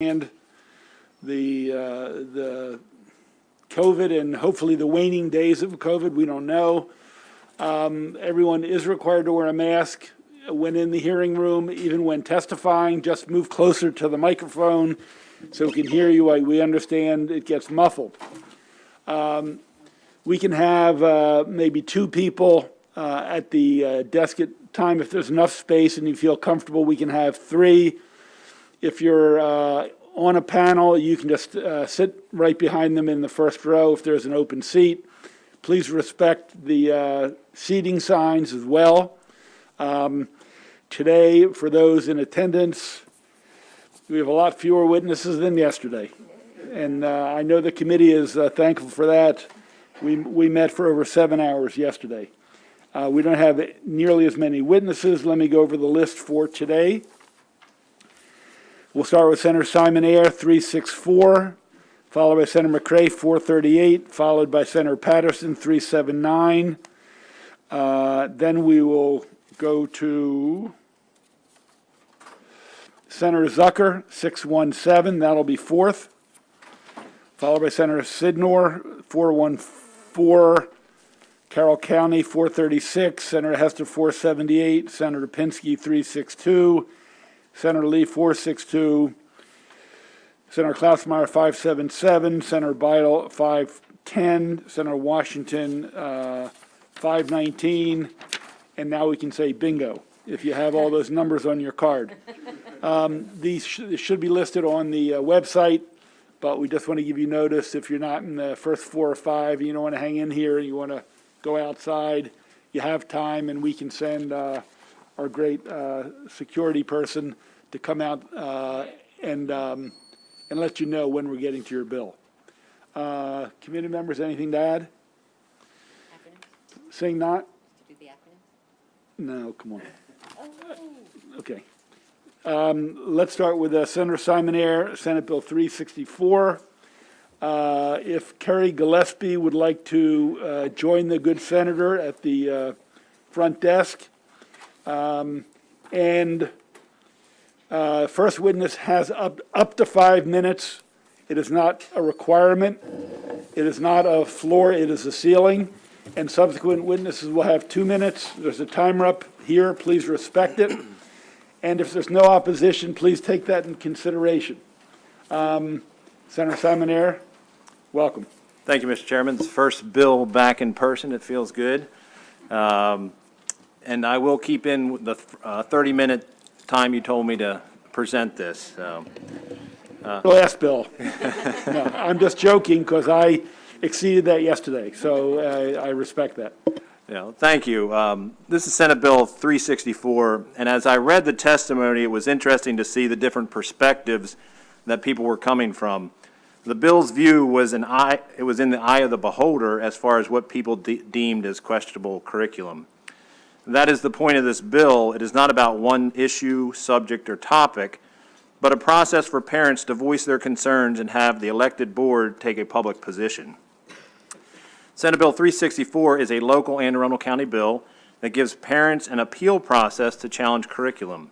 And the COVID and hopefully the waning days of COVID, we don't know. Everyone is required to wear a mask when in the hearing room, even when testifying. Just move closer to the microphone so we can hear you. We understand it gets muffled. We can have maybe 2 people at the desk at time. If there's enough space and you feel comfortable, we can have 3. If you're on a panel, you can just sit right behind them in the first row if there's an open seat. Please respect the seating signs as well. Today, for those in attendance, we have a lot fewer witnesses than yesterday. And I know the committee is thankful for that. We met for over 7 hours yesterday. We don't have nearly as many witnesses. Let me go over the list for today. We'll start with Sen Simon Air, 364, followed by Sen McCray, 438, followed by Sen Patterson, 379. Then we will go to Sen Zucker, 617. That'll be 4th. Followed by Sen Sidnor, 414. Carroll County, 436. Sen Hester, 478. Sen Pinsky, 362. Sen Lee, 462. Sen Klausmeyer, 577. Sen Beidel, 510. Sen Washington, 519. And now we can say bingo if you have all those numbers on your card. These should be listed on the website, but we just want to give you notice if you're not in the first 4 or 5, you don't want to hang in here, you want to go outside, you have time, and we can send our great security person to come out and let you know when we're getting to your bill. Committee members, anything to add? Acronyms? Saying not? Do the acronyms? No, come on. Okay. Let's start with Sen Simon Air, Senate Bill 364. If Carrie Gillespie would like to join the good senator at the front desk. First witness has up to 5 minutes. It is not a requirement. It is not a floor, it is a ceiling. And subsequent witnesses will have 2 minutes. There's a timer up here, please respect it. And if there's no opposition, please take that in consideration. Senator Simon Air, welcome. Thank you, Mr. Chairman. It's the first bill back in person. It feels good. And I will keep in the 30-minute time you told me to present this. So, last bill. No, I'm just joking because I exceeded that yesterday, so I respect that. Yeah, thank you. This is Senate Bill 364, and as I read the testimony, it was interesting to see the different perspectives that people were coming from. The bill's view was in the eye of the beholder as far as what people deemed as questionable curriculum. That is the point of this bill. It is not about one issue, subject, or topic, but a process for parents to voice their concerns and have the elected board take a public position. Senate Bill 364 is a local Anne Arundel County bill that gives parents an appeal process to challenge curriculum.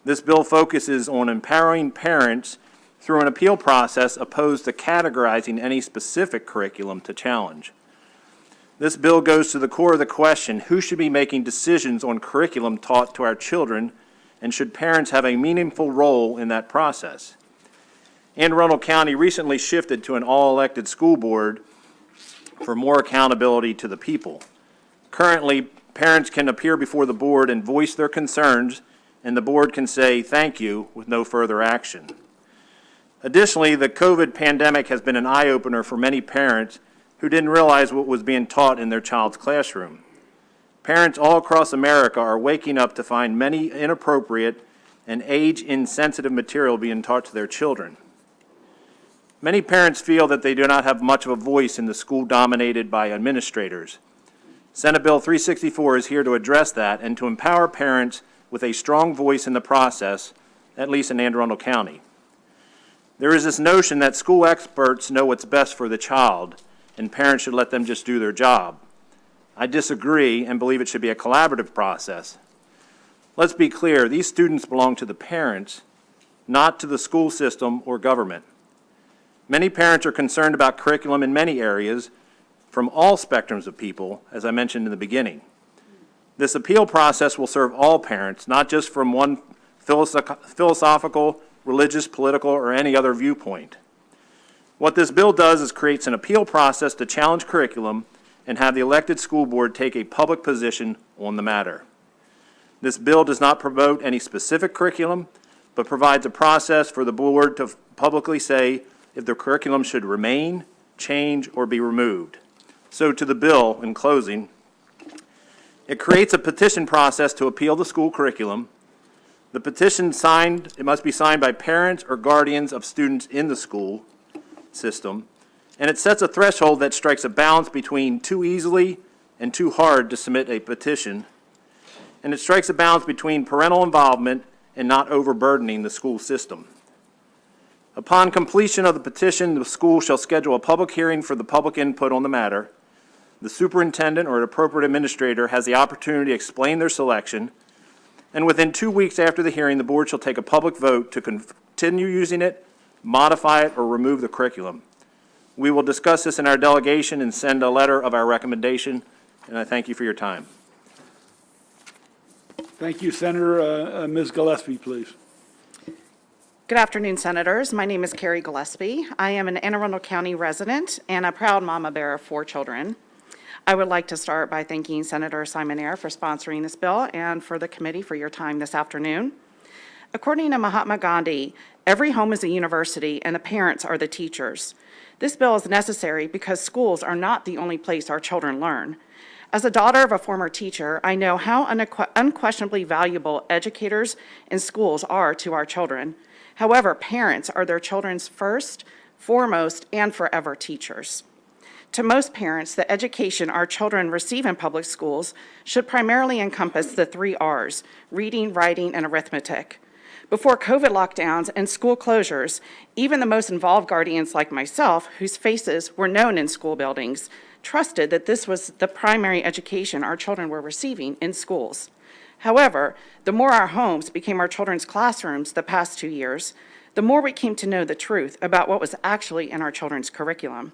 This bill focuses on empowering parents through an appeal process opposed to categorizing any specific curriculum to challenge. This bill goes to the core of the question, who should be making decisions on curriculum taught to our children, and should parents have a meaningful role in that process? Anne Arundel County recently shifted to an all-elected school board for more accountability to the people. Currently, parents can appear before the board and voice their concerns, and the board can say thank you with no further action. Additionally, the COVID pandemic has been an eye-opener for many parents who didn't realize what was being taught in their child's classroom. Parents all across America are waking up to find many inappropriate and age-insensitive material being taught to their children. Many parents feel that they do not have much of a voice in the school dominated by administrators. Senate Bill 364 is here to address that and to empower parents with a strong voice in the process, at least in Anne Arundel County. There is this notion that school experts know what's best for the child, and parents should let them just do their job. I disagree and believe it should be a collaborative process. Let's be clear, these students belong to the parents, not to the school system or government. Many parents are concerned about curriculum in many areas from all spectrums of people, as I mentioned in the beginning. This appeal process will serve all parents, not just from one philosophical, religious, political, or any other viewpoint. What this bill does is creates an appeal process to challenge curriculum and have the elected school board take a public position on the matter. This bill does not promote any specific curriculum, but provides a process for the board to publicly say if the curriculum should remain, change, or be removed. So to the bill, in closing, it creates a petition process to appeal the school curriculum. The petition it must be signed by parents or guardians of students in the school system, and it sets a threshold that strikes a balance between too easily and too hard to submit a petition, and it strikes a balance between parental involvement and not overburdening the school system. Upon completion of the petition, the school shall schedule a public hearing for the public input on the matter. The superintendent or an appropriate administrator has the opportunity to explain their selection, and within 2 weeks after the hearing, the board shall take a public vote to continue using it, modify it, or remove the curriculum. We will discuss this in our delegation and send a letter of our recommendation, and I thank you for your time. Thank you, Senator. Ms. Gillespie, please. Good afternoon, Senators. My name is Carrie Gillespie. I am an Anne Arundel County resident and a proud mama bear of 4 children. I would like to start by thanking Senator Simon Air for sponsoring this bill and for the committee for your time this afternoon. According to Mahatma Gandhi, every home is a university and the parents are the teachers. This bill is necessary because schools are not the only place our children learn. As a daughter of a former teacher, I know how unquestionably valuable educators and schools are to our children. However, parents are their children's first, foremost, and forever teachers. To most parents, the education our children receive in public schools should primarily encompass the 3 R's: reading, writing, and arithmetic. Before COVID lockdowns and school closures, even the most involved guardians like myself, whose faces were known in school buildings, trusted that this was the primary education our children were receiving in schools. However, the more our homes became our children's classrooms the past 2 years, the more we came to know the truth about what was actually in our children's curriculum.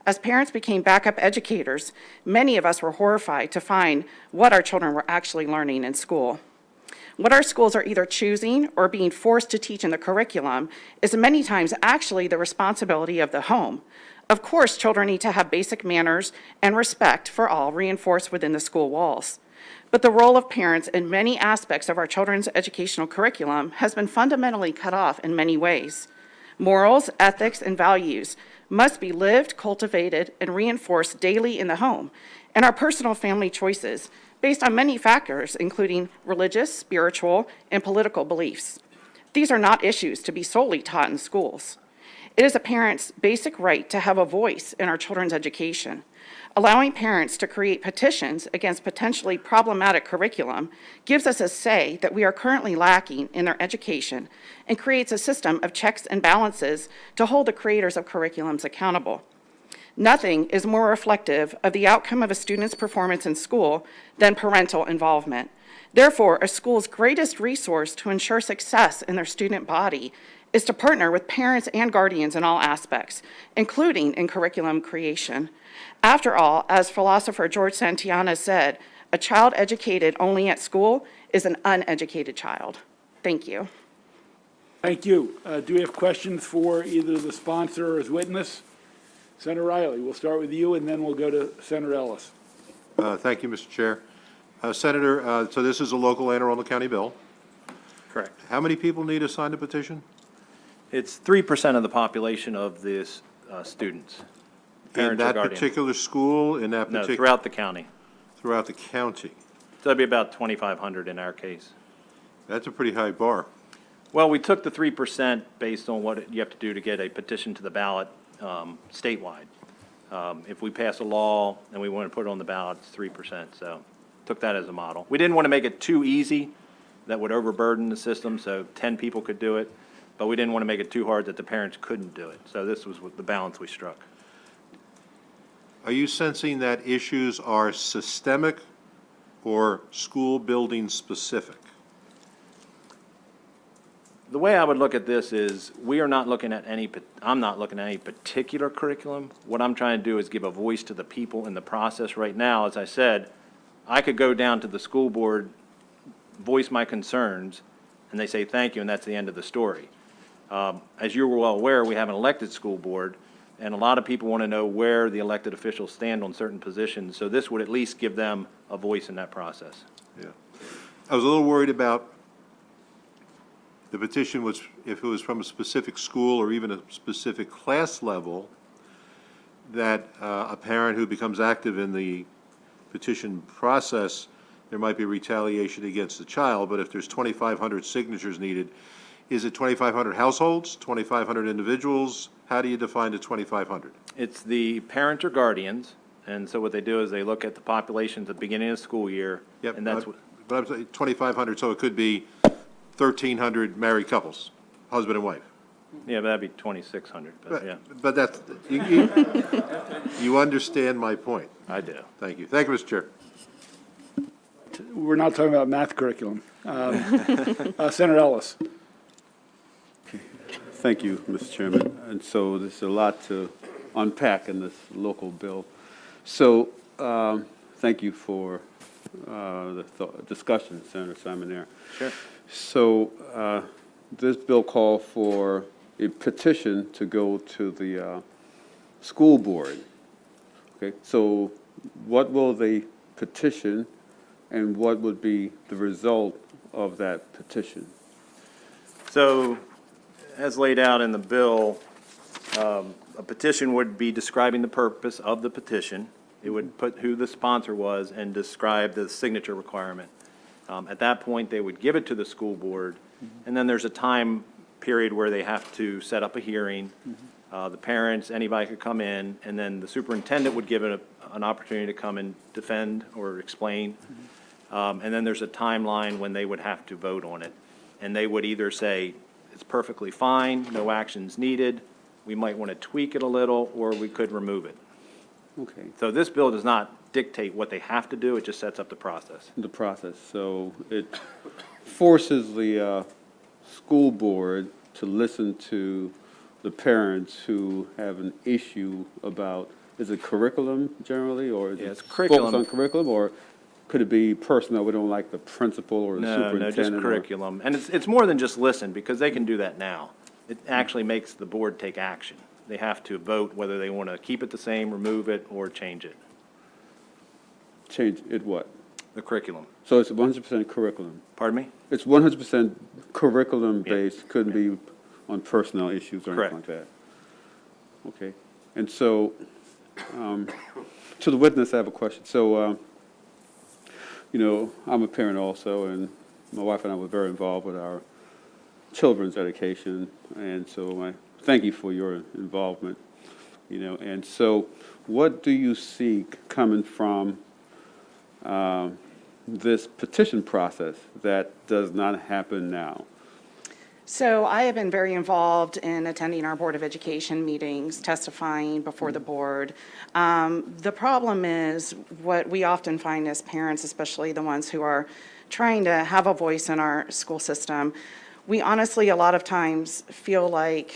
As parents became backup educators, many of us were horrified to find what our children were actually learning in school. What our schools are either choosing or being forced to teach in the curriculum is many times actually the responsibility of the home. Of course, children need to have basic manners and respect for all reinforced within the school walls. But the role of parents in many aspects of our children's educational curriculum has been fundamentally cut off in many ways. Morals, ethics, and values must be lived, cultivated, and reinforced daily in the home, and our personal family choices, based on many factors, including religious, spiritual, and political beliefs. These are not issues to be solely taught in schools. It is a parent's basic right to have a voice in our children's education. Allowing parents to create petitions against potentially problematic curriculum gives us a say that we are currently lacking in their education and creates a system of checks and balances to hold the creators of curriculums accountable. Nothing is more reflective of the outcome of a student's performance in school than parental involvement. Therefore, a school's greatest resource to ensure success in their student body is to partner with parents and guardians in all aspects, including in curriculum creation. After all, as philosopher George Santayana said, a child educated only at school is an uneducated child. Thank you. Thank you. Do we have questions for either the sponsor or his witness? Senator Riley, we'll start with you, and then we'll go to Senator Ellis. Thank you, Mr. Chair. Senator, so this is a local Anne Arundel County bill. Correct. How many people need to sign the petition? It's 3% of the population of the students. In Parents or that guardians. particular school, in that No, particular? throughout the county. Throughout the county. So that'd be about 2,500 in our case. That's a pretty high bar. Well, we took the 3% based on what you have to do to get a petition to the ballot statewide. If we pass a law and we want to put it on the ballot, it's 3%, so took that as a model. We didn't want to make it too easy, that would overburden the system, so 10 people could do it, but we didn't want to make it too hard that the parents couldn't do it. So this was the balance we struck. Are you sensing that issues are systemic or school building specific? The way I would look at this is, we are not looking at any, I'm not looking at any particular curriculum. What I'm trying to do is give a voice to the people in the process right now. As I said, I could go down to the school board, voice my concerns, and they say thank you, and that's the end of the story. As you're well aware, we have an elected school board, and a lot of people want to know where the elected officials stand on certain positions, so this would at least give them a voice in that process. Yeah. I was a little worried about the petition was, if it was from a specific school or even a specific class level, that a parent who becomes active in the petition process, there might be retaliation against the child, but if there's 2,500 signatures needed, is it 2,500 households, 2,500 individuals? How do you define the 2,500? It's the parent or guardians, and so what they do is they look at the population at the beginning of the school year, Yep, and that's what, but I'm saying 2,500, so it could be 1,300 married couples, husband and wife. yeah, but that'd be 2,600, but yeah, But that's, you understand my point. I do. Thank you. Thank you, Mr. Chair. We're not talking about math curriculum. Senator Ellis. Thank you, Mr. Chairman. And so there's a lot to unpack in this local bill. So thank you for the discussion, Senator Simon Air. Sure. So this bill called for a petition to go to the school board. Okay, so what will they petition and what would be the result of that petition? So, as laid out in the bill, a petition would be describing the purpose of the petition. It would put who the sponsor was and describe the signature requirement. At that point, they would give it to the school board, and then there's a time period where they have to set up a hearing. The parents, anybody could come in, and then the superintendent would give it an opportunity to come and defend or explain. And then there's a timeline when they would have to vote on it. And they would either say, it's perfectly fine, no action's needed, we might want to tweak it a little, or we could remove it. Okay. So this bill does not dictate what they have to do, it just sets up the process. The process. So it forces the school board to listen to the parents who have an issue about, is it curriculum generally, or is Yeah, it it's curriculum. focused on curriculum, or could it be personnel, we don't like the principal or the No, superintendent? no, just or- curriculum. And it's more than just listen, because they can do that now. It actually makes the board take action. They have to vote whether they want to keep it the same, remove it, or change it, Change it what? the curriculum. So it's 100% curriculum. Pardon me? It's 100% curriculum-based, couldn't be on personnel issues or anything like that? Okay. And so, to the witness, I have a question. So, you know, I'm a parent also, and my wife and I were very involved with our children's education, and so I thank you for your involvement, you know. And so what do you see coming from this petition process that does not happen now? So I have been very involved in attending our Board of Education meetings, testifying before the board. The problem is, what we often find as parents, especially the ones who are trying to have a voice in our school system, we honestly, a lot of times, feel like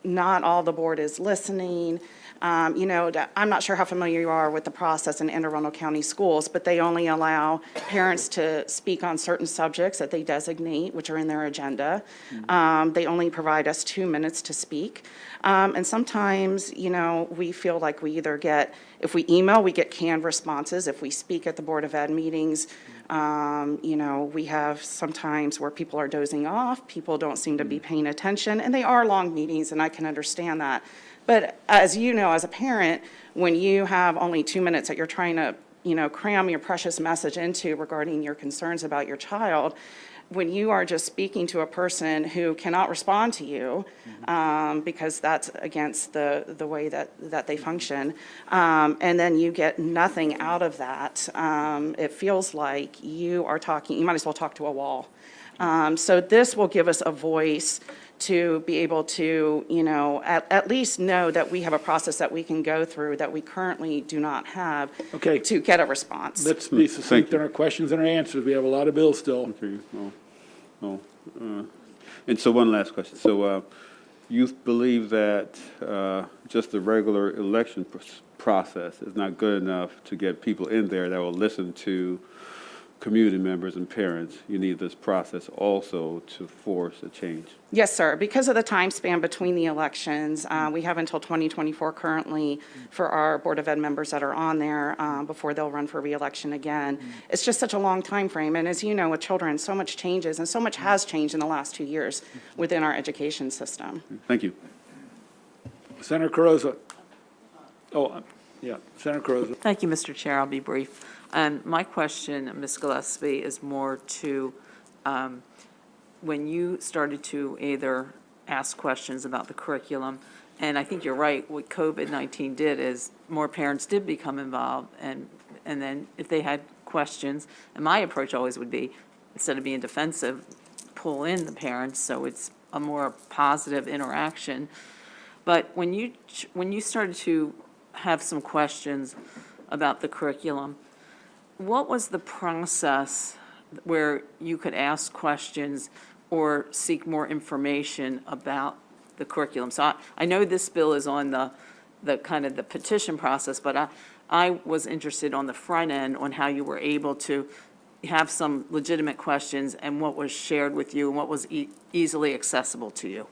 not all the board is listening. You know, I'm not sure how familiar you are with the process in Anne Arundel County Schools, but they only allow parents to speak on certain subjects that they designate, which are in their agenda. They only provide us 2 minutes to speak. And sometimes, you know, we feel like we either get, if we email, we get canned responses. If we speak at the Board of Ed meetings, you know, we have sometimes where people are dozing off, people don't seem to be paying attention, and they are long meetings, and I can understand that. But as you know, as a parent, when you have only 2 minutes that you're trying to, you know, cram your precious message into regarding your concerns about your child, when you are just speaking to a person who cannot respond to you, because that's against the way that they function, and then you get nothing out of that, it feels like you are talking, you might as well talk to a wall. So this will give us a voice to be able to, you know, at least know that we have a process that we can go through that we currently do not have Okay. to get a response. Let's be succinct in our questions and our answers. We have a lot of bills still. Okay, And so one last question. So you believe that just the regular election process is not good enough to get people in there that will listen to community members and parents? You need this process also to force a change. Yes, sir. Because of the time span between the elections, we have until 2024 currently for our Board of Ed members that are on there before they'll run for reelection again. It's just such a long time frame. And as you know, with children, so much changes and so much has changed in the last 2 years within our education system. Thank you. Senator Carosa. Oh, yeah, Senator Carosa. Thank you, Mr. Chair. I'll be brief. My question, Ms. Gillespie, is more to when you started to either ask questions about the curriculum, and I think you're right, what COVID-19 did is more parents did become involved, and then if they had questions, and my approach always would be, instead of being defensive, pull in the parents so it's a more positive interaction. But when you started to have some questions about the curriculum, what was the process where you could ask questions or seek more information about the curriculum? So I know this bill is on the kind of the petition process, but I was interested on the front end on how you were able to have some legitimate questions and what was shared with you and what was easily accessible to you.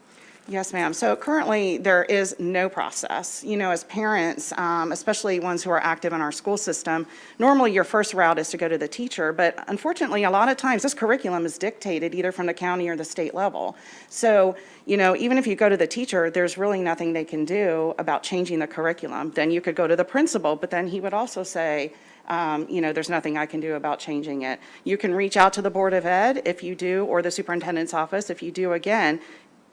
Yes, ma'am. So currently, there is no process. You know, as parents, especially ones who are active in our school system, normally your first route is to go to the teacher, but unfortunately, a lot of times, this curriculum is dictated either from the county or the state level. So, you know, even if you go to the teacher, there's really nothing they can do about changing the curriculum. Then you could go to the principal, but then he would also say, you know, there's nothing I can do about changing it. You can reach out to the Board of Ed if you do, or the superintendent's office if you do. Again,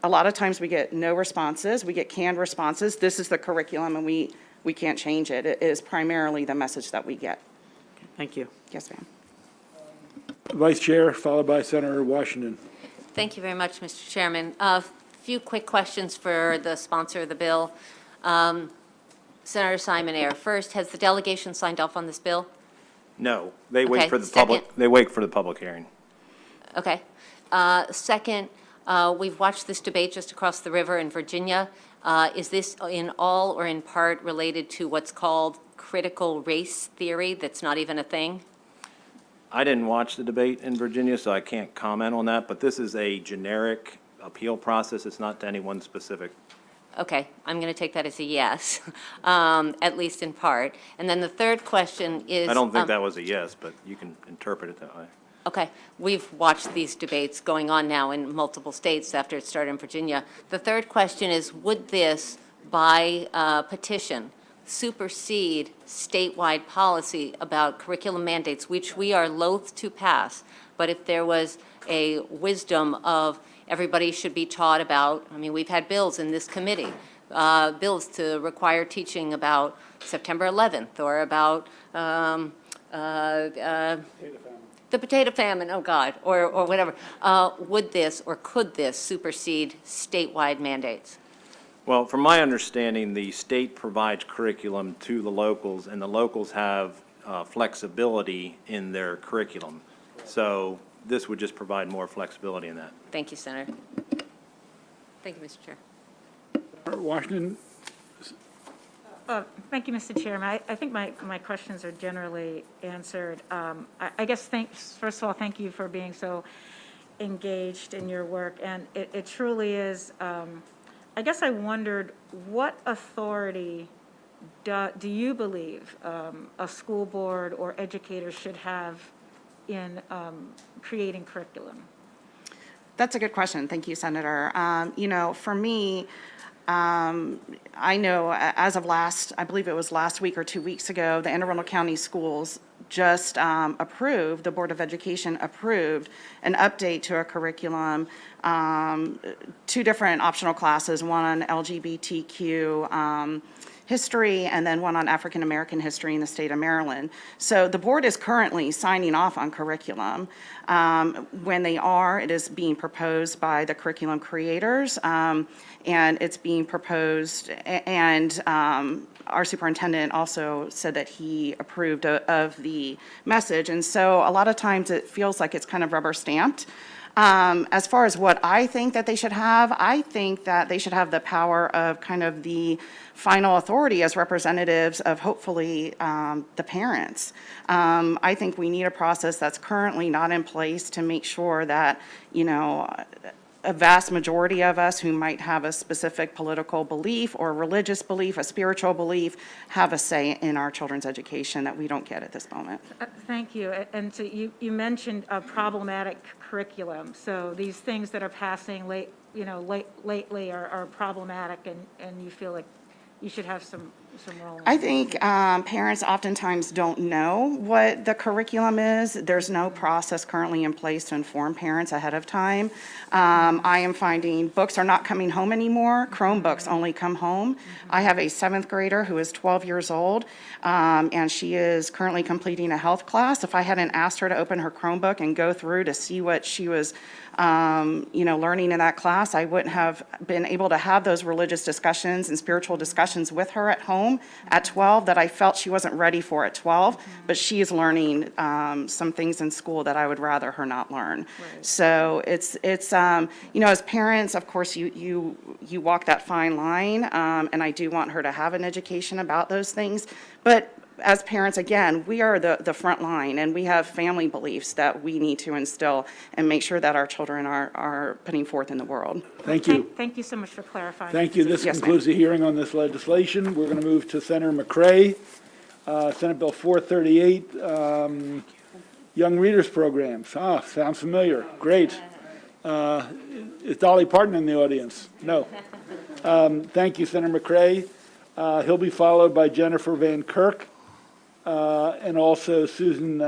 a lot of times we get no responses, we get canned responses. This is the curriculum and we can't change it. It is primarily the message that we get. Thank you. Yes, ma'am. Vice Chair, followed by Senator Washington. Thank you very much, Mr. Chairman. A few quick questions for the sponsor of the bill. Senator Simon Air, first, has the delegation signed off on this bill? No, they wait Okay, for the public, second. they wait for the public hearing. Okay. Second, we've watched this debate just across the river in Virginia. Is this in all or in part related to what's called critical race theory that's not even a thing? I didn't watch the debate in Virginia, so I can't comment on that, but this is a generic appeal process. It's not to anyone specific. Okay, I'm going to take that as a yes, at least in part. And then the third question is... I don't think that was a yes, but you can interpret it that way. Okay, we've watched these debates going on now in multiple states after it started in Virginia. The third question is, would this, by petition, supersede statewide policy about curriculum mandates, which we are loath to pass, but if there was a wisdom of everybody should be taught about, I mean, we've had bills in this committee, bills to require teaching about September 11th or about the potato famine, oh God, or whatever. Would this or could this supersede statewide mandates? Well, from my understanding, the state provides curriculum to the locals, and the locals have flexibility in their curriculum. So this would just provide more flexibility in that. Thank you, Senator. Thank you, Mr. Chair. Washington, Thank you, Mr. Chairman. I think my questions are generally answered. I guess first of all, thank you for being so engaged in your work. And it truly is, I guess I wondered, what authority do you believe a school board or educator should have in creating curriculum? That's a good question. Thank you, Senator. You know, for me, I know as of I believe it was last week or 2 weeks ago, the Anne Arundel County Schools just approved, the Board of Education approved an update to a curriculum, 2 different optional classes, one on LGBTQ history and then one on African American history in the state of Maryland. So the board is currently signing off on curriculum. When they are, it is being proposed by the curriculum creators, and it's being proposed, and our superintendent also said that he approved of the message. And so a lot of times it feels like it's kind of rubber stamped. As far as what I think that they should have, I think that they should have the power of kind of the final authority as representatives of hopefully the parents. I think we need a process that's currently not in place to make sure that, you know, a vast majority of us who might have a specific political belief or religious belief, a spiritual belief, have a say in our children's education that we don't get at this moment. Thank you. And so you mentioned a problematic curriculum. So these things that are passing lately are problematic, and you feel like you should have some role in I it. think parents oftentimes don't know what the curriculum is. There's no process currently in place to inform parents ahead of time. I am finding books are not coming home anymore. Chromebooks only come home. I have a 7th grader who is 12 years old, and she is currently completing a health class. If I hadn't asked her to open her Chromebook and go through to see what she was learning in that class, I wouldn't have been able to have those religious discussions and spiritual discussions with her at home at 12 that I felt she wasn't ready for at 12, but she is learning some things in school that I would rather her not learn. So it's as parents, of course, you walk that fine line, and I do want her to have an education about those things, but as parents, again, we are the front line, and we have family beliefs that we need to instill and make sure that our children are putting forth in the world. Thank you. Thank you so much for clarifying. Thank you. This Yes, ma'am. concludes the hearing on this legislation. We're going to move to Senator McCray, Senate Bill 438, Young Readers Programs. Sounds familiar. Great. Is Dolly Parton in the audience? No. Thank you, Senator McCray. He'll be followed by Jennifer VanKirk, and also Susan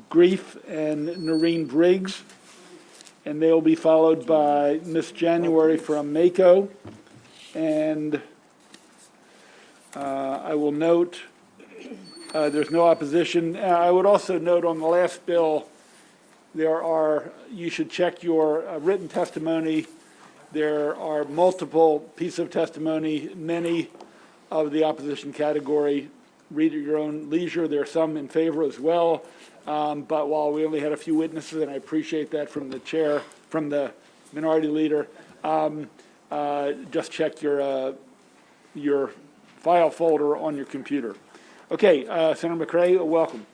Grif and Noreen Briggs. And they'll be followed by Miss January from Mako. And I will note there's no opposition. I would also note on the last bill, you should check your written testimony. There are multiple pieces of testimony, many of the opposition category. Read at your own leisure. There are some in favor as well. But while we only had a few witnesses, and I appreciate that from the chair, from the minority leader, just check your file folder on your computer. Okay, Senator McCray, welcome.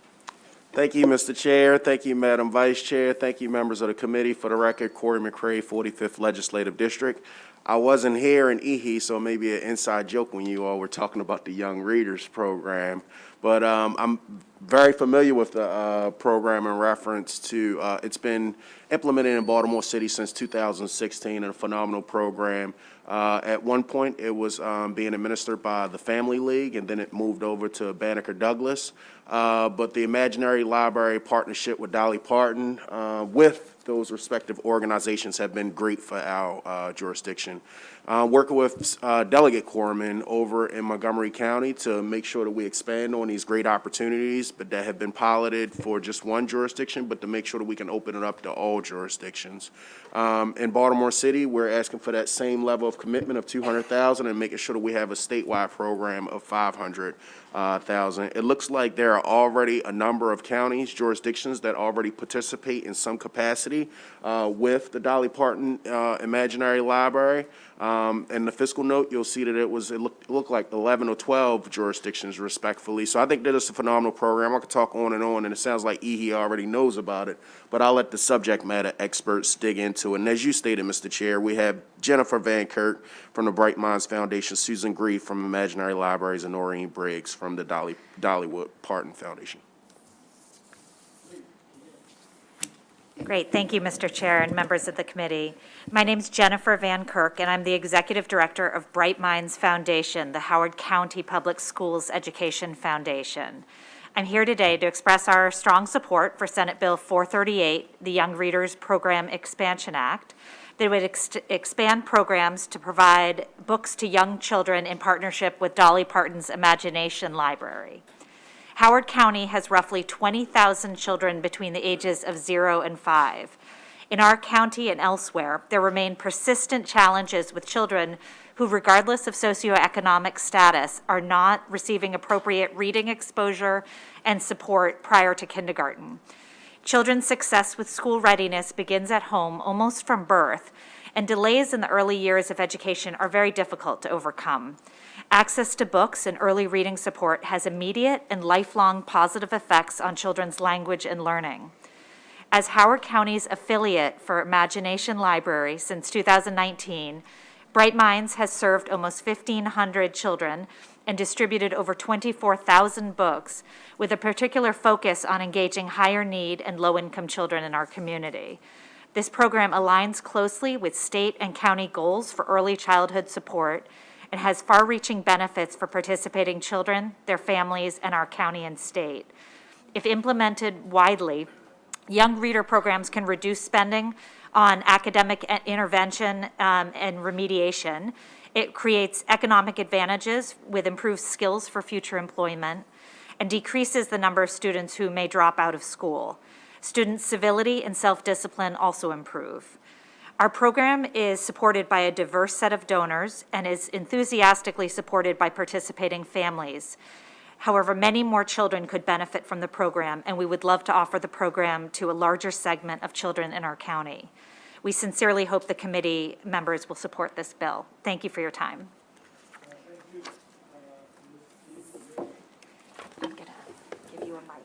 Thank you, Mr. Chair. Thank you, Madam Vice Chair. Thank you, members of the committee. For the record, Corey McCray, 45th Legislative District. I wasn't here in EHE, so maybe an inside joke when you all were talking about the Young Readers Program. But I'm very familiar with the program in reference to, it's been implemented in Baltimore City since 2016, and a phenomenal program. At one point, it was being administered by the Family League, and then it moved over to Banneker Douglas. But the Imaginary Library partnership with Dolly Parton, with those respective organizations, have been great for our jurisdiction. Working with Delegate Corman over in Montgomery County to make sure that we expand on these great opportunities, but that have been piloted for just one jurisdiction, but to make sure that we can open it up to all jurisdictions. In Baltimore City, we're asking for that same level of commitment of $200,000 and making sure that we have a statewide program of $500,000. It looks like there are already a number of counties, jurisdictions that already participate in some capacity with the Dolly Parton Imaginary Library. In the fiscal note, you'll see that it looked like 11 or 12 jurisdictions, respectfully. So I think that it's a phenomenal program. I could talk on, and it sounds like EHE already knows about it, but I'll let the subject matter experts dig into it. And as you stated, Mr. Chair, we have Jennifer VanKirk from the Bright Minds Foundation, Susan Grif from Imaginary Libraries, and Noreen Briggs from the Dollywood Parton Foundation. Great. Thank you, Mr. Chair and members of the committee. My name's Jennifer VanKirk, and I'm the Executive Director of Bright Minds Foundation, the Howard County Public Schools Education Foundation. I'm here today to express our strong support for Senate Bill 438, the Young Readers Program Expansion Act, that would expand programs to provide books to young children in partnership with Dolly Parton's Imagination Library. Howard County has roughly 20,000 children between the ages of 0 and 5. In our county and elsewhere, there remain persistent challenges with children who, regardless of socioeconomic status, are not receiving appropriate reading exposure and support prior to kindergarten. Children's success with school readiness begins at home almost from birth, and delays in the early years of education are very difficult to overcome. Access to books and early reading support has immediate and lifelong positive effects on children's language and learning. As Howard County's affiliate for Imagination Library since 2019, Bright Minds has served almost 1,500 children and distributed over 24,000 books, with a particular focus on engaging higher need and low-income children in our community. This program aligns closely with state and county goals for early childhood support and has far-reaching benefits for participating children, their families, and our county and state. If implemented widely, young reader programs can reduce spending on academic intervention and remediation. It creates economic advantages with improved skills for future employment and decreases the number of students who may drop out of school. Students' civility and self-discipline also improve. Our program is supported by a diverse set of donors and is enthusiastically supported by participating families. However, many more children could benefit from the program, and we would love to offer the program to a larger segment of children in our county. We sincerely hope the committee members will support this bill. Thank you for your time. I'm going to give you a mic.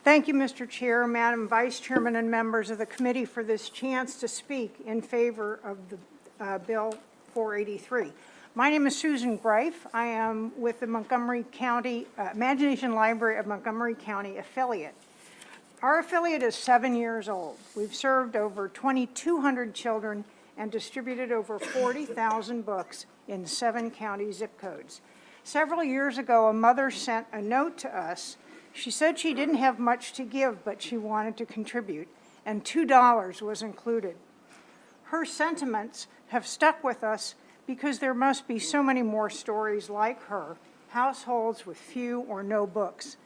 Thank you, Mr. Chair, Madam Vice Chairman, and members of the committee for this chance to speak in favor of the Bill 483. My name is Susan Grif. I am with the Montgomery County Imagination Library of Montgomery County affiliate. Our affiliate is 7 years old. We've served over 2,200 children and distributed over 40,000 books in 7 county zip codes. Several years ago, a mother sent a note to us. She said she didn't have much to give, but she wanted to contribute, and $2 was included. Her sentiments have stuck with us because there must be so many more stories like her, households with few or no books.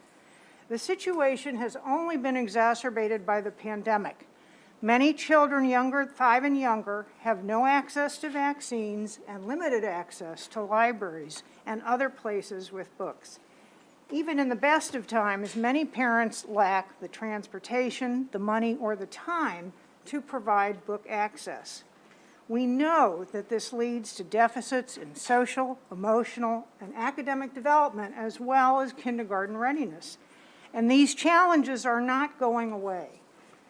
The situation has only been exacerbated by the pandemic. Many children 5 and younger have no access to vaccines and limited access to libraries and other places with books. Even in the best of times, many parents lack the transportation, the money, or the time to provide book access. We know that this leads to deficits in social, emotional, and academic development, as well as kindergarten readiness. And these challenges are not going away.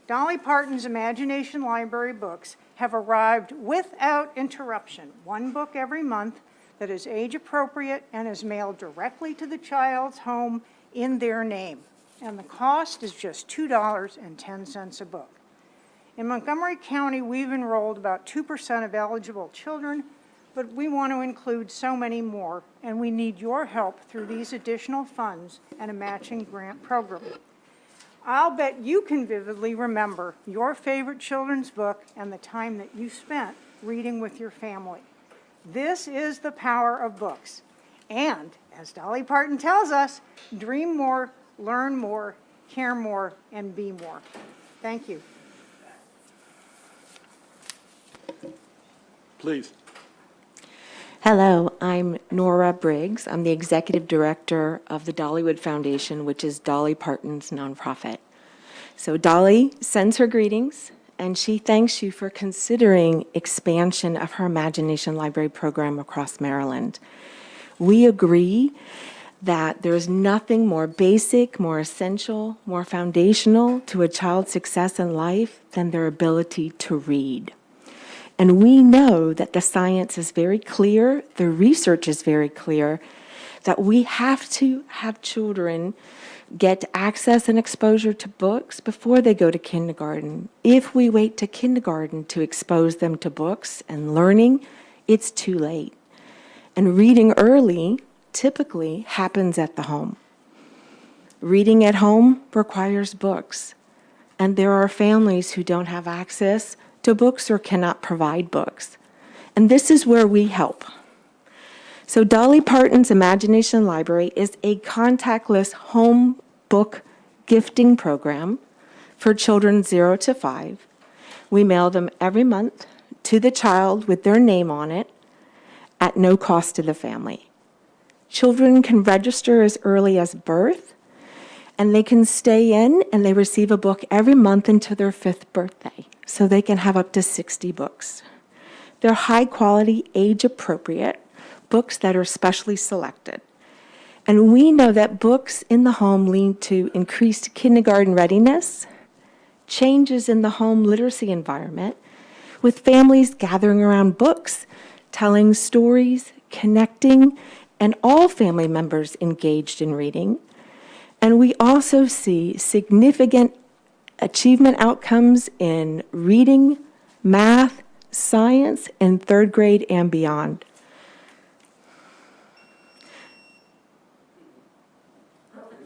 Dolly Parton's Imagination Library books have arrived without interruption, 1 book every month that is age appropriate and is mailed directly to the child's home in their name. And the cost is just $2.10 a book. In Montgomery County, we've enrolled about 2% of eligible children, but we want to include so many more, and we need your help through these additional funds and a matching grant program. I'll bet you can vividly remember your favorite children's book and the time that you spent reading with your family. This is the power of books. And, as Dolly Parton tells us, dream more, learn more, care more, and be more. Thank you. Please. Hello, I'm Nora Briggs. I'm the Executive Director of the Dollywood Foundation, which is Dolly Parton's nonprofit. So Dolly sends her greetings, and she thanks you for considering expansion of her Imagination Library program across Maryland. We agree that there's nothing more basic, more essential, more foundational to a child's success in life than their ability to read. And we know that the science is very clear, the research is very clear, that we have to have children get access and exposure to books before they go to kindergarten. If we wait to kindergarten to expose them to books and learning, it's too late. And reading early typically happens at the home. Reading at home requires books, and there are families who don't have access to books or cannot provide books. And this is where we help. So Dolly Parton's Imagination Library is a contactless home book gifting program for children 0 to 5. We mail them every month to the child with their name on it at no cost to the family. Children can register as early as birth, And they can stay in and they receive a book every month until their 5th birthday. So they can have up to 60 books. They're high quality, age appropriate books that are specially selected. And we know that books in the home lead to increased kindergarten readiness, changes in the home literacy environment, with families gathering around books, telling stories, connecting, and all family members engaged in reading. And we also see significant achievement outcomes in reading, math, science, in 3rd grade and beyond.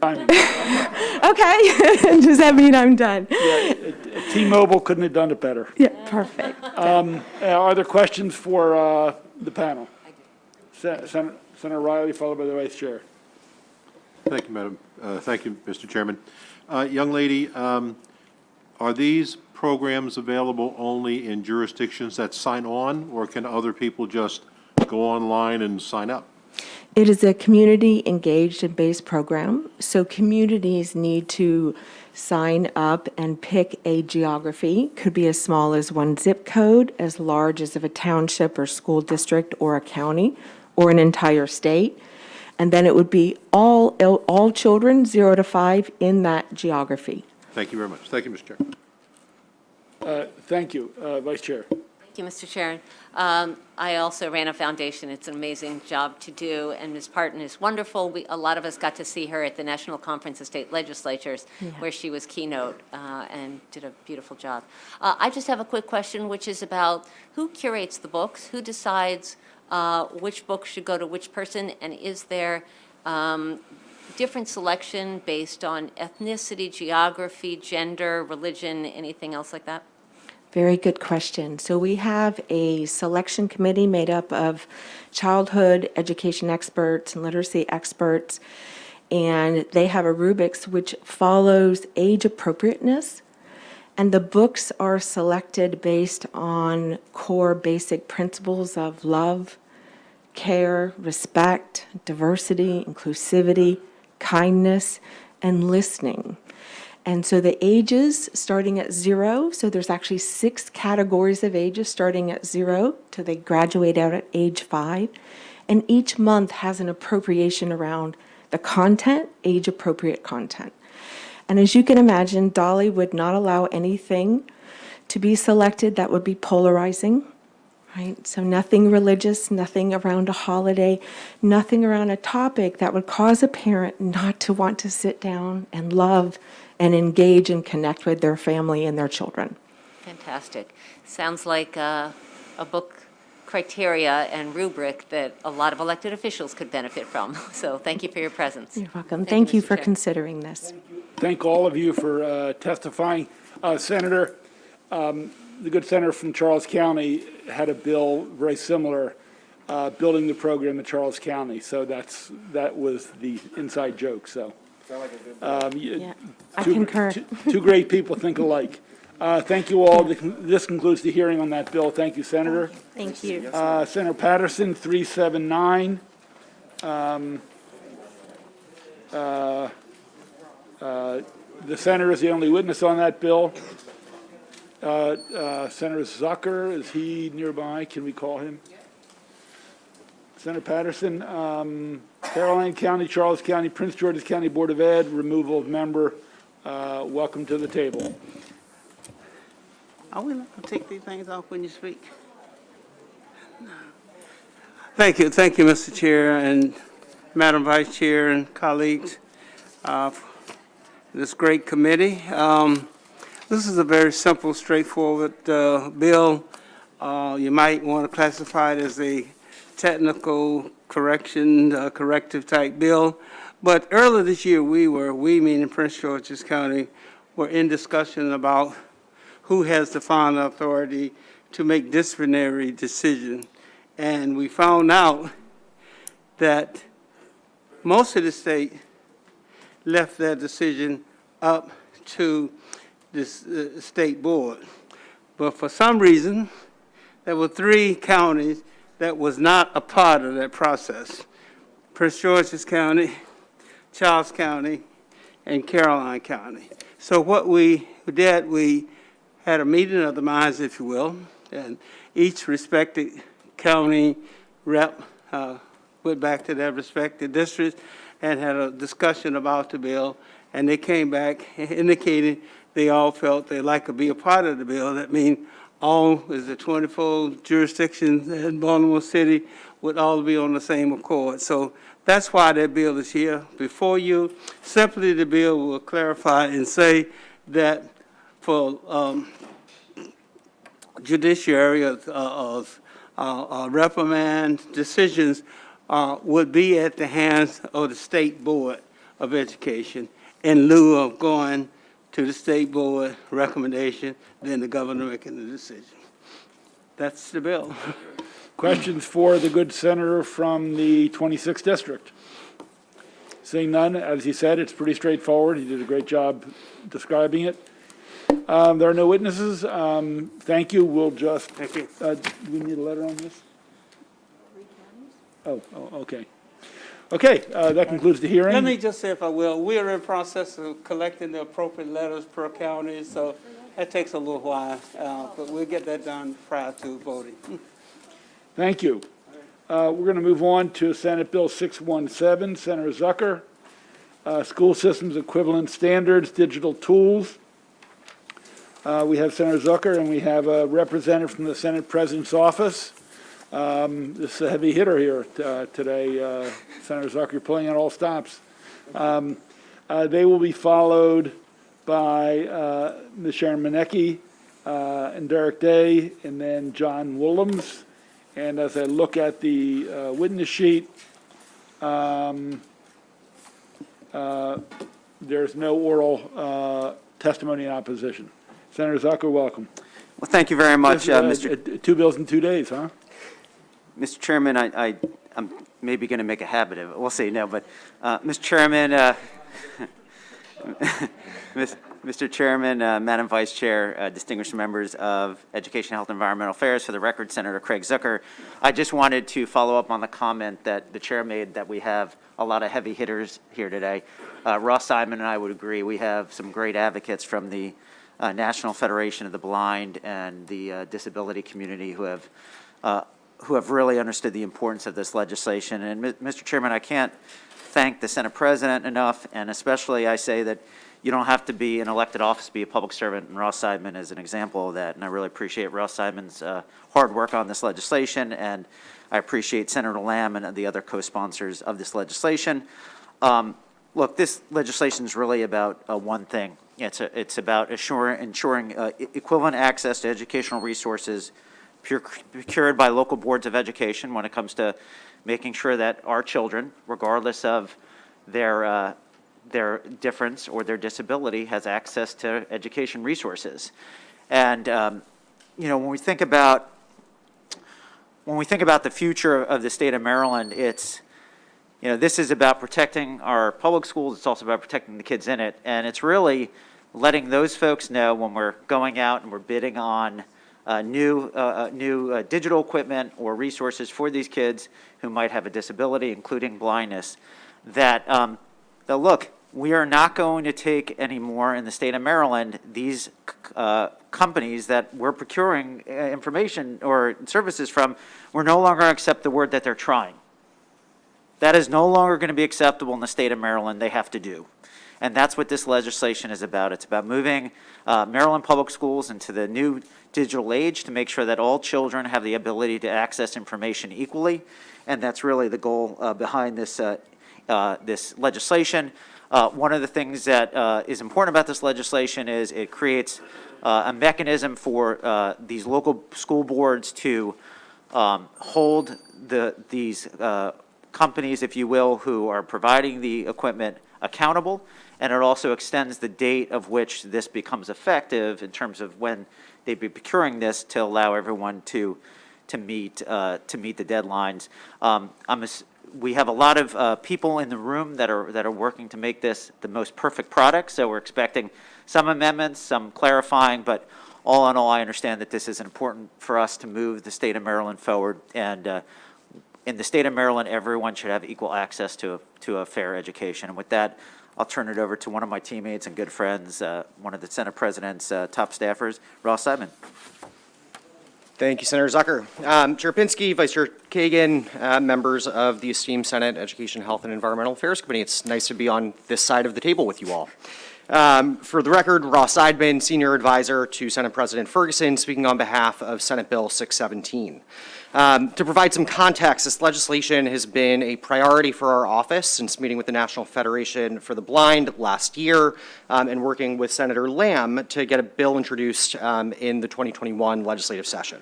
Timing. Okay, does that mean I'm done? T-Mobile couldn't have done it better. Yeah, perfect. Are there questions for the panel? Senator Riley, followed by the Vice Chair. Thank you, Madam. Thank you, Mr. Chairman. Young lady, are these programs available only in jurisdictions that sign on, or can other people just go online and sign up? It is a community engaged and based program, so communities need to sign up and pick a geography. Could be as small as 1 zip code, as large as of a township or school district or a county or an entire state. And then it would be all children 0 to 5 in that geography. Thank you very much. Thank you, Mr. Chair. Thank you, Vice Chair. Thank you, Mr. Chair. I also ran a foundation. It's an amazing job to do, and Ms. Parton is wonderful. A lot of us got to see her at the National Conference of State Legislatures, where she was keynote and did a beautiful job. I just have a quick question, which is about who curates the books, who decides which book should go to which person, and is there different selection based on ethnicity, geography, gender, religion, anything else like that? Very good question. So we have a selection committee made up of childhood education experts and literacy experts, and they have a rubrics which follows age appropriateness, and the books are selected based on core basic principles of love, care, respect, diversity, inclusivity, kindness, and listening. And so the ages starting at 0, so there's actually 6 categories of ages starting at 0 till they graduate out at age 5. And each month has an appropriation around the content, age-appropriate content. And as you can imagine, Dolly would not allow anything to be selected that would be polarizing, right? So nothing religious, nothing around a holiday, nothing around a topic that would cause a parent not to want to sit down and love and engage and connect with their family and their children. Fantastic. Sounds like a book criteria and rubric that a lot of elected officials could benefit from. So thank you for your presence. You're welcome. Thank you Mr. for Chair. considering this. Thank all of you for testifying. Senator, the good senator from Charles County had a bill very similar, building the program in Charles County. So that was the inside joke, so. Yeah, I concur. Two great people think alike. Thank you all. This concludes the hearing on that bill. Thank you, Senator. Thank you. Senator Patterson, 379. The senator is the only witness on that bill. Senator Zucker, is he nearby? Can we call him? Senator Patterson, Caroline County, Charles County, Prince George's County Board of Ed, removal of member. Welcome to the table. Are we going to take these things off when you speak? Thank you, Mr. Chair and Madam Vice Chair and colleagues. This great committee. This is a very simple, straightforward bill. You might want to classify it as a technical corrective type bill. But earlier this year, we meaning Prince George's County, were in discussion about who has the final authority to make disciplinary decisions. And we found out that most of the state left their decision up to this state board. But for some reason, there were 3 counties that was not a part of that process. Prince George's County, Charles County, in Caroline County. So what we did, we had a meeting of the minds, if you will, and each respected county rep went back to their respective districts and had a discussion about the bill, and they came back indicating they all felt they'd like to be a part of the bill. That means all, is the 24 jurisdictions in Baltimore City would all be on the same accord. So that's why that bill is here before you. Simply, the bill will clarify and say that for judiciary of reprimand decisions would be at the hands of the State Board of Education in lieu of going to the State Board recommendation, then the governor making the decision. That's the bill. Questions for the good senator from the 26th district? Seeing none, as he said, it's pretty straightforward. He did a great job describing it. There are no witnesses. Thank you. We'll just. Thank you. Do we need a letter on this? Oh, okay. Okay, that concludes the hearing. Let me just say, if I will, we are in process of collecting the appropriate letters per county, so that takes a little while, but we'll get that done prior to voting. Thank you. We're going to move on to Senate Bill 617, Senator Zucker, School Systems Equivalent Standards, Digital Tools. We have Senator Zucker, and we have a representative from the Senate President's Office. This is a heavy hitter here today, Senator Zucker. You're pulling out all stops. They will be followed by Ms. Sharon Manecki and Derek Day, and then John Willems. And as I look at the witness sheet, there's no oral testimony in opposition. Senator Zucker, welcome. Well, thank you very much, Mr. 2 bills in 2 days, huh? Mr. Chairman. I'm maybe going to make a habit of it. We'll see. No, but Mr. Chairman, Mr. Chairman, Madam Vice Chair, distinguished members of Education, Health, and Environmental Affairs, for the record, Senator Craig Zucker. I just wanted to follow up on the comment that the chair made that we have a lot of heavy hitters here today. Ross Seidman and I would agree. We have some great advocates from the National Federation of the Blind and the disability community who have really understood the importance of this legislation. And Mr. Chairman, I can't thank the Senate President enough, and especially I say that you don't have to be in elected office to be a public servant, and Ross Seidman is an example of that. And I really appreciate Ross Seidman's hard work on this legislation, and I appreciate Senator Lamb and the other co-sponsors of this legislation. Look, this legislation is really about one thing. It's about ensuring equivalent access to educational resources procured by local boards of education when it comes to making sure that our children, regardless of their difference or their disability, has access to education resources. And when we think about the future of the state of Maryland, this is about protecting our public schools. It's also about protecting the kids in it, and it's really letting those folks know when we're going out and we're bidding on new digital equipment or resources for these kids who might have a disability, including blindness, that look, we are not going to take anymore in the state of Maryland these companies that we're procuring information or services from. We're no longer going to accept the word that they're trying. That is no longer going to be acceptable in the state of Maryland. They have to do. And that's what this legislation is about. It's about moving Maryland public schools into the new digital age to make sure that all children have the ability to access information equally. And that's really the goal behind this legislation. One of the things that is important about this legislation is it creates a mechanism for these local school boards to hold these companies, if you will, who are providing the equipment accountable. And it also extends the date of which this becomes effective in terms of when they'd be procuring this to allow everyone to meet the deadlines. We have a lot of people in the room that are working to make this the most perfect product. So we're expecting some amendments, some clarifying, but all in all, I understand that this is important for us to move the state of Maryland forward. And in the state of Maryland, everyone should have equal access to a fair education. And with that, I'll turn it over to one of my teammates and good friends, one of the Senate President's top staffers, Ross Seidman. Thank you, Senator Zucker. Chair Pinsky, Vice Chair Kagan, members of the esteemed Senate Education, Health, and Environmental Affairs Committee. It's nice to be on this side of the table with you all. For the record, Ross Seidman, Senior Advisor to Senate President Ferguson, speaking on behalf of Senate Bill 617. To provide some context, this legislation has been a priority for our office since meeting with the National Federation for the Blind last year and working with Senator Lamb to get a bill introduced in the 2021 legislative session.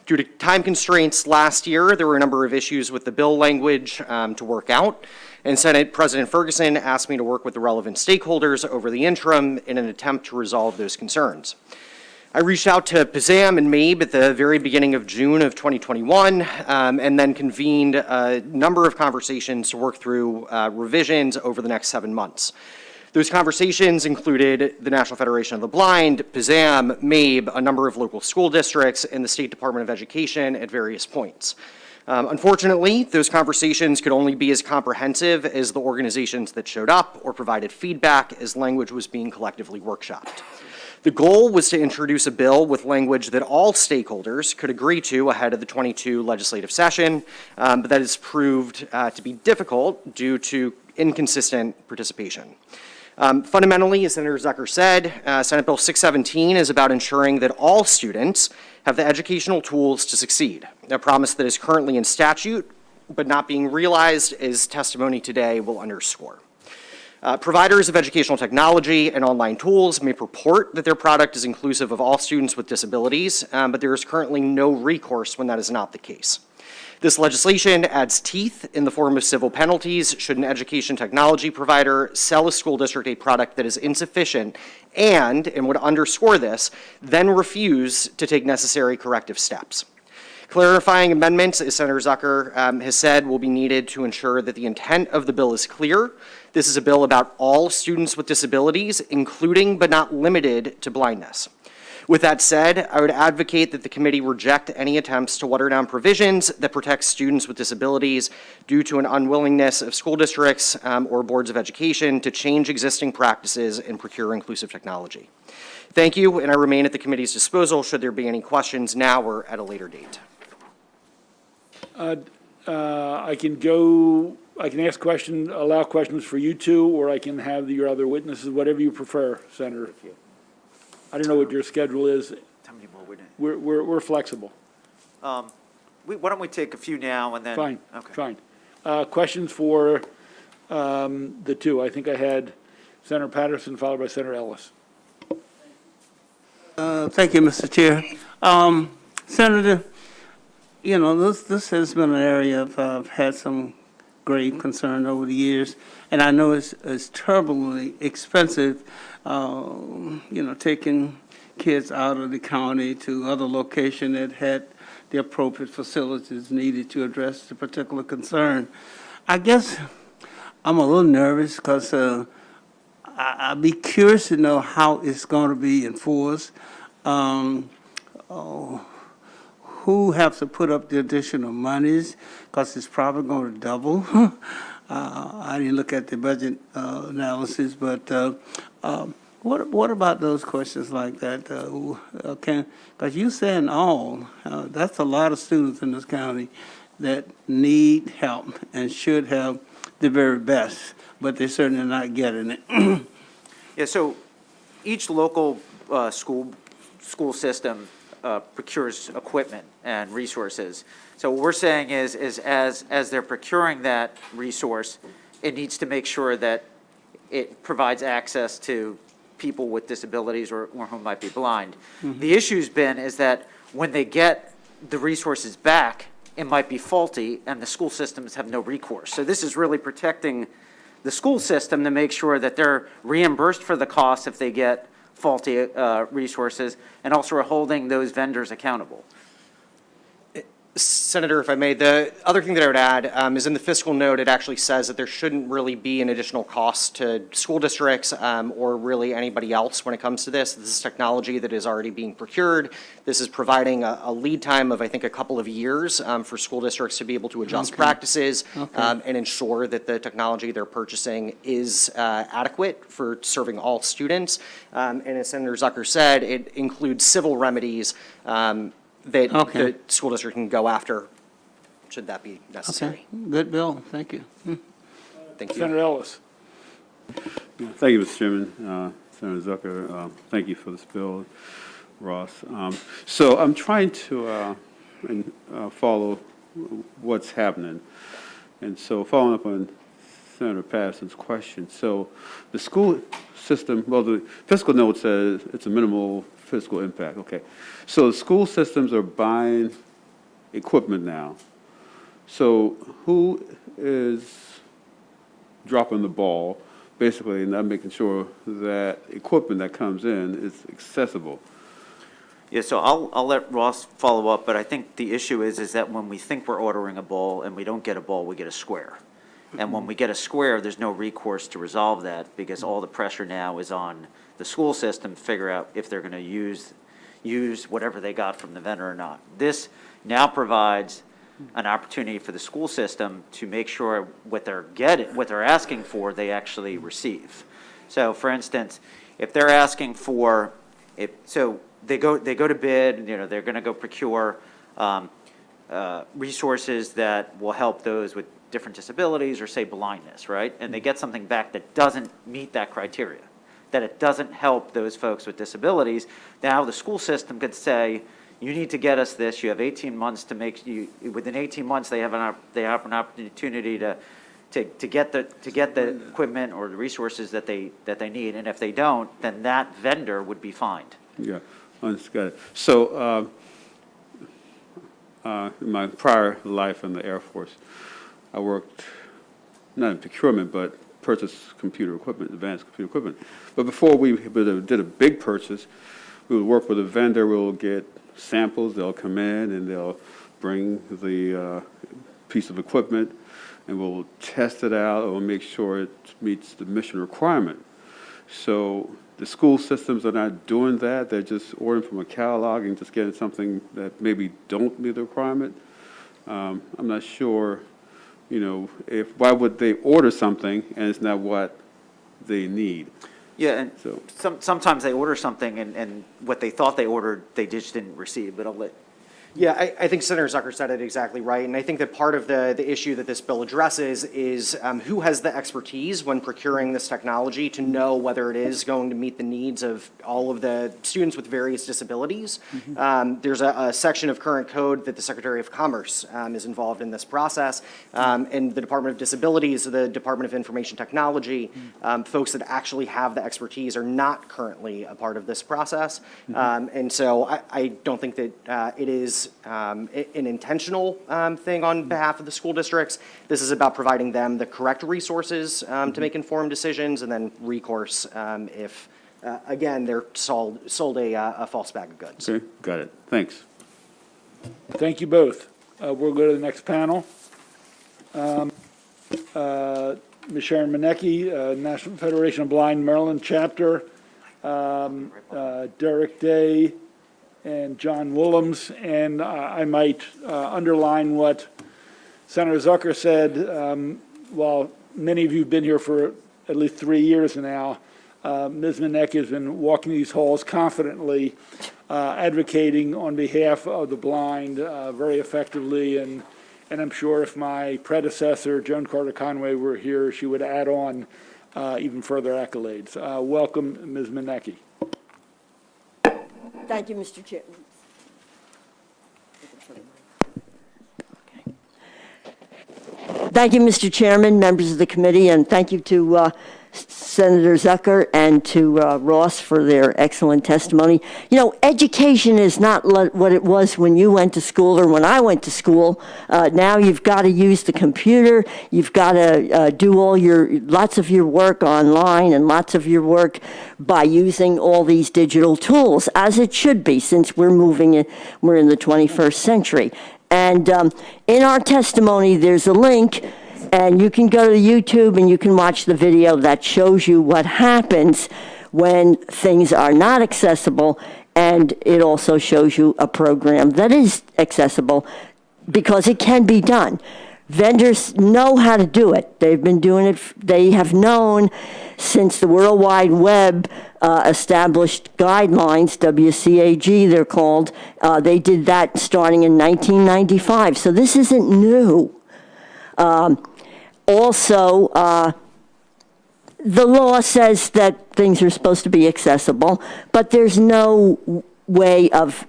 Due to time constraints last year, there were a number of issues with the bill language to work out, and Senate President Ferguson asked me to work with the relevant stakeholders over the interim in an attempt to resolve those concerns. I reached out to PZAM and MABE at the very beginning of June of 2021, and then convened a number of conversations to work through revisions over the next 7 months. Those conversations included the National Federation of the Blind, PZAM, MABE, a number of local school districts, and the State Department of Education at various points. Unfortunately, those conversations could only be as comprehensive as the organizations that showed up or provided feedback as language was being collectively workshopped. The goal was to introduce a bill with language that all stakeholders could agree to ahead of the 22 legislative session, but that has proved to be difficult due to inconsistent participation. Fundamentally, as Senator Zucker said, Senate Bill 617 is about ensuring that all students have the educational tools to succeed, a promise that is currently in statute, but not being realized, as testimony today will underscore. Providers of educational technology and online tools may purport that their product is inclusive of all students with disabilities, but there is currently no recourse when that is not the case. This legislation adds teeth in the form of civil penalties should an education technology provider sell a school district a product that is insufficient and would underscore this, then refuse to take necessary corrective steps. Clarifying amendments, as Senator Zucker has said, will be needed to ensure that the intent of the bill is clear. This is a bill about all students with disabilities, including but not limited to blindness. With that said, I would advocate that the committee reject any attempts to water down provisions that protect students with disabilities due to an unwillingness of school districts or boards of education to change existing practices and procure inclusive technology. Thank you, and I remain at the committee's disposal should there be any questions now or at a later date. I can ask questions, allow questions for you two, or I can have your other witnesses, whatever you prefer, Senator. I don't know what your schedule is. How many more would We're flexible. why don't we take a few now and then? Fine, Okay. fine. Questions for the two. I think I had Senator Patterson followed by Senator Ellis. Thank you, Mr. Chair. Senator, you know, this has been an area I've had some grave concern over the years, and I know it's terribly expensive, you know, taking kids out of the county to other location that had the appropriate facilities needed to address the particular concern. I guess I'm a little nervous because I'd be curious to know how it's going to be enforced. Who have to put up the additional monies, because it's probably going to double. I didn't look at the budget analysis, but what about those questions like that? Because you saying all, that's a lot of students in this county that need help and should have the very best, but they're certainly not getting it. Yeah, so each local school system procures equipment and resources. So what we're saying is as they're procuring that resource, it needs to make sure that it provides access to people with disabilities or who might be blind. Mm-hmm. The issue's been is that when they get the resources back, it might be faulty and the school systems have no recourse. So this is really protecting the school system to make sure that they're reimbursed for the costs if they get faulty resources, and also holding those vendors accountable. Senator, if I may, the other thing that I would add is in the fiscal note, it actually says that there shouldn't really be an additional cost to school districts or really anybody else when it comes to this. This is technology that is already being procured. This is providing a lead time of, I think, a couple of years for school districts to be able to adjust practices and ensure that the technology they're purchasing is adequate for serving all students. And as Senator Zucker said, it includes civil remedies that the school district can go after, should that be necessary. Okay, good, Bill, thank you. Thank you. Senator Ellis. Thank you, Mr. Chairman. Senator Zucker, thank you for this bill, Ross. So I'm trying to follow what's happening. And so following up on Senator Patterson's question, so the school system, well, the fiscal note says it's a minimal fiscal impact, okay. So the school systems are buying equipment now. So who is dropping the ball, basically, and not making sure that equipment that comes in is accessible? Yeah, so I'll let Ross follow up, but I think the issue is that when we think we're ordering a bowl and we don't get a bowl, we get a square. And when we get a square, there's no recourse to resolve that because all the pressure now is on the school system to figure out if they're going to use whatever they got from the vendor or not. This now provides an opportunity for the school system to make sure what they're asking for, they actually receive. So, for instance, if they're asking for, they go to bid, they're going to go procure resources that will help those with different disabilities or say blindness, right? And they get something back that doesn't meet that criteria, that it doesn't help those folks with disabilities. Now the school system could say, you need to get us this, you have 18 months to make, within 18 months they have an opportunity to get the equipment or the resources that they need, and if they don't, then that vendor would be fined. Yeah, got it. So in my prior life in the Air Force, I worked not in procurement, but purchased computer equipment, advanced computer equipment. But before we did a big purchase, we would work with a vendor. We'll get samples. They'll come in and they'll bring the piece of equipment, and we'll test it out and we'll make sure it meets the mission requirement. So the school systems are not doing that. They're just ordering from a catalog and just getting something that maybe don't meet the requirement. I'm not sure, why would they order something and it's not what they need? Yeah, and sometimes they order something and what they thought they ordered, they just didn't receive, but I'll let. Yeah, I think Senator Zucker said it exactly right, and I think that part of the issue that this bill addresses is who has the expertise when procuring this technology to know whether it is going to meet the needs of all of the students with various disabilities. There's a section of current code that the Secretary of Commerce is involved in this process, and the Department of Disabilities, the Department of Information Technology, folks that actually have the expertise are not currently a part of this process, and so I don't think that it is an intentional thing on behalf of the school districts. This is about providing them the correct resources to make informed decisions, and then recourse if, again, they're sold a false bag of goods. Okay, got it. Thanks. Thank you both. We'll go to the next panel. Ms. Sharon Manecki, National Federation of Blind Maryland Chapter, Derek Day, and John Willems, and I might underline what Senator Zucker said. While many of you have been here for at least 3 years now, Ms. Manecki has been walking these halls confidently, advocating on behalf of the blind very effectively, and I'm sure if my predecessor, Joan Carter Conway, were here, she would add on even further accolades. Welcome, Ms. Manecki. Thank you, Mr. Chairman. Thank you, Mr. Chairman, members of the committee, and thank you to Senator Zucker and to Ross for their excellent testimony. Education is not what it was when you went to school or when I went to school. Now you've got to use the computer. You've got to do lots of your work online and lots of your work by using all these digital tools, as it should be, since we're in the 21st century. And in our testimony, there's a link, and you can go to YouTube and you can watch the video that shows you what happens when things are not accessible, and it also shows you a program that is accessible because it can be done. Vendors know how to do it. They've been doing it, they have known since the World Wide Web established guidelines, WCAG they're called. They did that starting in 1995, so this isn't new. Also, the law says that things are supposed to be accessible, but there's no way of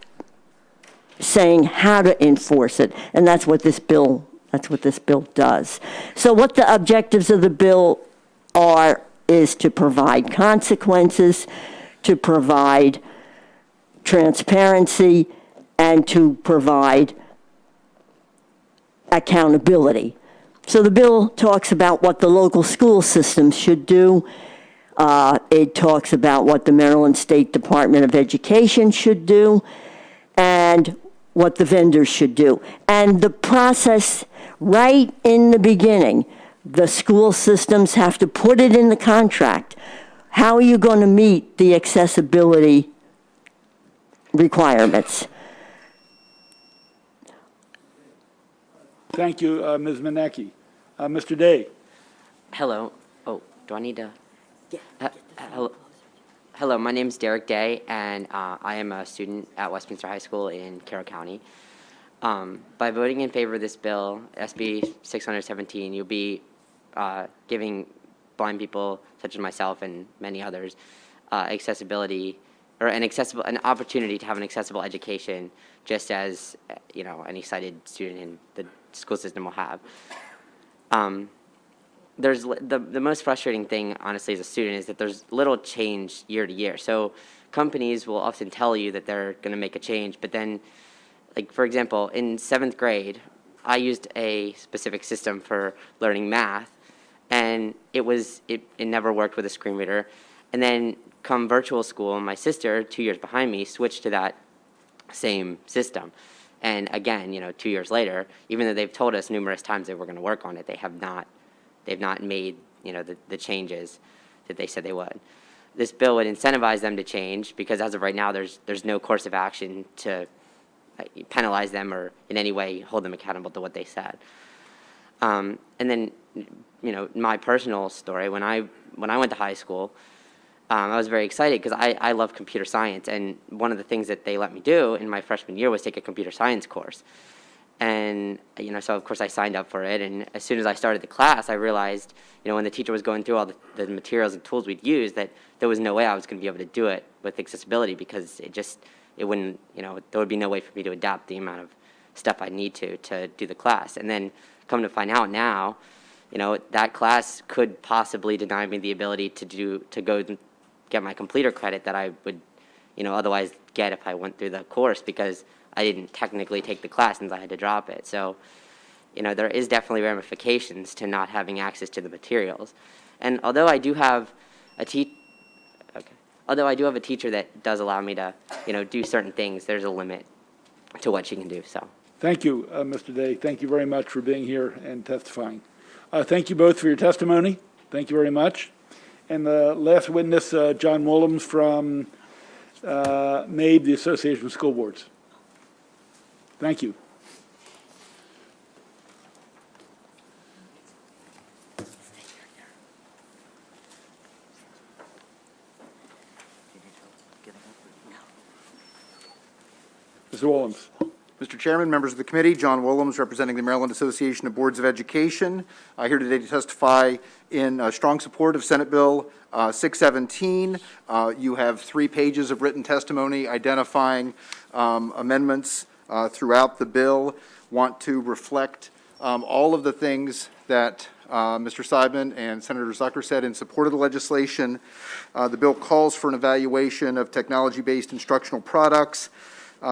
saying how to enforce it, and that's what this bill does. So what the objectives of the bill are is to provide consequences, to provide transparency, and to provide accountability. So the bill talks about what the local school systems should do. It talks about what the Maryland State Department of Education should do, and what the vendors should do. And the process right in the beginning, the school systems have to put it in the contract. How are you going to meet the accessibility requirements? Thank you, Ms. Manecki. Mr. Day. Hello. Oh, do I need to? Hello. Hello, my name is Derek Day, and I am a student at Westminster High School in Carroll County. By voting in favor of this bill, SB 617, you'll be giving blind people such as myself and many others accessibility, or an opportunity to have an accessible education, just as any sighted student in the school system will have. There's the most frustrating thing, honestly, as a student, is that there's little change year to year. So companies will often tell you that they're going to make a change, but then, like, for example, in 7th grade, I used a specific system for learning math, and it never worked with a screen reader. And then come virtual school, my sister, 2 years behind me, switched to that same system. And again, 2 years later, even though they've told us numerous times they were going to work on it, they've not made, the changes that they said they would. This bill would incentivize them to change, because as of right now, there's no course of action to penalize them or in any way hold them accountable to what they said. And then, my personal story, when I went to high school, I was very excited because I love computer science, and one of the things that they let me do in my freshman year was take a computer science course. And, so of course I signed up for it, and as soon as I started the class, I realized, when the teacher was going through all the materials and tools we'd use, that there was no way I was going to be able to do it with accessibility, because it wouldn't, there would be no way for me to adapt the amount of stuff I need to do the class. And then come to find out now, that class could possibly deny me the ability to go and get my completer credit that I would, otherwise get if I went through the course, because I didn't technically take the class since I had to drop it. So, there is definitely ramifications to not having access to the materials. And although I do have a teacher that does allow me to, do certain things, there's a limit to what she can do. So. Thank you, Mr. Day. Thank you very much for being here and testifying. Thank you both for your testimony. Thank you very much. And the last witness, John Willems from MABE, the Association of School Boards. Thank you. Mr. Willems. Mr. Chairman, members of the committee, John Willems, representing the Maryland Association of Boards of Education, here today to testify in strong support of Senate Bill 617. You have 3 pages of written testimony identifying amendments throughout the bill. Want to reflect all of the things that Mr. Seidman and Senator Zucker said in support of the legislation. The bill calls for an evaluation of technology-based instructional products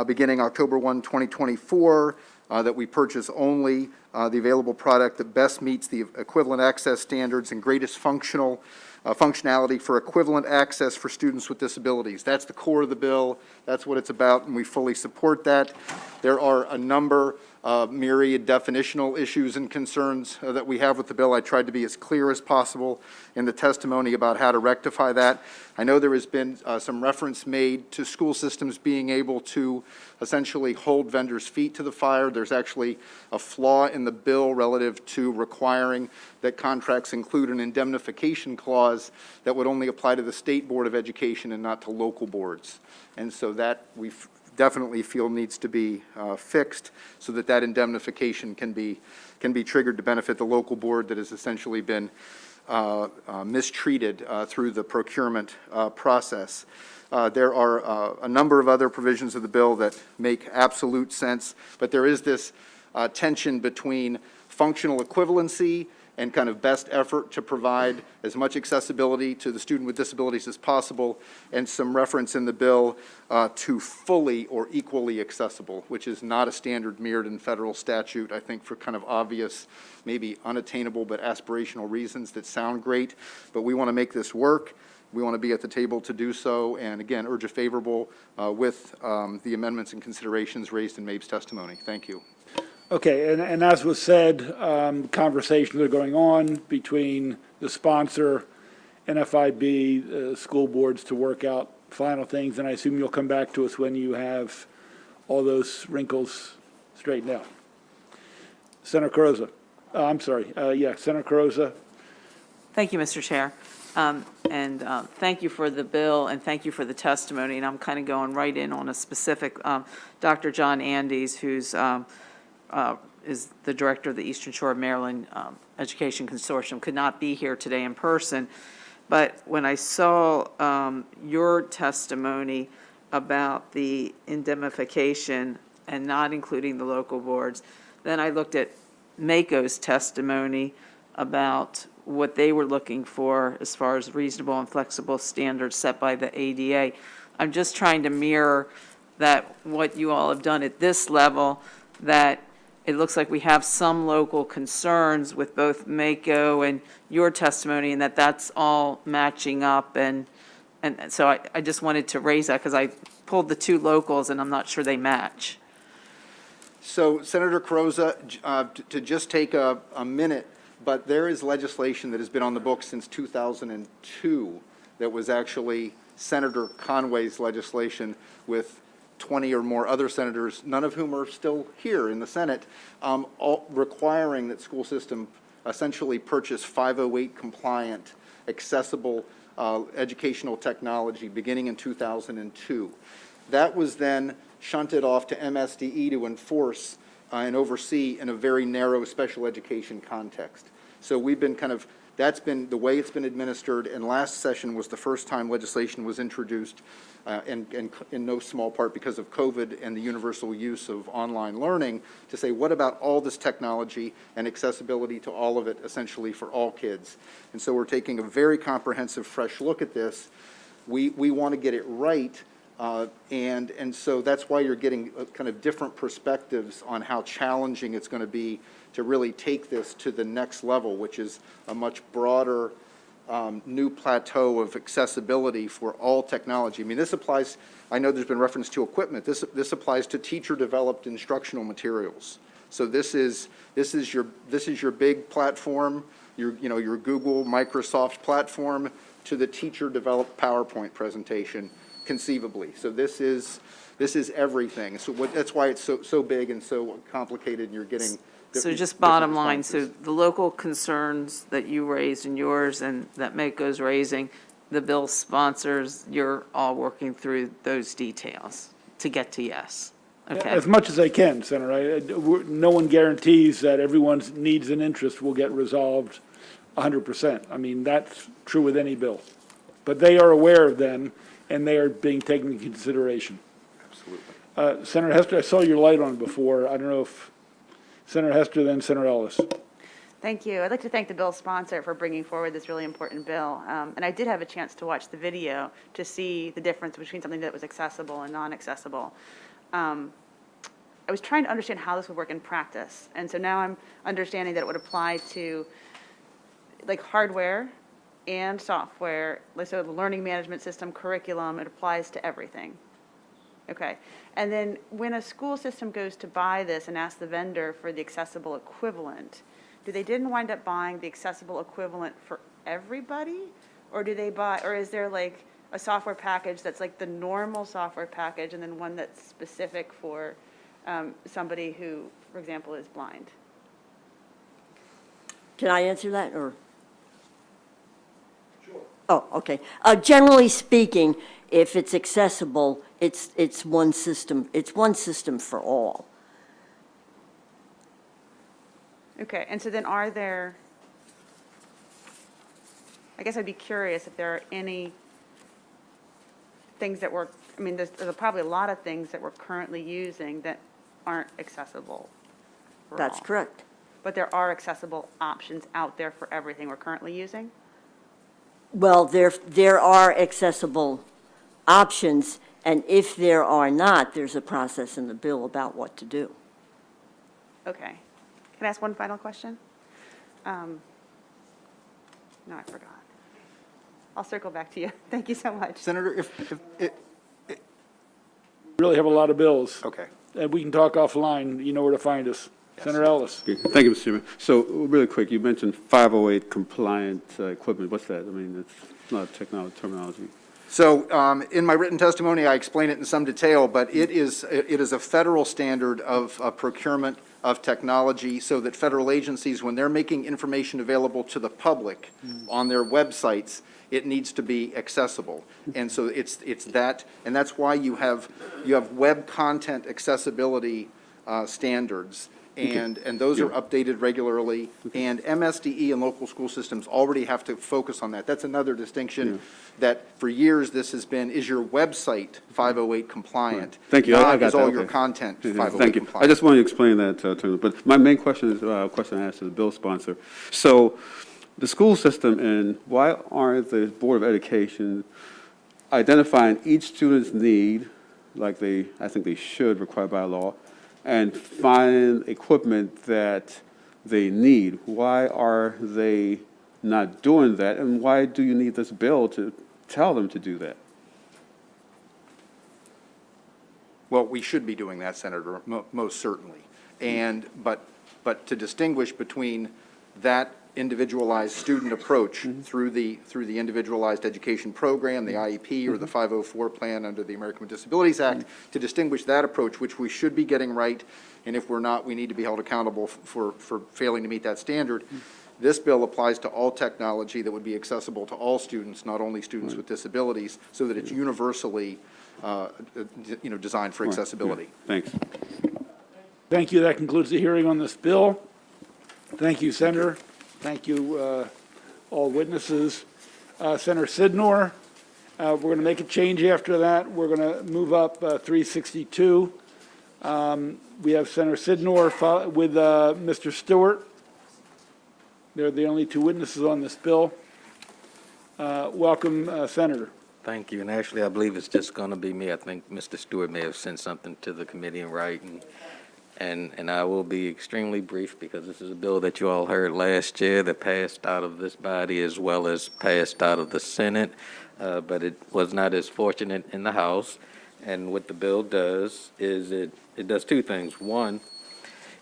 beginning October 1, 2024, that we purchase only the available product that best meets the equivalent access standards and greatest functionality for equivalent access for students with disabilities. That's the core of the bill. That's what it's about, and we fully support that. There are a number of myriad definitional issues and concerns that we have with the bill. I tried to be as clear as possible in the testimony about how to rectify that. I know there has been some reference made to school systems being able to essentially hold vendors' feet to the fire. There's actually a flaw in the bill relative to requiring that contracts include an indemnification clause that would only apply to the State Board of Education and not to local boards. And so that we definitely feel needs to be fixed so that that indemnification can be triggered to benefit the local board that has essentially been mistreated through the procurement process. There are a number of other provisions of the bill that make absolute sense, but there is this tension between functional equivalency and kind of best effort to provide as much accessibility to the student with disabilities as possible, and some reference in the bill to fully or equally accessible, which is not a standard mirrored in federal statute, I think for kind of obvious, maybe unattainable but aspirational reasons that sound great. But we want to make this work. We want to be at the table to do so, and again, urge a favorable with the amendments and considerations raised in Mabe's testimony. Thank you. Okay, and as was said, conversations are going on between the sponsor, NFIB, school boards to work out final things, and I assume you'll come back to us when you have all those wrinkles straightened out. Senator Carosa, Senator Carosa. Thank you, Mr. Chair. Thank you for the bill, and thank you for the testimony. And I'm kind of going right in on a specific, Dr. John Andes, who's is the director of the Eastern Shore of Maryland Education Consortium, could not be here today in person. But when I saw your testimony about the indemnification and not including the local boards, then I looked at MACO's testimony about what they were looking for as far as reasonable and flexible standards set by the ADA. I'm just trying to mirror that what you all have done at this level, that it looks like we have some local concerns with both MACO and your testimony, and that's all matching up. And so I just wanted to raise that because I pulled the two locals and I'm not sure they match. So Senator Carosa, to just take a minute, but there is legislation that has been on the books since 2002 that was actually Senator Conway's legislation with 20 or more other senators, none of whom are still here in the Senate, all requiring that school system essentially purchase 508 compliant, accessible educational technology beginning in 2002. That was then shunted off to MSDE to enforce and oversee in a very narrow special education context. So we've been that's been the way it's been administered, and last session was the first time legislation was introduced, and in no small part because of COVID and the universal use of online learning, to say, what about all this technology and accessibility to all of it, essentially for all kids? And so we're taking a very comprehensive, fresh look at this. We want to get it right, and so that's why you're getting kind of different perspectives on how challenging it's going to be to really take this to the next level, which is a much broader new plateau of accessibility for all technology. I mean, this applies, I know there's been reference to equipment, this applies to teacher-developed instructional materials. So this is your big platform, your Google, Microsoft platform, to the teacher-developed PowerPoint presentation, conceivably. So this is everything. So that's why it's so big and so complicated, and you're getting. So just bottom line, so the local concerns that you raised in yours and that MACO's raising, the bill sponsors, you're all working through those details to get to yes. Okay. As much as they can, Senator. No one guarantees that everyone's needs and interests will get resolved 100%. I mean, that's true with any bill. But they are aware of them, and they are being taken into consideration. Absolutely. Senator Hester, I saw your light on before. I don't know if Senator Hester, then Senator Ellis. Thank you. I'd like to thank the bill sponsor for bringing forward this really important bill. And I did have a chance to watch the video to see the difference between something that was accessible and non-accessible. I was trying to understand how this would work in practice. And so now I'm understanding that it would apply to like hardware and software, like so the learning management system, curriculum, it applies to everything. Okay. And then when a school system goes to buy this and ask the vendor for the accessible equivalent, do they then wind up buying the accessible equivalent for everybody? Or do they buy, or is there like a software package that's like the normal software package and then one that's specific for somebody who, for example, is blind? Can I answer that, or? Sure. Oh, okay. Generally speaking, if it's accessible, it's one system. It's one system for all. Okay, and so then are there, I guess I'd be curious if there are any things that we're, I mean, there's probably a lot of things that we're currently using that aren't accessible for That's all. correct. But there are accessible options out there for everything we're currently using? Well, there are accessible options, and if there are not, there's a process in the bill about what to do. Okay. Can I ask one final question? No, I forgot. I'll circle back to you. Thank you so much. Senator, if Really have a lot of bills. okay. And we can talk offline. You know where to find us. Senator Ellis. Okay, thank you, Mr. Chairman. So, really quick, you mentioned 508 compliant equipment. What's that? I mean, it's not technology terminology. So in my written testimony, I explain it in some detail, but it is a federal standard of procurement of technology so that federal agencies, when they're making information available to the public on their websites, it needs to be accessible. And so it's that, and that's why you have web content accessibility standards. And those are updated regularly, and MSDE and local school systems already have to focus on that. That's another distinction that for years this has been, is your website 508 compliant? Thank you. I Not got is that. all your Okay. content 508 Thank you. compliant. I just wanted to explain that, Attorney. But my main question is a question I asked to the bill sponsor. So the school system, and why aren't the Board of Education identifying each student's need, like I think they should, required by law, and find equipment that they need? Why are they not doing that? And why do you need this bill to tell them to do that? Well, we should be doing that, Senator, most certainly. But to distinguish between that individualized student approach through the individualized education program, the IEP, or the 504 plan under the American with Disabilities Act, to distinguish that approach, which we should be getting right, and if we're not, we need to be held accountable for failing to meet that standard. This bill applies to all technology that would be accessible to all students, not only students with disabilities, so that it's universally, designed for accessibility. Thanks. Thank you. That concludes the hearing on this bill. Thank you, Senator. Thank you, all witnesses. Senator Sidnor, we're going to make a change after that. We're going to move up 362. We have Senator Sidnor with Mr. Stewart. They're the only two witnesses on this bill. Welcome, Senator. Thank you, and actually, I believe it's just going to be me. I think Mr. Stewart may have sent something to the committee in writing, and I will be extremely brief because this is a bill that you all heard last year that passed out of this body as well as passed out of the Senate, but it was not as fortunate in the House. And what the bill does is it does two things. One,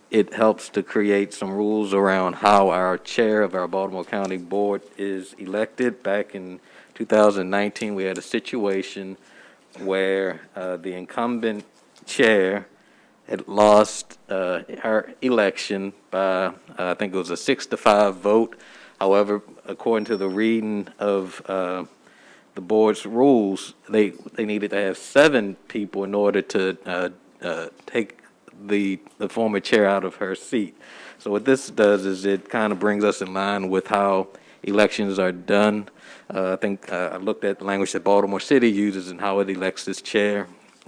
it helps to create some rules around how our chair of our Baltimore County Board is elected. Back in 2019, we had a situation where the incumbent chair had lost her election by, I think it was a 6-5 vote. However, according to the reading of the board's rules, they needed to have 7 people in order to take the former chair out of her seat. So what this does is it kind of brings us in line with how elections are done. I think I looked at the language that Baltimore City uses and how it elects its chair.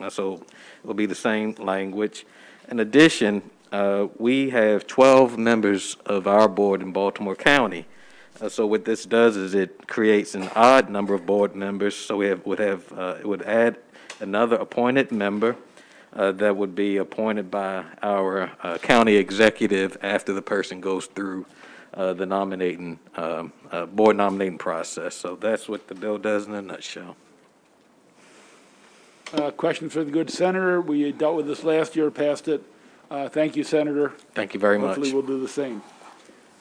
So it will be the same language. In addition, we have 12 members of our board in Baltimore County. So what this does is it creates an odd number of board members. So it would add another appointed member that would be appointed by our county executive after the person goes through the nominating, board nominating process. So that's what the bill does in a nutshell. Question for the good senator. We dealt with this last year, passed it. Thank you, Senator. Thank you very much. Hopefully we'll do the same.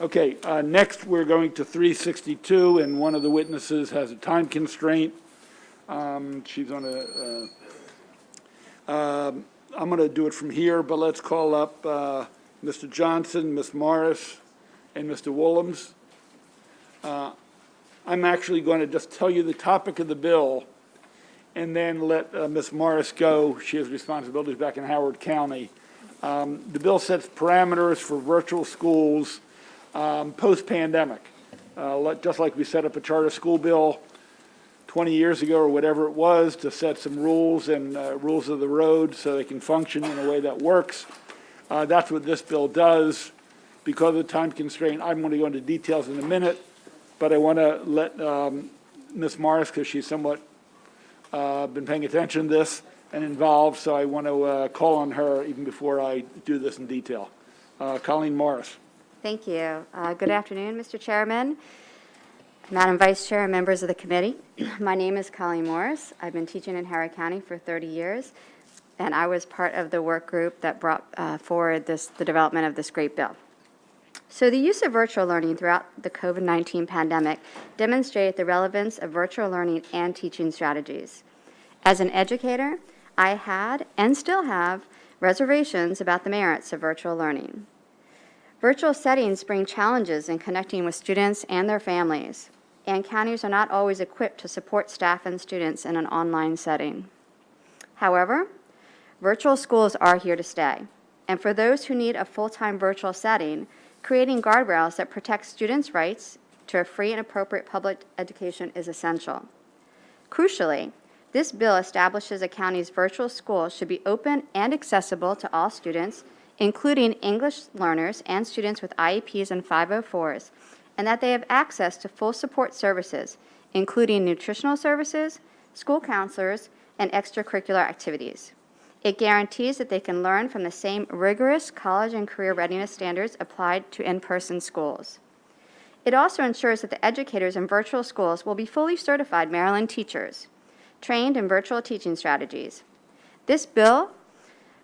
Okay, next we're going to 362, and one of the witnesses has a time constraint. She's on I'm going to do it from here, but let's call up Mr. Johnson, Ms. Morris, and Mr. Willems. I'm actually going to just tell you the topic of the bill and then let Ms. Morris go. She has responsibilities back in Howard County. The bill sets parameters for virtual schools post-pandemic. Just like we set up a charter school bill 20 years ago or whatever it was to set some rules and rules of the road so they can function in a way that works. That's what this bill does. Because of the time constraint, I'm going to go into details in a minute, but I want to let Ms. Morris, because she's somewhat been paying attention to this and involved, so I want to call on her even before I do this in detail. Colleen Morris. Thank you. Good afternoon, Mr. Chairman, Madam Vice Chair, and members of the committee. My name is Colleen Morris. I've been teaching in Howard County for 30 years, and I was part of the work group that brought forward the development of this great bill. So the use of virtual learning throughout the COVID-19 pandemic demonstrated the relevance of virtual learning and teaching strategies. As an educator, I had and still have reservations about the merits of virtual learning. Virtual settings bring challenges in connecting with students and their families, and counties are not always equipped to support staff and students in an online setting. However, virtual schools are here to stay, and for those who need a full-time virtual setting, creating guardrails that protect students' rights to a free and appropriate public education is essential. Crucially, this bill establishes a county's virtual school should be open and accessible to all students, including English learners and students with IEPs and 504s, and that they have access to full support services, including nutritional services, school counselors, and extracurricular activities. It guarantees that they can learn from the same rigorous college and career readiness standards applied to in-person schools. It also ensures that the educators in virtual schools will be fully certified Maryland teachers, trained in virtual teaching strategies. This bill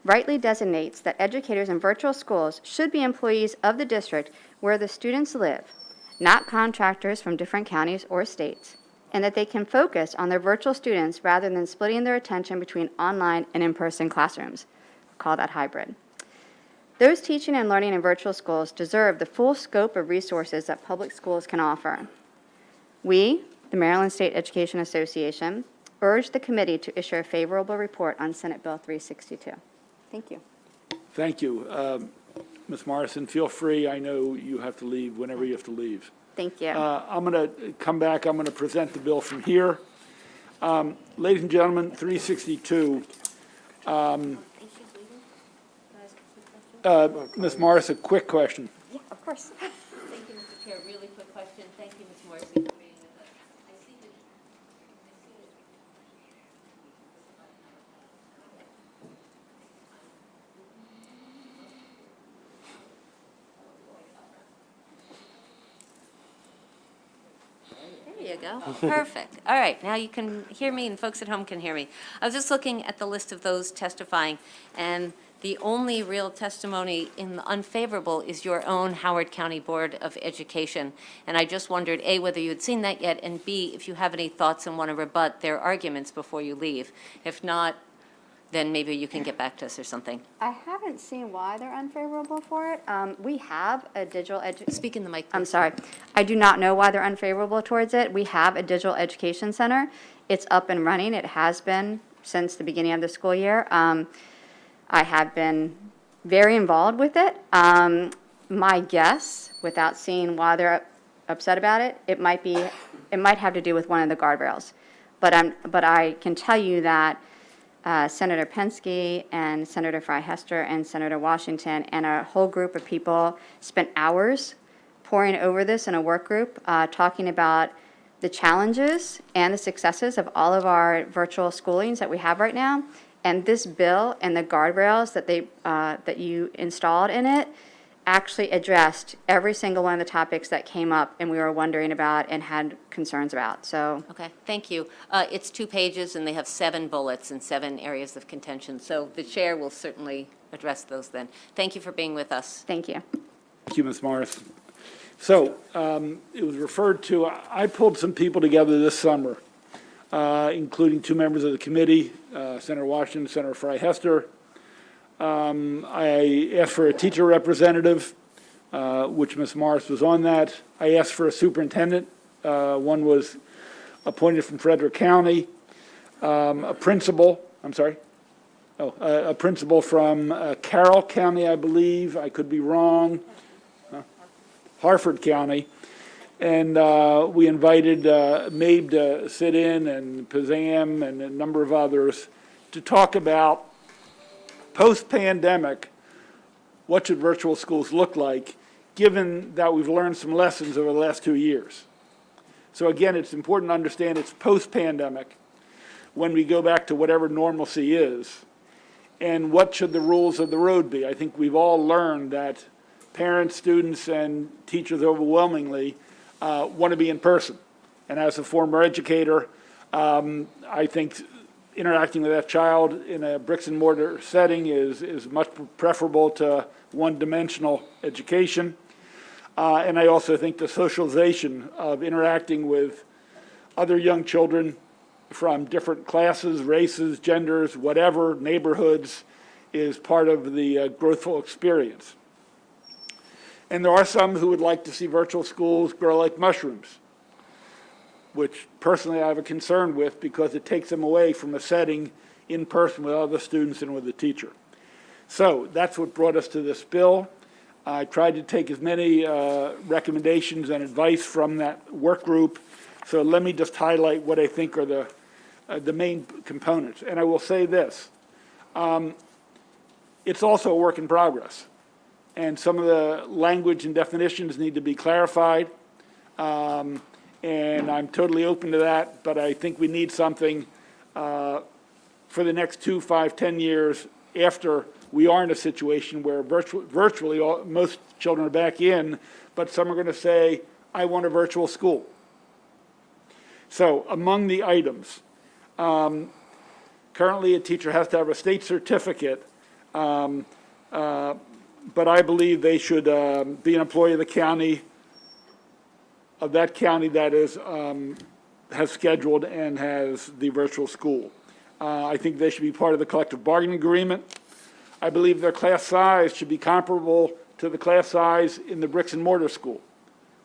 rightly designates that educators in virtual schools should be employees of the district where the students live, not contractors from different counties or states, and that they can focus on their virtual students rather than splitting their attention between online and in-person classrooms. We'll call that hybrid. Those teaching and learning in virtual schools deserve the full scope of resources that public schools can offer. We, the Maryland State Education Association, urge the committee to issue a favorable report on Senate Bill 362. Thank you. Thank you. Ms. Morrison, feel free. I know you have to leave whenever you have to leave. Thank you. I'm going to come back. I'm going to present the bill from here. Ladies and gentlemen, 362. Ms. Morris, a quick question. Yeah, of course. Thank you, Mr. Chair. Really quick question. Thank you, Ms. Morrison, for being with us. I see that. There you go. Perfect. All right, now you can hear me and folks at home can hear me. I was just looking at the list of those testifying, and the only real testimony in the unfavorable is your own Howard County Board of Education. And I just wondered, A, whether you had seen that yet, and B, if you have any thoughts and want to rebut their arguments before you leave. If not, then maybe you can get back to us or something. I haven't seen why they're unfavorable for it. We have a digital Speak in the mic, please. I'm sorry. I do not know why they're unfavorable towards it. We have a digital education center. It's up and running. It has been since the beginning of the school year. I have been very involved with it. My guess, without seeing why they're upset about it, it might have to do with one of the guardrails. But I can tell you that Senator Penske and Senator Hester and Senator Washington and a whole group of people spent hours poring over this in a work group, talking about the challenges and the successes of all of our virtual schoolings that we have right now. And this bill and the guardrails that you installed in it actually addressed every single one of the topics that came up and we were wondering about and had concerns about. So, Okay, thank you. It's 2 pages, and they have 7 bullets and 7 areas of contention, so the chair will certainly address those then. Thank you for being with us. thank you. Thank you, Ms. Morris. So it was referred to, I pulled some people together this summer, including 2 members of the committee, Senator Washington, Senator Hester. I asked for a teacher representative, which Ms. Morris was on that. I asked for a superintendent. One was appointed from Frederick County. A principal from Carroll County, I believe. I could be wrong. Harford County. And we invited Mabe to sit in, and Pazam and a number of others to talk about post-pandemic, what should virtual schools look like, given that we've learned some lessons over the last 2 years. So again, it's important to understand it's post-pandemic, when we go back to whatever normalcy is, and what should the rules of the road be. I think we've all learned that parents, students, and teachers overwhelmingly want to be in person. And as a former educator, I think interacting with that child in a bricks and mortar setting is much preferable to one-dimensional education. And I also think the socialization of interacting with other young children from different classes, races, genders, whatever, neighborhoods, is part of the growthful experience. And there are some who would like to see virtual schools grow like mushrooms, which personally I have a concern with because it takes them away from a setting in person with other students and with the teacher. So that's what brought us to this bill. I tried to take as many recommendations and advice from that work group. So let me just highlight what I think are the main components. And I will say this, it's also a work in progress. And some of the language and definitions need to be clarified. And I'm totally open to that, but I think we need something for the next 2, 5, 10 years after we are in a situation where virtually most children are back in, but some are going to say, I want a virtual school. So among the items, currently a teacher has to have a state certificate, but I believe they should be an employee of the county, of that county that is, has scheduled and has the virtual school. I think they should be part of the collective bargaining agreement. I believe their class size should be comparable to the class size in the bricks and mortar school.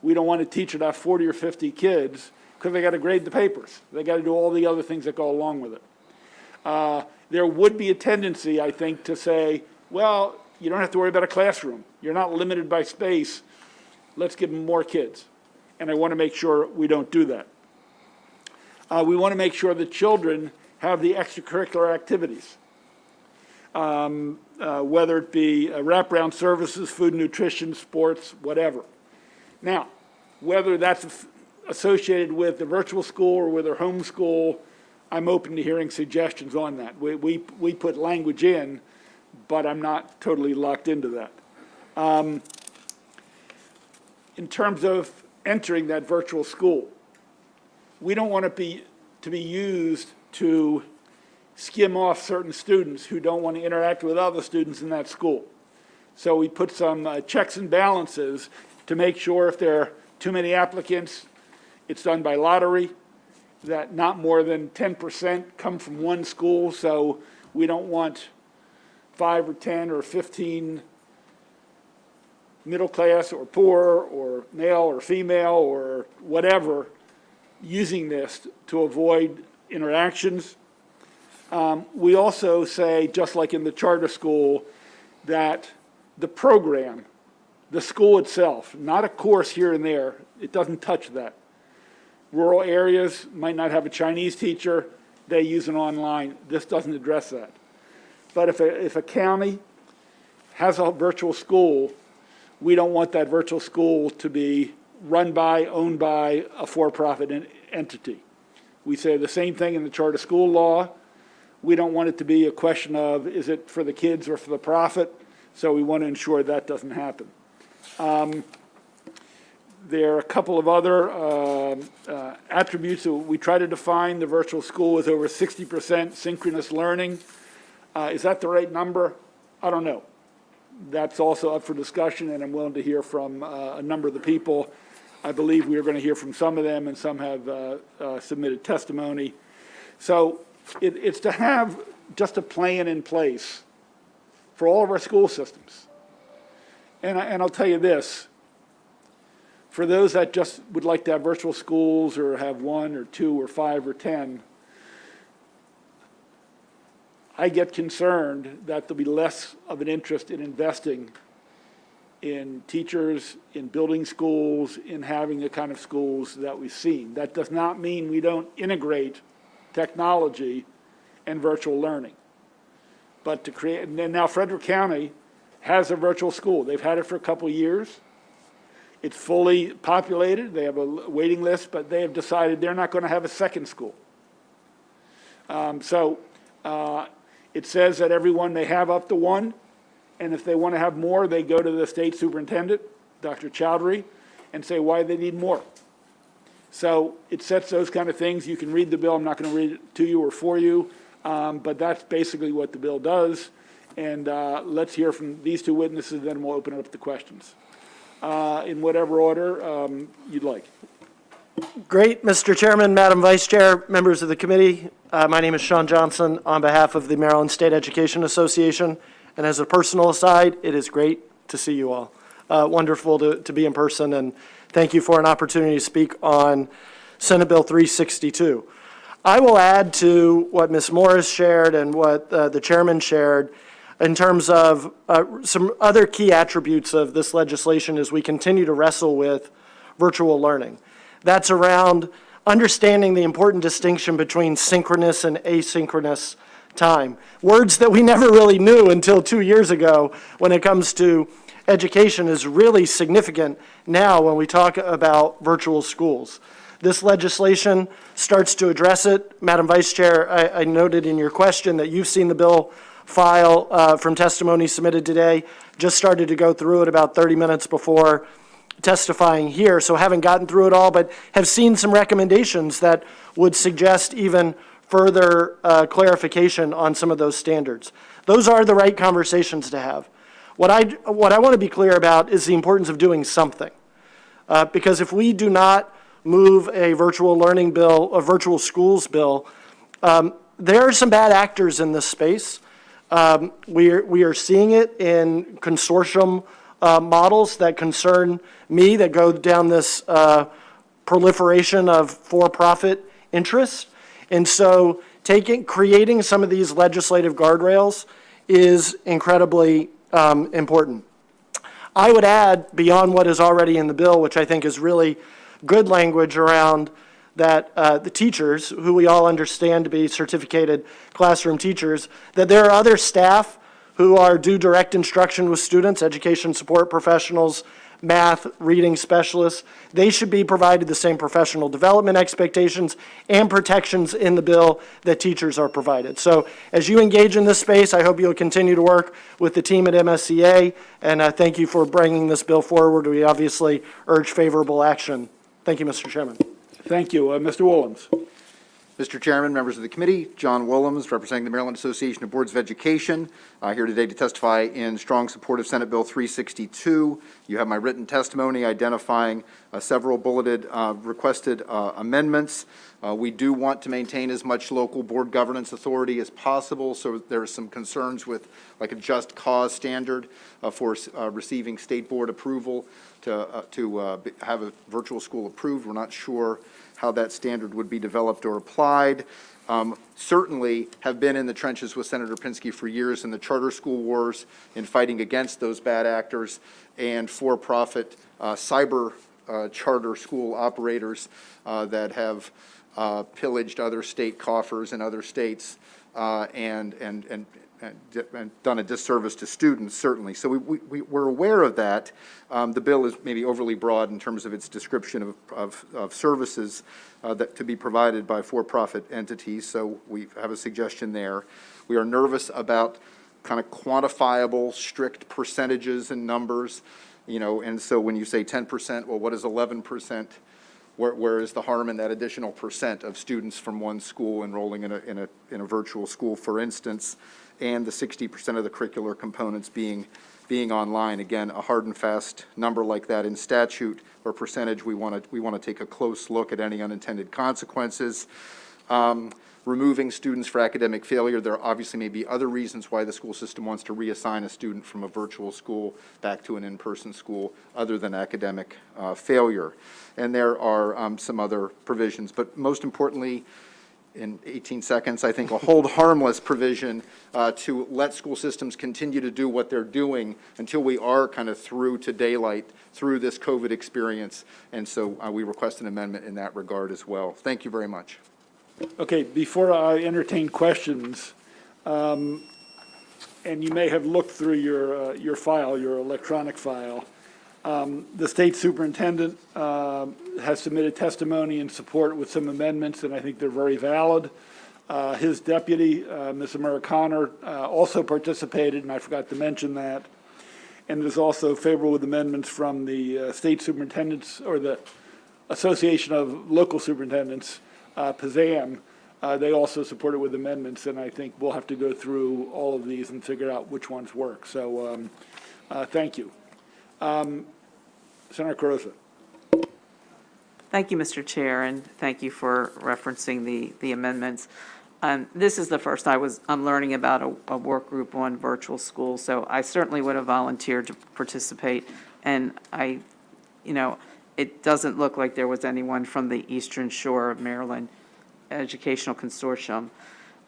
We don't want a teacher to have 40 or 50 kids because they got to grade the papers. They got to do all the other things that go along with it. There would be a tendency, I think, to say, well, you don't have to worry about a classroom. You're not limited by space. Let's give them more kids. And I want to make sure we don't do that. We want to make sure that children have the extracurricular activities, whether it be wraparound services, food and nutrition, sports, whatever. Now, whether that's associated with the virtual school or with their home school, I'm open to hearing suggestions on that. We put language in, but I'm not totally locked into that. In terms of entering that virtual school, we don't want it to be used to skim off certain students who don't want to interact with other students in that school. So we put some checks and balances to make sure if there are too many applicants, it's done by lottery, that not more than 10% come from one school. So we don't want 5 or 10 or 15 middle class or poor or male or female or whatever using this to avoid interactions. We also say, just like in the charter school, that the program, the school itself, not a course here and there, it doesn't touch that. Rural areas might not have a Chinese teacher, they use an online. This doesn't address that. But if a county has a virtual school, we don't want that virtual school to be run by, owned by a for-profit entity. We say the same thing in the charter school law. We don't want it to be a question of, is it for the kids or for the profit? So we want to ensure that doesn't happen. There are a couple of other attributes that we try to define. The virtual school is over 60% synchronous learning. Is that the right number? I don't know. That's also up for discussion, and I'm willing to hear from a number of the people. I believe we are going to hear from some of them, and some have submitted testimony. So it's to have just a plan in place for all of our school systems. And I'll tell you this, for those that just would like to have virtual schools or have 1 or 2 or 5 or 10, I get concerned that there'll be less of an interest in investing in teachers, in building schools, in having the kind of schools that we've seen. That does not mean we don't integrate technology and virtual learning. But to create, and then now Frederick County has a virtual school. They've had it for a couple of years. It's fully populated. They have a waiting list, but they have decided they're not going to have a second school. It says that everyone may have up to 1, and if they want to have more, they go to the state superintendent, Dr. Chowdhury, and say why they need more. So it sets those kind of things. You can read the bill. I'm not going to read it to you or for you, but that's basically what the bill does. And let's hear from these 2 witnesses, then we'll open it up to questions. In whatever order you'd like. Great, Mr. Chairman, Madam Vice Chair, members of the committee. My name is Sean Johnson on behalf of the Maryland State Education Association. And as a personal aside, it is great to see you all. Wonderful to be in person, and thank you for an opportunity to speak on Senate Bill 362. I will add to what Ms. Morris shared and what the chairman shared in terms of some other key attributes of this legislation as we continue to wrestle with virtual learning. That's around understanding the important distinction between synchronous and asynchronous time. Words that we never really knew until 2 years ago when it comes to education is really significant now when we talk about virtual schools. This legislation starts to address it. Madam Vice Chair, I noted in your question that you've seen the bill file from testimony submitted today. Just started to go through it about 30 minutes before testifying here, so haven't gotten through it all, but have seen some recommendations that would suggest even further clarification on some of those standards. Those are the right conversations to have. What I want to be clear about is the importance of doing something. Because if we do not move a virtual learning bill, a virtual schools bill, there are some bad actors in this space. We are seeing it in consortium models that concern me, that go down this proliferation of for-profit interests. And so creating some of these legislative guardrails is incredibly important. I would add, beyond what is already in the bill, which I think is really good language around that the teachers, who we all understand to be certificated classroom teachers, that there are other staff who do direct instruction with students, education support professionals, math, reading specialists. They should be provided the same professional development expectations and protections in the bill that teachers are provided. So as you engage in this space, I hope you'll continue to work with the team at MSCA, and thank you for bringing this bill forward. We obviously urge favorable action. Thank you, Mr. Chairman. Thank you. Mr. Willems. Mr. Chairman, members of the committee, John Willems, representing the Maryland Association of Boards of Education, here today to testify in strong support of Senate Bill 362. You have my written testimony identifying several bulleted requested amendments. We do want to maintain as much local board governance authority as possible, so there are some concerns with like a just cause standard for receiving state board approval to have a virtual school approved. We're not sure how that standard would be developed or applied. Certainly have been in the trenches with Senator Pinsky for years in the charter school wars, in fighting against those bad actors and for-profit cyber charter school operators that have pillaged other state coffers in other states and and done a disservice to students, certainly. So we're aware of that. The bill is maybe overly broad in terms of its description of services that to be provided by for-profit entities, so we have a suggestion there. We are nervous about kind of quantifiable, strict percentages and numbers, you know, and so when you say 10%, well, what is 11%? Where is the harm in that additional percent of students from one school enrolling in a virtual school, for instance, and the 60% of the curricular components being online? Again, a hard and fast number like that in statute or percentage, we want to take a close look at any unintended consequences. Removing students for academic failure, there obviously may be other reasons why the school system wants to reassign a student from a virtual school back to an in-person school other than academic failure. And there are some other provisions, but most importantly, in 18 seconds, I think a hold harmless provision to let school systems continue to do what they're doing until we are kind of through to daylight through this COVID experience. And so we request an amendment in that regard as well. Thank you very much. Okay, before I entertain questions, and you may have looked through your file, your electronic file, the state superintendent has submitted testimony in support with some amendments, and I think they're very valid. His deputy, Ms. Americana, also participated, and I forgot to mention that. And there's also favorable with amendments from the state superintendents, or the Association of Local Superintendents, PZAM. They also supported with amendments, and I think we'll have to go through all of these and figure out which ones work. So thank you. Senator Carosa. Thank you, Mr. Chair, and thank you for referencing the amendments. This is the first I'm learning about a work group on virtual school, so I certainly would have volunteered to participate. And it doesn't look like there was anyone from the Eastern Shore of Maryland Educational Consortium.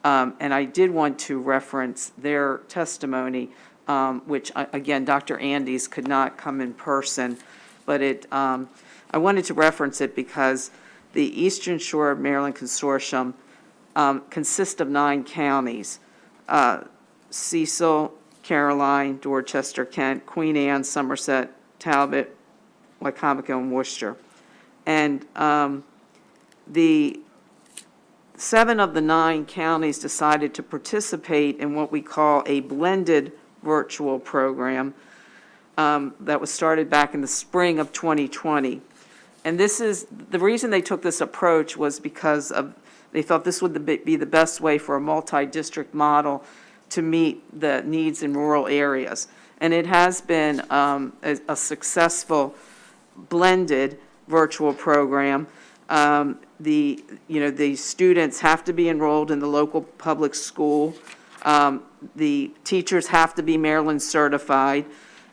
And I did want to reference their testimony, which, again, Dr. Andes could not come in person, but I wanted to reference it because the Eastern Shore of Maryland Consortium consists of 9 counties: Cecil, Caroline, Dorchester, Kent, Queen Anne, Somerset, Talbot, Wycomico, and Worcester. And the 7 of the 9 counties decided to participate in what we call a blended virtual program that was started back in the spring of 2020. And this is, the reason they took this approach was because they thought this would be the best way for a multi-district model to meet the needs in rural areas. And it has been a successful blended virtual program. The students have to be enrolled in the local public school. The teachers have to be Maryland certified.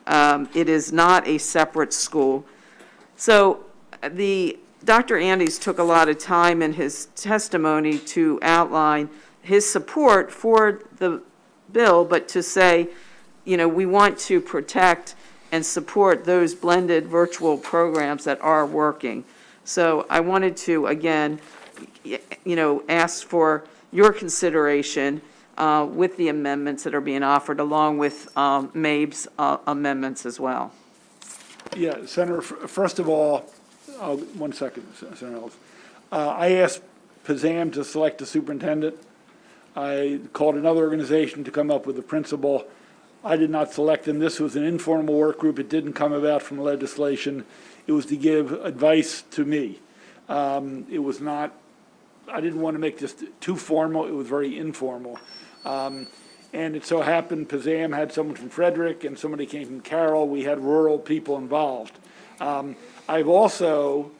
It is not a separate school. So Dr. Andes took a lot of time in his testimony to outline his support for the bill, but to say, we want to protect and support those blended virtual programs that are working. So I wanted to, again, ask for your consideration with the amendments that are being offered, along with MABE's amendments as well. Yeah, Senator, first of all, 1 second, Senator Ellis. I asked PZAM to select a superintendent. I called another organization to come up with a principal. I did not select them. This was an informal work group. It didn't come about from legislation. It was to give advice to me. It was not, I didn't want to make this too formal. It was very informal. And it so happened PZAM had someone from Frederick and somebody came from Carroll. We had rural people involved. I've also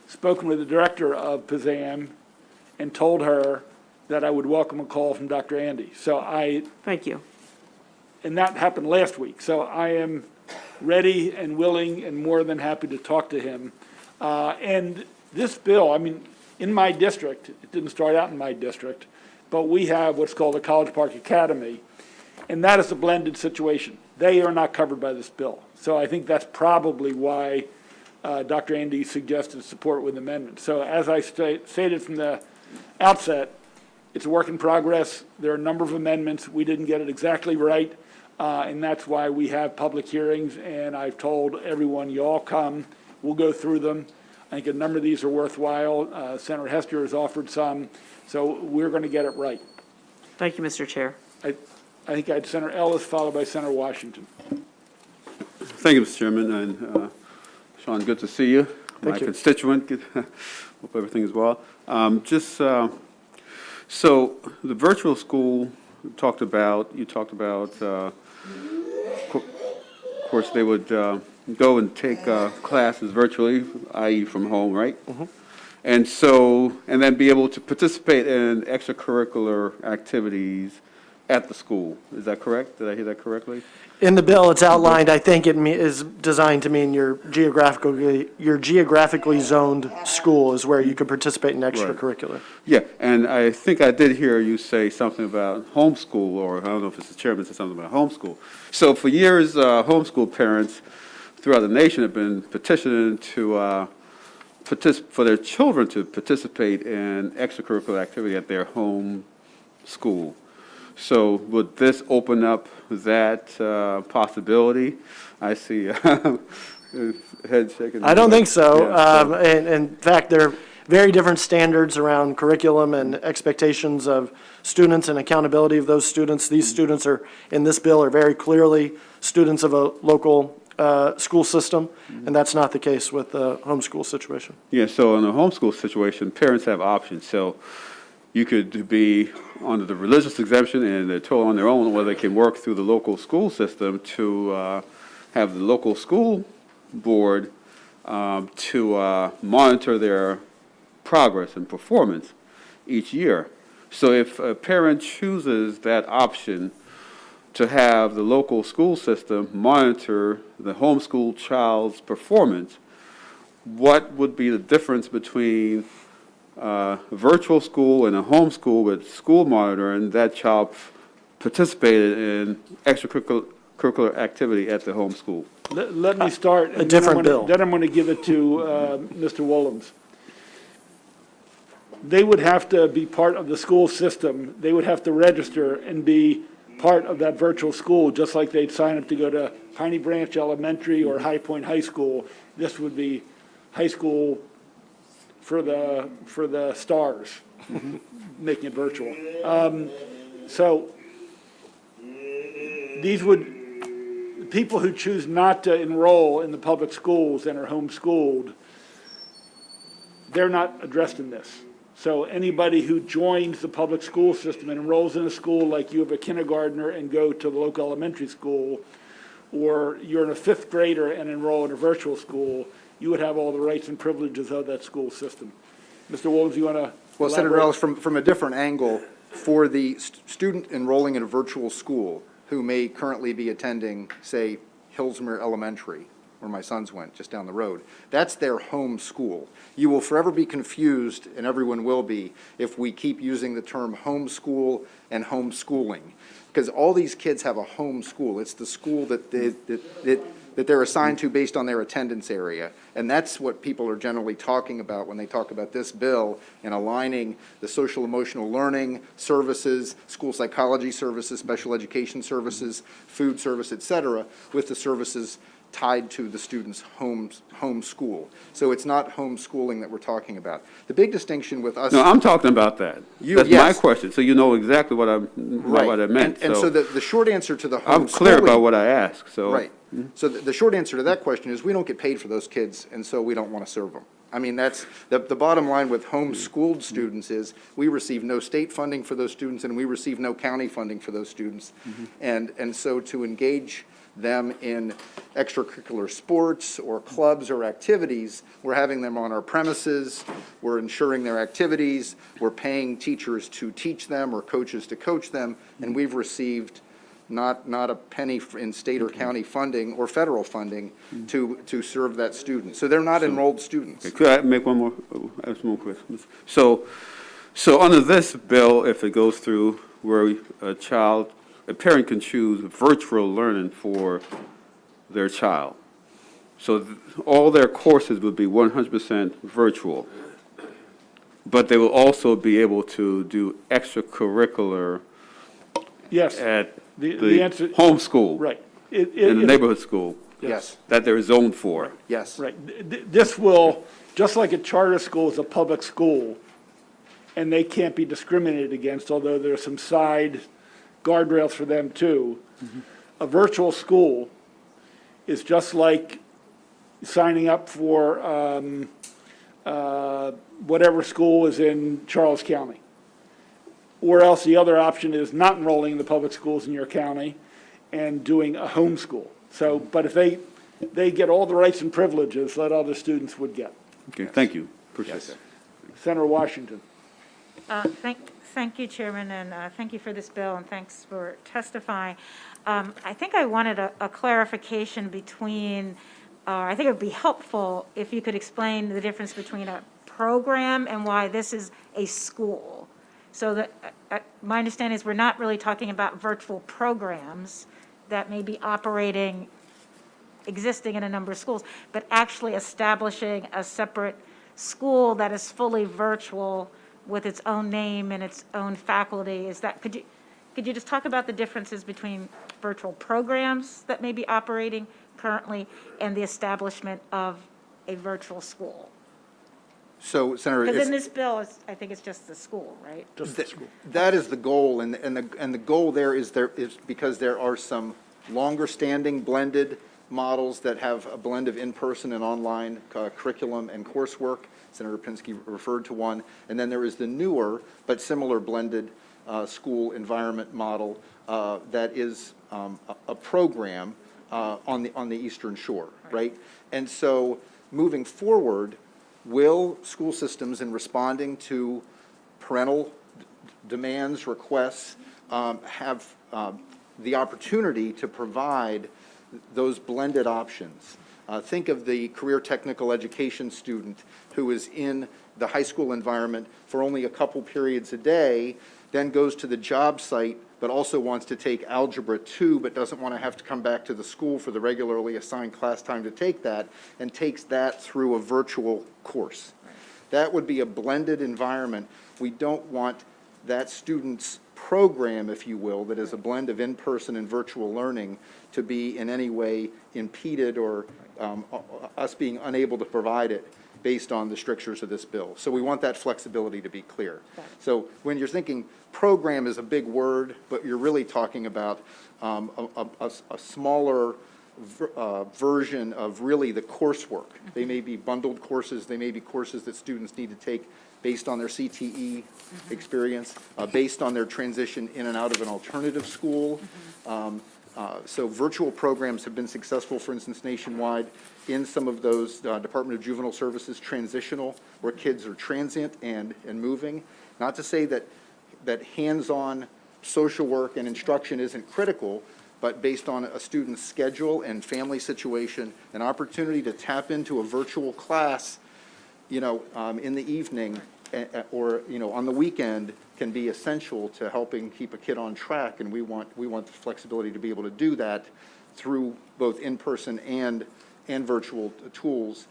spoken with the director of PZAM and told her that I would welcome a call from Dr. Andy. Thank you. And that happened last week. So I am ready and willing and more than happy to talk to him. And this bill, in my district, it didn't start out in my district, but we have what's called a College Park Academy, and that is a blended situation. They are not covered by this bill. So I think that's probably why Dr. Andy suggested support with amendments. So as I stated from the outset, it's a work in progress. There are a number of amendments. We didn't get it exactly right, and that's why we have public hearings, and I've told everyone, you all come, we'll go through them. I think a number of these are worthwhile. Senator Hester has offered some, so we're going to get it right. Thank you, Mr. Chair. I think I had Senator Ellis, followed by Senator Washington. Thank you, Mr. Chairman, and Sean, good to see you. My constituent, hope everything is well. So the virtual school you talked about, of course, they would go and take classes virtually, i.e. from home, right? And so, and then be able to participate in extracurricular activities at the school. Is that correct? Did I hear that correctly? In the bill, it's outlined, I think it is designed to mean your geographically zoned school is where you can participate in extracurricular. Yeah, and I think I did hear you say something about homeschool, or I don't know if it's the chairman said something about homeschool. So for years, homeschool parents throughout the nation have been petitioning to for their children to participate in extracurricular activity at their home school. So would this open up that possibility? I see head shaking. I don't think so. And in fact, there are very different standards around curriculum and expectations of students and accountability of those students. These students are, in this bill, are very clearly students of a local school system, and that's not the case with the homeschool situation. Yeah, so in a homeschool situation, parents have options. So you could be under the religious exemption, and they're told on their own whether they can work through the local school system to have the local school board to monitor their progress and performance each year. So if a parent chooses that option to have the local school system monitor the homeschool child's performance, what would be the difference between virtual school and a homeschool with school monitoring? That child participated in extracurricular activity at the home school? Let me start. A different bill. Then I'm going to give it to Mr. Willems. They would have to be part of the school system. They would have to register and be part of that virtual school, just like they'd sign up to go to Piney Branch Elementary or High Point High School. This would be high school for the stars, making it virtual. So these would, people who choose not to enroll in the public schools and are homeschooled, they're not addressed in this. So anybody who joins the public school system and enrolls in a school, like you have a kindergartner and go to the local elementary school, or you're in a fifth grader and enroll in a virtual school, you would have all the rights and privileges of that school system. Mr. Williams, you want to Well, Senator Ellis, from a different angle, for the student enrolling in a virtual school who may currently be attending, say, Hillsmere Elementary, where my sons went, just down the road, that's their home school. You will forever be confused, and everyone will be, if we keep using the term homeschool and homeschooling, because all these kids have a home school. It's the school that they're assigned to based on their attendance area. And that's what people are generally talking about when they talk about this bill and aligning the social emotional learning services, school psychology services, special education services, food service, et cetera, with the services tied to the student's home school. So it's not homeschooling that we're talking about. The big distinction with us. No, I'm talking about that. That's my question. So you know exactly what I meant. And so the short answer to the homeschooling. I'm clear about what I asked, so. Right. So the short answer to that question is we don't get paid for those kids, and so we don't want to serve them. I mean, that's, the bottom line with homeschooled students is we receive no state funding for those students, and we receive no county funding for those students. And so to engage them in extracurricular sports or clubs or activities, we're having them on our premises, we're ensuring their activities, we're paying teachers to teach them or coaches to coach them, and we've received not a penny in state or county funding or federal funding to serve that student. So they're not enrolled students. Okay, could I make one more, ask one more question? So under this bill, if it goes through, where a parent can choose virtual learning for their child. So all their courses would be 100% virtual. but they will also be able to do extracurricular Yes. at The the answer- home school. Right. In the neighborhood school. Yes. That they're zoned for. Yes. Right. This will, just like a charter school is a public school, and they can't be discriminated against, although there are some side guardrails for them too. A virtual school is just like signing up for whatever school is in Charles County. Or else the other option is not enrolling in the public schools in your county and doing a homeschool. So, but if they get all the rights and privileges that other students would get. Okay, thank you. Appreciate that. Senator Washington. Thank you, Chairman, and thank you for this bill, and thanks for testifying. I think I wanted a clarification between, I think it would be helpful if you could explain the difference between a program and why this is a school. So that, my understanding is we're not really talking about virtual programs that may be existing in a number of schools, but actually establishing a separate school that is fully virtual with its own name and its own faculty. Is that, could you just talk about the differences between virtual programs that may be operating currently and the establishment of a virtual school? So, Senator, Because in this bill, I think it's just the school, right? Just the school. that is the goal, and the goal there is because there are some longer-standing blended models that have a blend of in-person and online curriculum and coursework. Senator Pinsky referred to one. And then there is the newer but similar blended school environment model that is a program on the Eastern Shore, right? And so moving forward, will school systems, in responding to parental demands, requests, have the opportunity to provide those blended options? Think of the career technical education student who is in the high school environment for only a couple periods a day, then goes to the job site, but also wants to take Algebra 2, but doesn't want to have to come back to the school for the regularly assigned class time to take that, and takes that through a virtual course. That would be a blended environment. We don't want that student's program, if you will, that is a blend of in-person and virtual learning, to be in any way impeded or us being unable to provide it based on the strictures of this bill. So we want that flexibility to be clear. So when you're thinking program is a big word, but you're really talking about a smaller version of really the coursework. They may be bundled courses, they may be courses that students need to take based on their CTE experience, based on their transition in and out of an alternative school. So virtual programs have been successful, for instance, nationwide, in some of those Department of Juvenile Services transitional, where kids are transient and moving. Not to say that hands-on social work and instruction isn't critical, but based on a student's schedule and family situation, an opportunity to tap into a virtual class, in the evening or, on the weekend can be essential to helping keep a kid on track. And we want the flexibility to be able to do that through both in-person and virtual tools.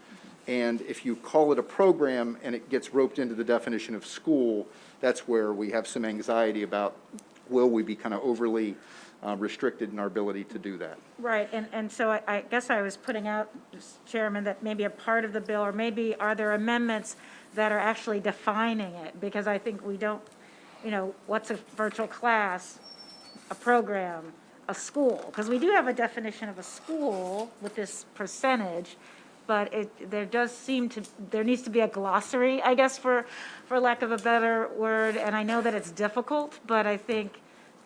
And if you call it a program and it gets roped into the definition of school, that's where we have some anxiety about, will we be kind of overly restricted in our ability to do that? Right, and so I guess I was putting out, Chairman, that maybe a part of the bill, or maybe are there amendments that are actually defining it? Because I think we don't, what's a virtual class, a program, a school? Because we do have a definition of a school with this percentage, but there needs to be a glossary, I guess, for lack of a better word. And I know that it's difficult, but I think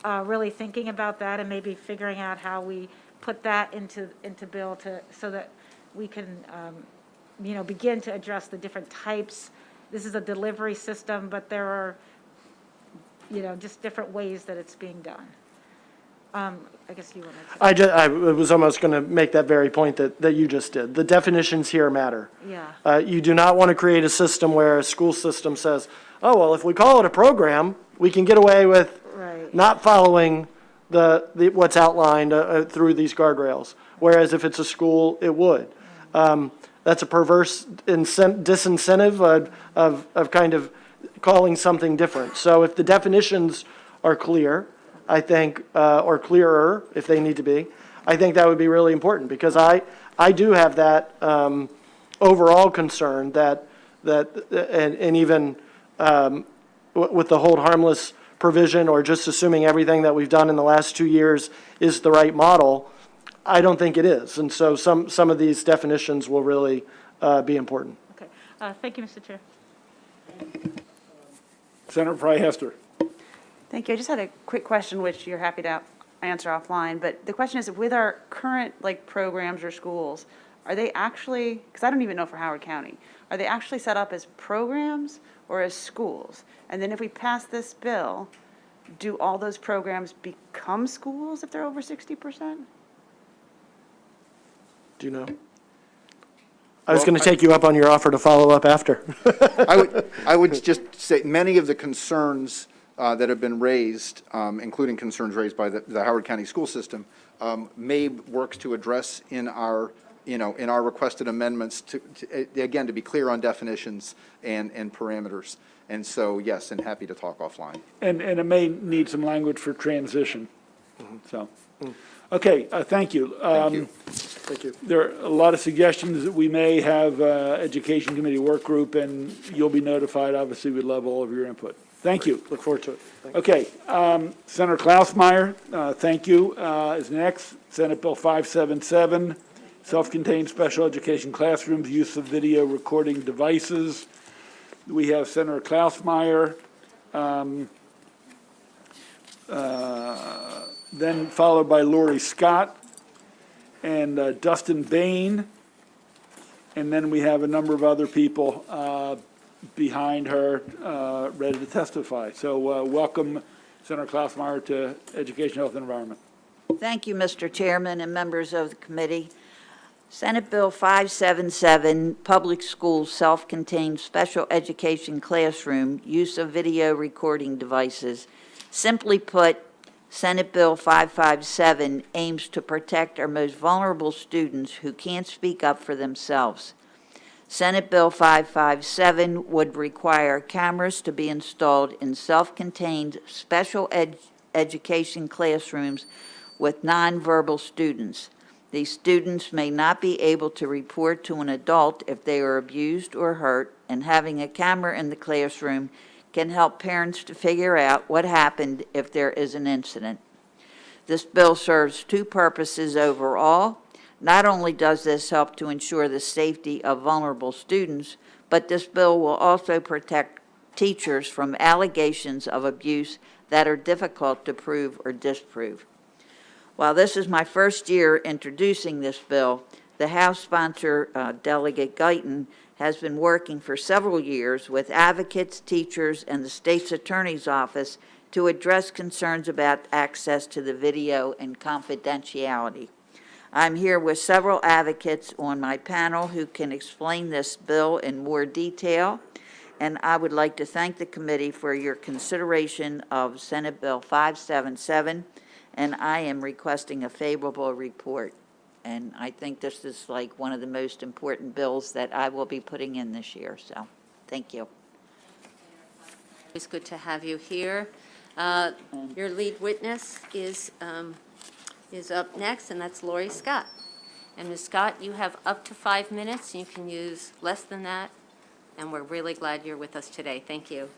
really thinking about that and maybe figuring out how we put that into bill so that we can, begin to address the different types. This is a delivery system, but there are, just different ways that it's being done. I guess you wanted to. I was almost going to make that very point that you just did. The definitions here matter. Yeah. You do not want to create a system where a school system says, oh, well, if we call it a program, we can get away with not following what's outlined through these guardrails. Whereas if it's a school, it would. That's a perverse disincentive of kind of calling something different. So if the definitions are clear, I think, or clearer if they need to be, I think that would be really important, because I do have that overall concern that, and even with the hold harmless provision, or just assuming everything that we've done in the last 2 years is the right model, I don't think it is. And so some of these definitions will really be important. Okay. Thank you, Mr. Chair. Senator Hester. Thank you. I just had a quick question, which you're happy to answer offline, but the question is, with our current programs or schools, are they actually, because I don't even know for Howard County, are they actually set up as programs or as schools? And then if we pass this bill, do all those programs become schools if they're over 60%? Do you know? I was going to take you up on your offer to follow up after. I would just say many of the concerns that have been raised, including concerns raised by the Howard County school system, MABE works to address in our, in our requested amendments to again, to be clear on definitions and parameters. And so, yes, and happy to talk offline. And it may need some language for transition. So, okay, thank you. Thank you. Thank you. There are a lot of suggestions that we may have Education Committee work group, and you'll be notified. Obviously, we'd love all of your input. Thank you. Look forward to it. Thank Okay, Senator Klausmeyer, thank you, is next. Senate Bill 577, self-contained special education classrooms, use of video recording devices. We have Senator Klausmeyer, then followed by Lori Scott and Dustin Bain, and then we have a number of other people behind her ready to testify. So welcome, Senator Klausmeyer, to Education, Health, and Environment. Thank you, Mr. Chairman and members of the committee. Senate Bill 577, Public Schools Self-Contained Special Education Classroom, Use of Video Recording Devices. Simply put, Senate Bill 557 aims to protect our most vulnerable students who can't speak up for themselves. Senate Bill 557 would require cameras to be installed in self-contained special education classrooms with nonverbal students. These students may not be able to report to an adult if they are abused or hurt, and having a camera in the classroom can help parents to figure out what happened if there is an incident. This bill serves two purposes overall. Not only does this help to ensure the safety of vulnerable students, but this bill will also protect teachers from allegations of abuse that are difficult to prove or disprove. While this is my first year introducing this bill, the House sponsor, Delegate Guyton, has been working for several years with advocates, teachers, and the state's attorney's office to address concerns about access to the video and confidentiality. I'm here with several advocates on my panel who can explain this bill in more detail, and I would like to thank the committee for your consideration of Senate Bill 577, and I am requesting a favorable report. And I think this is like one of the most important bills that I will be putting in this year, so thank you. It's good to have you here. Your lead witness is up next, and that's Lori Scott. And Ms. Scott, you have up to 5 minutes. You can use less than that, and we're really glad you're with us today. Thank you.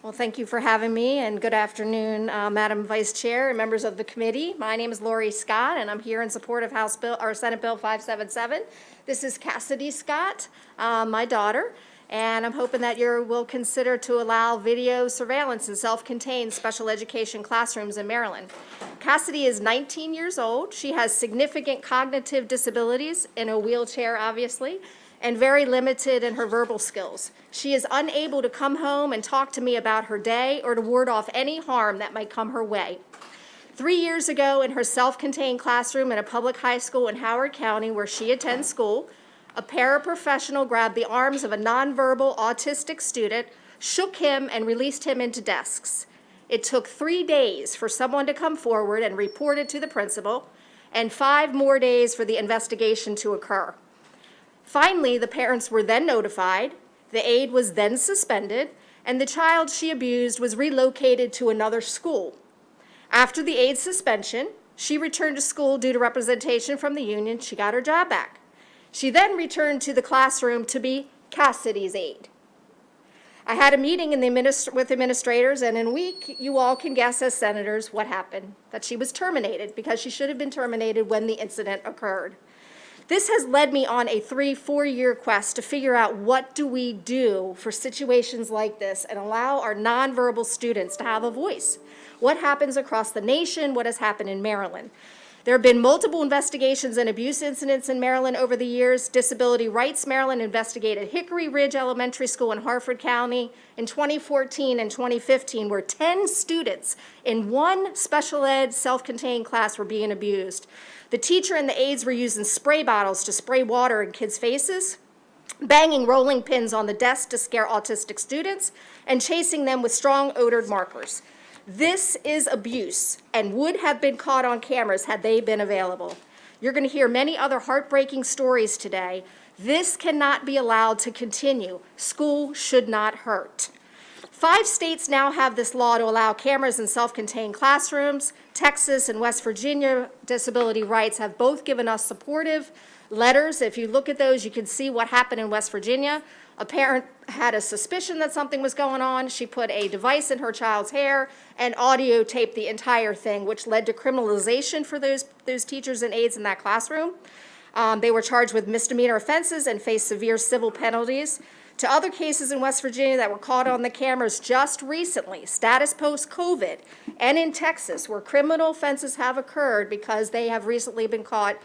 Well, thank you for having me, and good afternoon, Madam Vice Chair and members of the committee. My name is Lori Scott, and I'm here in support of House Bill, or Senate Bill 577. This is Cassidy Scott, my daughter, and I'm hoping that you will consider to allow video surveillance in self-contained special education classrooms in Maryland. Cassidy is 19 years old. She has significant cognitive disabilities, in a wheelchair, obviously, and very limited in her verbal skills. She is unable to come home and talk to me about her day or to ward off any harm that might come her way. 3 years ago, in her self-contained classroom in a public high school in Howard County where she attends school, a paraprofessional grabbed the arms of a nonverbal autistic student, shook him, and released him into desks. It took 3 days for someone to come forward and report it to the principal, and 5 more days for the investigation to occur. Finally, the parents were then notified, the aide was then suspended, and the child she abused was relocated to another school. After the aide suspension, she returned to school due to representation from the union. She got her job back. She then returned to the classroom to be Cassidy's aide. I had a meeting with administrators, and in a week, you all can guess as senators what happened, that she was terminated because she should have been terminated when the incident occurred. This has led me on a 3-4-year quest to figure out what do we do for situations like this and allow our nonverbal students to have a voice. What happens across the nation? What has happened in Maryland? There have been multiple investigations and abuse incidents in Maryland over the years. Disability Rights Maryland investigated Hickory Ridge Elementary School in Harford County in 2014 and 2015, where 10 students in one special ed self-contained class were being abused. The teacher and the aides were using spray bottles to spray water in kids' faces, banging rolling pins on the desk to scare autistic students, and chasing them with strong odored markers. This is abuse and would have been caught on cameras had they been available. You're going to hear many other heartbreaking stories today. This cannot be allowed to continue. School should not hurt. 5 states now have this law to allow cameras in self-contained classrooms. Texas and West Virginia Disability Rights have both given us supportive letters. If you look at those, you can see what happened in West Virginia. A parent had a suspicion that something was going on. She put a device in her child's hair and audio taped the entire thing, which led to criminalization for those teachers and aides in that classroom. They were charged with misdemeanor offenses and faced severe civil penalties. To other cases in West Virginia that were caught on the cameras just recently, status post-COVID, and in Texas, where criminal offenses have occurred because they have recently been caught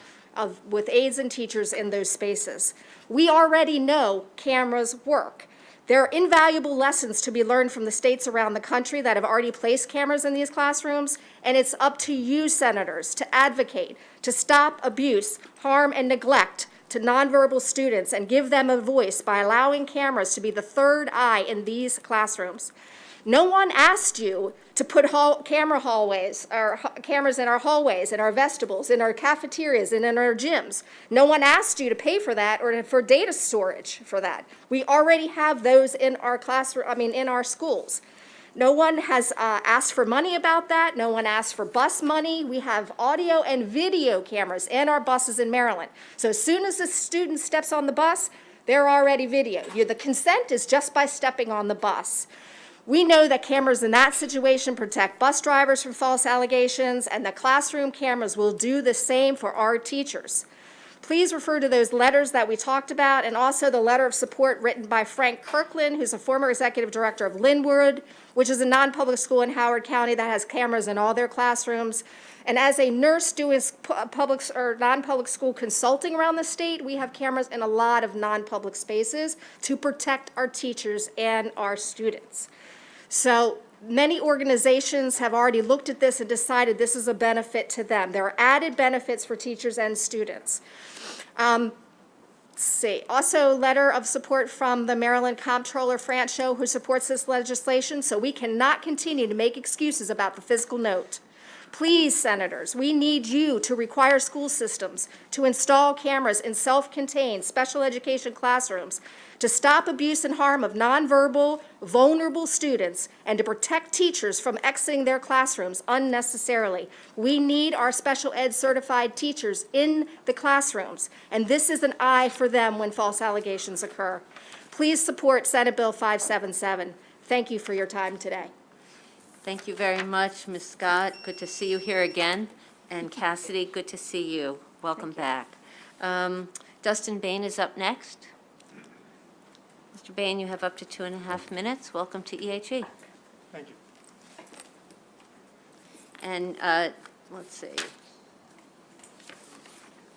with aides and teachers in those spaces. We already know cameras work. There are invaluable lessons to be learned from the states around the country that have already placed cameras in these classrooms, and it's up to you, senators, to advocate, to stop abuse, harm, and neglect to nonverbal students and give them a voice by allowing cameras to be the third eye in these classrooms. No one asked you to put cameras in our hallways, in our vestibules, in our cafeterias, and in our gyms. No one asked you to pay for that or for data storage for that. We already have those in our in our schools. No one has asked for money about that. No one asked for bus money. We have audio and video cameras in our buses in Maryland. So as soon as the student steps on the bus, they're already videoed. The consent is just by stepping on the bus. We know that cameras in that situation protect bus drivers from false allegations, and the classroom cameras will do the same for our teachers. Please refer to those letters that we talked about, and also the letter of support written by Frank Kirkland, who's a former executive director of Linwood, which is a non-public school in Howard County that has cameras in all their classrooms. And as a nurse doing public or non-public school consulting around the state, we have cameras in a lot of non-public spaces to protect our teachers and our students. So many organizations have already looked at this and decided this is a benefit to them. There are added benefits for teachers and students. Let's see. Also, letter of support from the Maryland Comptroller Francho, who supports this legislation, so we cannot continue to make excuses about the physical note. Please, senators, we need you to require school systems to install cameras in self-contained special education classrooms to stop abuse and harm of nonverbal, vulnerable students, and to protect teachers from exiting their classrooms unnecessarily. We need our special ed certified teachers in the classrooms, and this is an eye for them when false allegations occur. Please support Senate Bill 577. Thank you for your time today. Thank you very much, Ms. Scott. Good to see you here again. And Cassidy, good to see you. Welcome back. Dustin Bain is up next. Mr. Bain, you have up to 2.5 minutes. Welcome to EHE. Thank you. And let's see.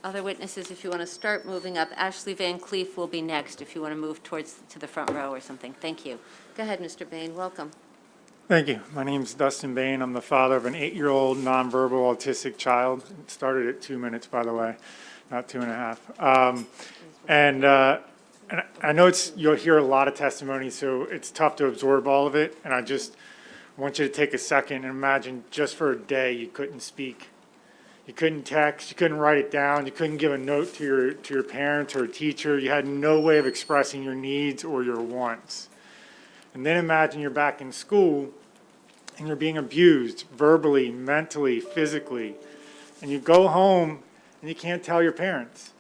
Other witnesses, if you want to start moving up. Ashley Van Cleef will be next if you want to move to the front row or something. Thank you. Go ahead, Mr. Bain. Welcome. Thank you. My name is Dustin Bain. I'm the father of an 8-year-old nonverbal autistic child. It started at 2 minutes, by the way, not 2.5. And I know you'll hear a lot of testimony, so it's tough to absorb all of it. And I just want you to take a second and imagine just for a day you couldn't speak. You couldn't text, you couldn't write it down, you couldn't give a note to your parents or a teacher. You had no way of expressing your needs or your wants. And then imagine you're back in school and you're being abused verbally, mentally, physically. And you go home and you can't tell your parents.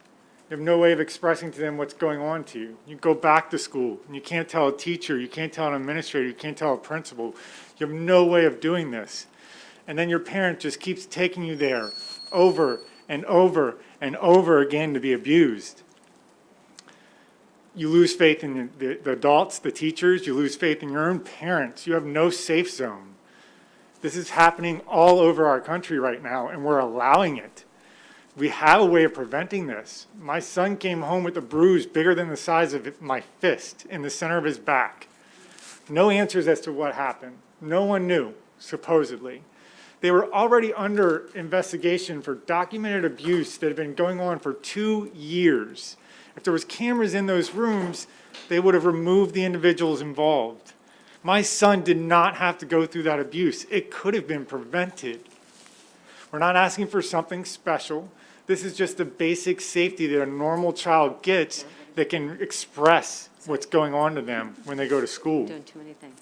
You have no way of expressing to them what's going on to you. You go back to school and you can't tell a teacher, you can't tell an administrator, you can't tell a principal. You have no way of doing this. And then your parent just keeps taking you there over and over and over again to be abused. You lose faith in the adults, the teachers, you lose faith in your own parents. You have no safe zone. This is happening all over our country right now, and we're allowing it. We have a way of preventing this. My son came home with a bruise bigger than the size of my fist in the center of his back. No answers as to what happened. No one knew, supposedly. They were already under investigation for documented abuse that had been going on for 2 years. If there was cameras in those rooms, they would have removed the individuals involved. My son did not have to go through that abuse. It could have been prevented. We're not asking for something special. This is just the basic safety that a normal child gets that can express what's going on to them when they go to school. Doing too many things.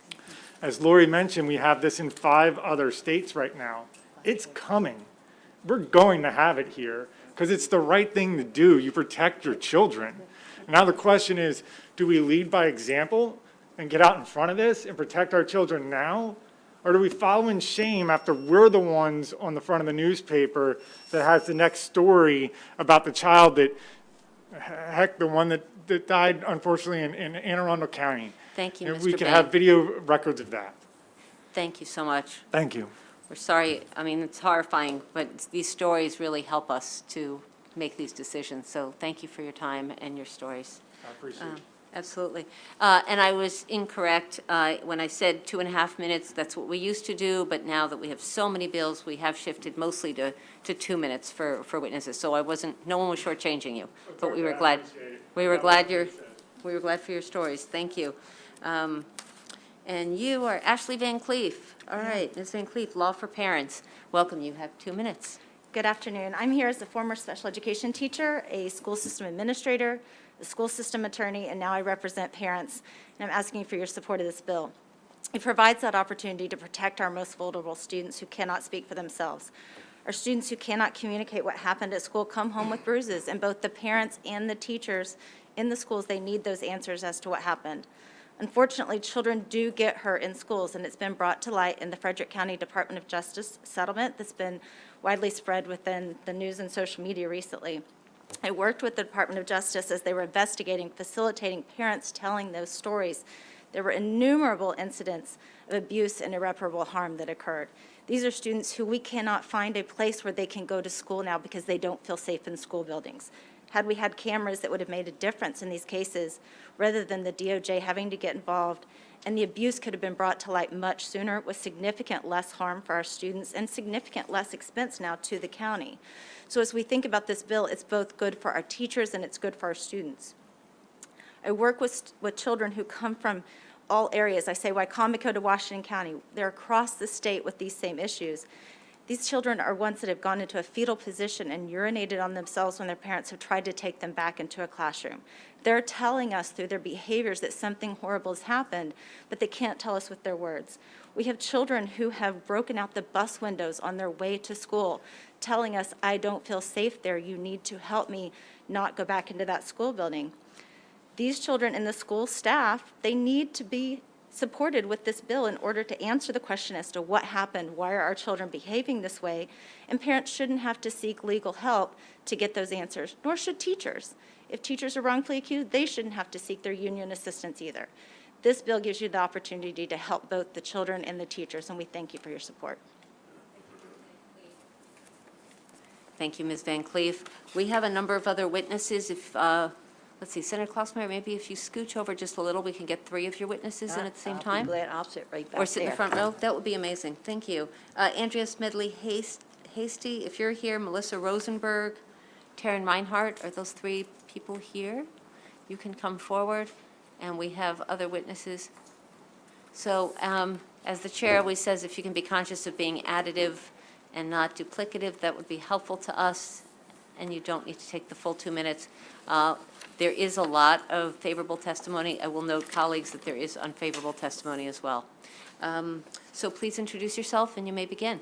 As Lori mentioned, we have this in 5 other states right now. It's coming. We're going to have it here because it's the right thing to do. You protect your children. Now the question is, do we lead by example and get out in front of this and protect our children now? Or do we follow in shame after we're the ones on the front of the newspaper that has the next story about the child that, heck, the one that died unfortunately in Anne Arundel County? Thank you, And Mr. we could Bain. have video records of that. Thank you so much. Thank you. We're sorry, I mean, it's horrifying, but these stories really help us to make these decisions. So thank you for your time and your stories. I appreciate it. Absolutely. And I was incorrect when I said 2.5 minutes. That's what we used to do, but now that we have so many bills, we have shifted mostly to 2 minutes for witnesses. So no one was shortchanging you, but we were glad. We were glad for your stories. Thank you. And you are Ashley Van Cleef. All right, Ms. Van Cleef, Law for Parents. Welcome. You have 2 minutes. Good afternoon. I'm here as a former special education teacher, a school system administrator, a school system attorney, and now I represent parents, and I'm asking for your support of this bill. It provides that opportunity to protect our most vulnerable students who cannot speak for themselves. Our students who cannot communicate what happened at school come home with bruises, and both the parents and the teachers in the schools, they need those answers as to what happened. Unfortunately, children do get hurt in schools, and it's been brought to light in the Frederick County Department of Justice settlement that's been widely spread within the news and social media recently. I worked with the Department of Justice as they were investigating, facilitating parents telling those stories. There were innumerable incidents of abuse and irreparable harm that occurred. These are students who we cannot find a place where they can go to school now because they don't feel safe in school buildings. Had we had cameras, that would have made a difference in these cases, rather than the DOJ having to get involved. And the abuse could have been brought to light much sooner with significant less harm for our students and significant less expense now to the county. So as we think about this bill, it's both good for our teachers and it's good for our students. I work with children who come from all areas. I say Wycomico to Washington County. They're across the state with these same issues. These children are ones that have gone into a fetal position and urinated on themselves when their parents have tried to take them back into a classroom. They're telling us through their behaviors that something horrible has happened, but they can't tell us with their words. We have children who have broken out the bus windows on their way to school, telling us, I don't feel safe there. You need to help me not go back into that school building. These children and the school staff, they need to be supported with this bill in order to answer the question as to what happened, why are our children behaving this way, and parents shouldn't have to seek legal help to get those answers, nor should teachers. If teachers are wrongfully accused, they shouldn't have to seek their union assistance either. This bill gives you the opportunity to help both the children and the teachers, and we thank you for your support. Thank you, Ms. Van Cleef. We have a number of other witnesses. If let's see, Senator Klausmeier, maybe if you scooch over just a little, we can get 3 of your witnesses in at the same time? I'll be glad. I'll sit right back there. Or sit in the front row? That would be amazing. Thank you. Andrea Smedley Hasty, if you're here, Melissa Rosenberg, Taryn Reinhardt, are those 3 people here? You can come forward, and we have other witnesses. So as the chair always says, if you can be conscious of being additive and not duplicative, that would be helpful to us, and you don't need to take the full 2 minutes. There is a lot of favorable testimony. I will note, colleagues, that there is unfavorable testimony as well. So please introduce yourself, and you may begin.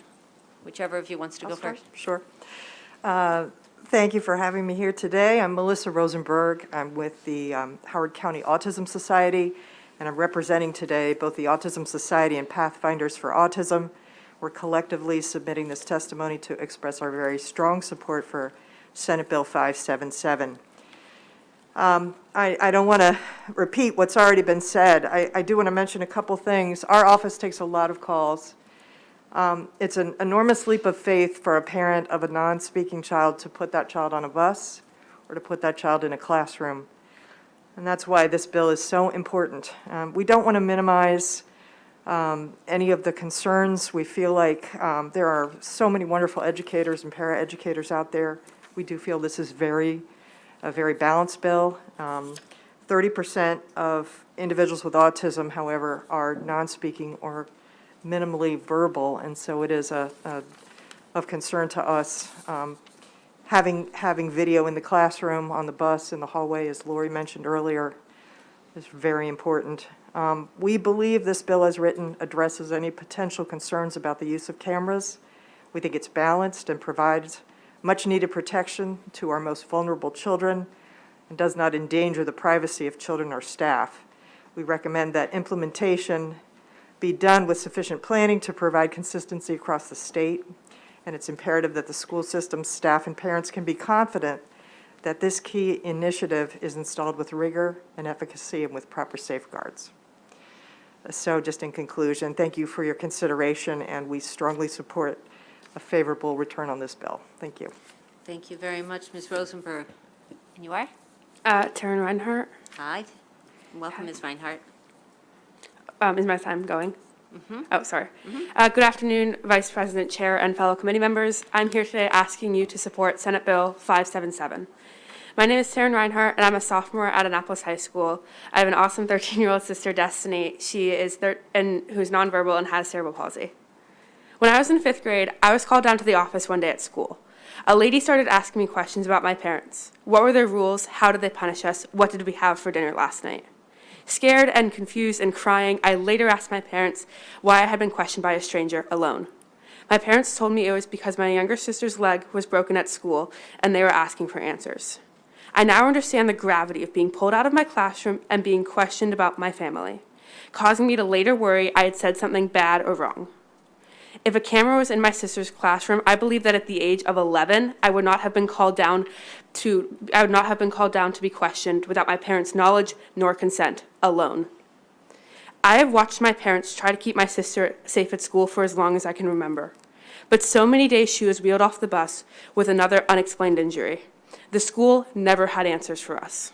Whichever of you wants to go first. Sure. Thank you for having me here today. I'm Melissa Rosenberg. I'm with the Howard County Autism Society, and I'm representing today both the Autism Society and Pathfinders for Autism. We're collectively submitting this testimony to express our very strong support for Senate Bill 577. I don't want to repeat what's already been said. I do want to mention a couple things. Our office takes a lot of calls. It's an enormous leap of faith for a parent of a non-speaking child to put that child on a bus or to put that child in a classroom. And that's why this bill is so important. We don't want to minimize any of the concerns. We feel like there are so many wonderful educators and paraeducators out there. We do feel this is a very balanced bill. 30% of individuals with autism, however, are non-speaking or minimally verbal, and so it is of concern to us. Having video in the classroom, on the bus, in the hallway, as Lori mentioned earlier, is very important. We believe this bill as written addresses any potential concerns about the use of cameras. We think it's balanced and provides much-needed protection to our most vulnerable children and does not endanger the privacy of children or staff. We recommend that implementation be done with sufficient planning to provide consistency across the state, and it's imperative that the school system, staff, and parents can be confident that this key initiative is installed with rigor and efficacy and with proper safeguards. So just in conclusion, thank you for your consideration, and we strongly support a favorable return on this bill. Thank you. Thank you very much, Ms. Rosenberg. And you are? Taryn Reinhardt. Hi. Welcome, Ms. Reinhardt. Is my time going? Oh, sorry. Good afternoon, Vice President, Chair, and fellow committee members. I'm here today asking you to support Senate Bill 577. My name is Taryn Reinhardt, and I'm a sophomore at Annapolis High School. I have an awesome 13-year-old sister, Destiny. She is who's nonverbal and has cerebral palsy. When I was in 5th grade, I was called down to the office one day at school. A lady started asking me questions about my parents. What were their rules? How did they punish us? What did we have for dinner last night? Scared and confused and crying, I later asked my parents why I had been questioned by a stranger alone. My parents told me it was because my younger sister's leg was broken at school and they were asking for answers. I now understand the gravity of being pulled out of my classroom and being questioned about my family, causing me to later worry I had said something bad or wrong. If a camera was in my sister's classroom, I believe that at the age of 11, I would not have been called down to be questioned without my parents' knowledge nor consent, alone. I have watched my parents try to keep my sister safe at school for as long as I can remember. But so many days she was wheeled off the bus with another unexplained injury. The school never had answers for us.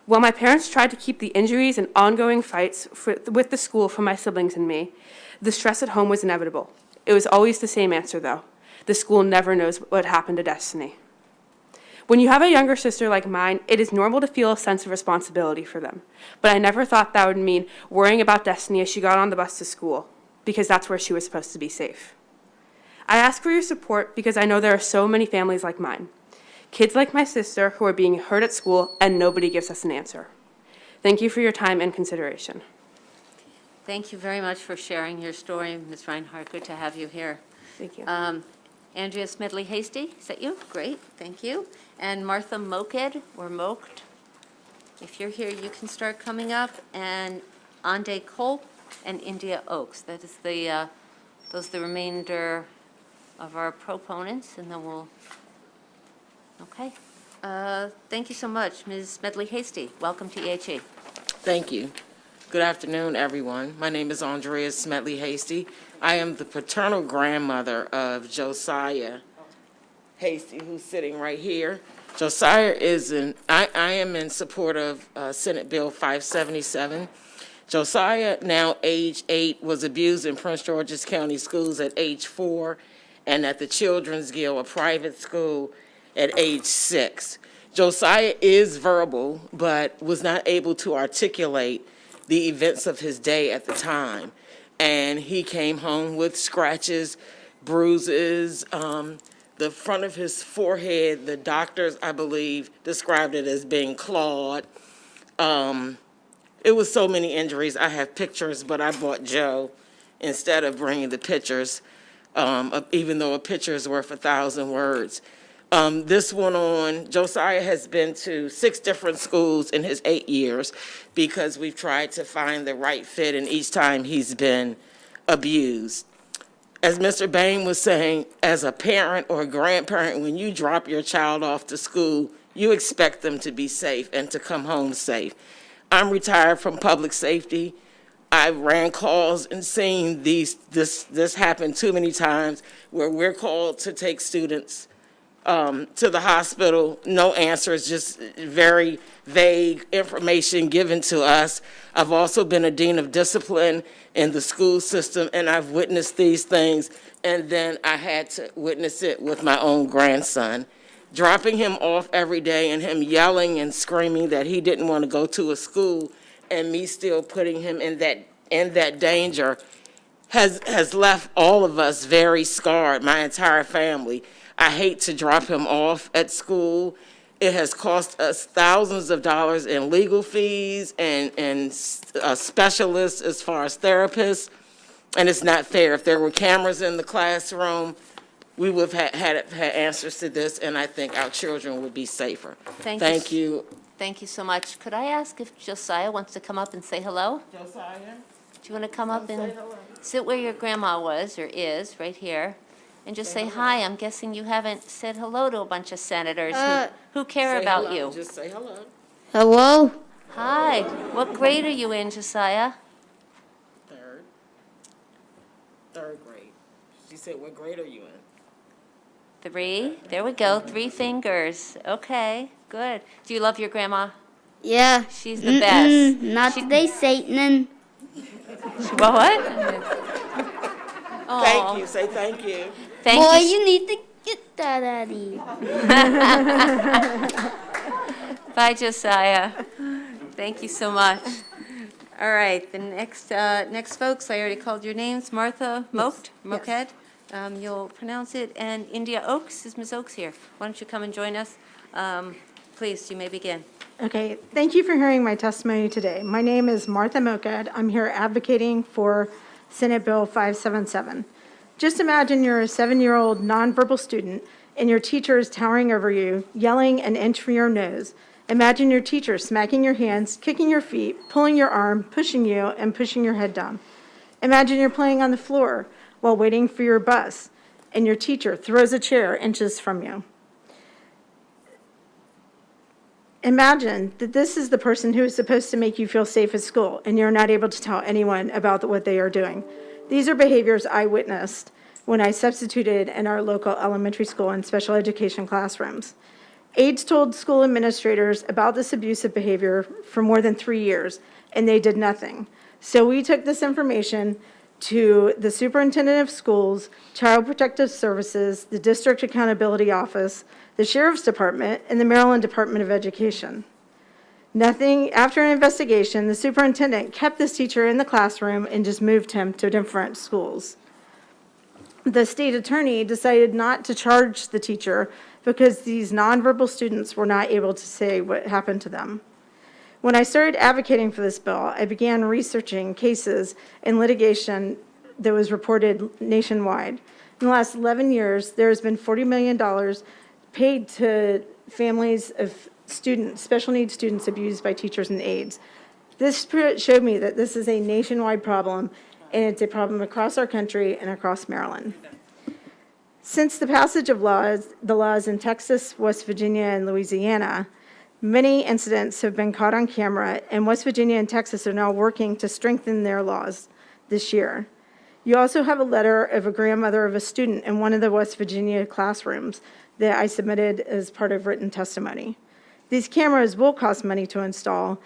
While my parents tried to keep the injuries and ongoing fights with the school from my siblings and me, the stress at home was inevitable. It was always the same answer, though. The school never knows what happened to Destiny. When you have a younger sister like mine, it is normal to feel a sense of responsibility for them. But I never thought that would mean worrying about Destiny as she got on the bus to school, because that's where she was supposed to be safe. I ask for your support because I know there are so many families like mine. Kids like my sister who are being hurt at school and nobody gives us an answer. Thank you for your time and consideration. Thank you very much for sharing your story, Ms. Reinhardt. Good to have you here. Thank you. Andrea Smedley-Hasty, is that you? Great, thank you. And Martha Moked, or Moked. If you're here, you can start coming up. And Ande Kolp and India Oaks. That is those are the remainder of our proponents, and then we'll, okay. Thank you so much, Ms. Smedley-Hasty. Welcome to EHE. Thank you. Good afternoon, everyone. My name is Andrea Smedley-Hasty. I am the paternal grandmother of Josiah Hasty, who's sitting right here. Josiah I am in support of Senate Bill 577. Josiah, now age 8, was abused in Prince George's County Schools at age 4 and at the Children's Guild, a private school, at age 6. Josiah is verbal, but was not able to articulate the events of his day at the time. And he came home with scratches, bruises, The front of his forehead, the doctors, I believe, described it as being clawed. It was so many injuries. I have pictures, but I bought Joe instead of bringing the pictures, even though a picture is worth 1,000 words. This went on, Josiah has been to 6 different schools in his 8 years because we've tried to find the right fit, and each time he's been abused. As Mr. Bain was saying, as a parent or a grandparent, when you drop your child off to school, you expect them to be safe and to come home safe. I'm retired from public safety. I ran calls and seen this happen too many times where we're called to take students to the hospital, no answers, just very vague information given to us. I've also been a dean of discipline in the school system, and I've witnessed these things, and then I had to witness it with my own grandson. Dropping him off every day and him yelling and screaming that he didn't want to go to a school, and me still putting him in that danger has left all of us very scarred, my entire family. I hate to drop him off at school. It has cost us thousands of dollars in legal fees and specialists as far as therapists, and it's not fair. If there were cameras in the classroom, we would have had answers to this, and I think our children would be safer. Thank you. Thank you so much. Could I ask if Josiah wants to come up and say hello? Josiah? Do you want to come up and sit where your grandma was or is, right here? And just say hi. I'm guessing you haven't said hello to a bunch of senators who care Say about hello. you. Just say hello. Hello? Hi. What grade are you in, Josiah? Third grade. She said, what grade are you in? 3. There we go. 3 fingers. Okay, good. Do you love your grandma? Yeah. She's the best. Not today, Satan. What? Thank you. Say thank you. Thank Boy, you. you need to get that out of you. Bye, Josiah. Thank you so much. All right, the next folks, I already called your names. Martha Moked, you'll pronounce it, and India Oaks. Is Ms. Oaks here? Why don't you come and join us? Please, you may begin. Okay, thank you for hearing my testimony today. My name is Martha Moked. I'm here advocating for Senate Bill 577. Just imagine you're a 7-year-old nonverbal student and your teacher is towering over you, yelling an inch from your nose. Imagine your teacher smacking your hands, kicking your feet, pulling your arm, pushing you, and pushing your head down. Imagine you're playing on the floor while waiting for your bus, and your teacher throws a chair inches from you. Imagine that this is the person who is supposed to make you feel safe at school, and you're not able to tell anyone about what they are doing. These are behaviors I witnessed when I substituted in our local elementary school and special education classrooms. Aides told school administrators about this abusive behavior for more than 3 years, and they did nothing. So we took this information to the superintendent of schools, Child Protective Services, the District Accountability Office, the Sheriff's Department, and the Maryland Department of Education. Nothing, after an investigation, the superintendent kept this teacher in the classroom and just moved him to different schools. The state attorney decided not to charge the teacher because these nonverbal students were not able to say what happened to them. When I started advocating for this bill, I began researching cases and litigation that was reported nationwide. In the last 11 years, there has been $40 million paid to families of students, special needs students abused by teachers and aides. This showed me that this is a nationwide problem, and it's a problem across our country and across Maryland. Since the passage of the laws in Texas, West Virginia, and Louisiana, many incidents have been caught on camera, and West Virginia and Texas are now working to strengthen their laws this year. You also have a letter of a grandmother of a student in one of the West Virginia classrooms that I submitted as part of written testimony. These cameras will cost money to install,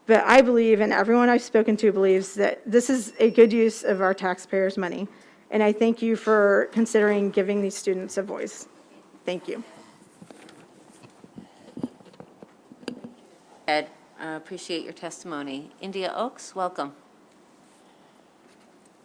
but I believe, and everyone I've spoken to believes, that this is a good use of our taxpayers' money. And I thank you for considering giving these students a voice. Thank you. Ed, appreciate your testimony. India Oaks, welcome.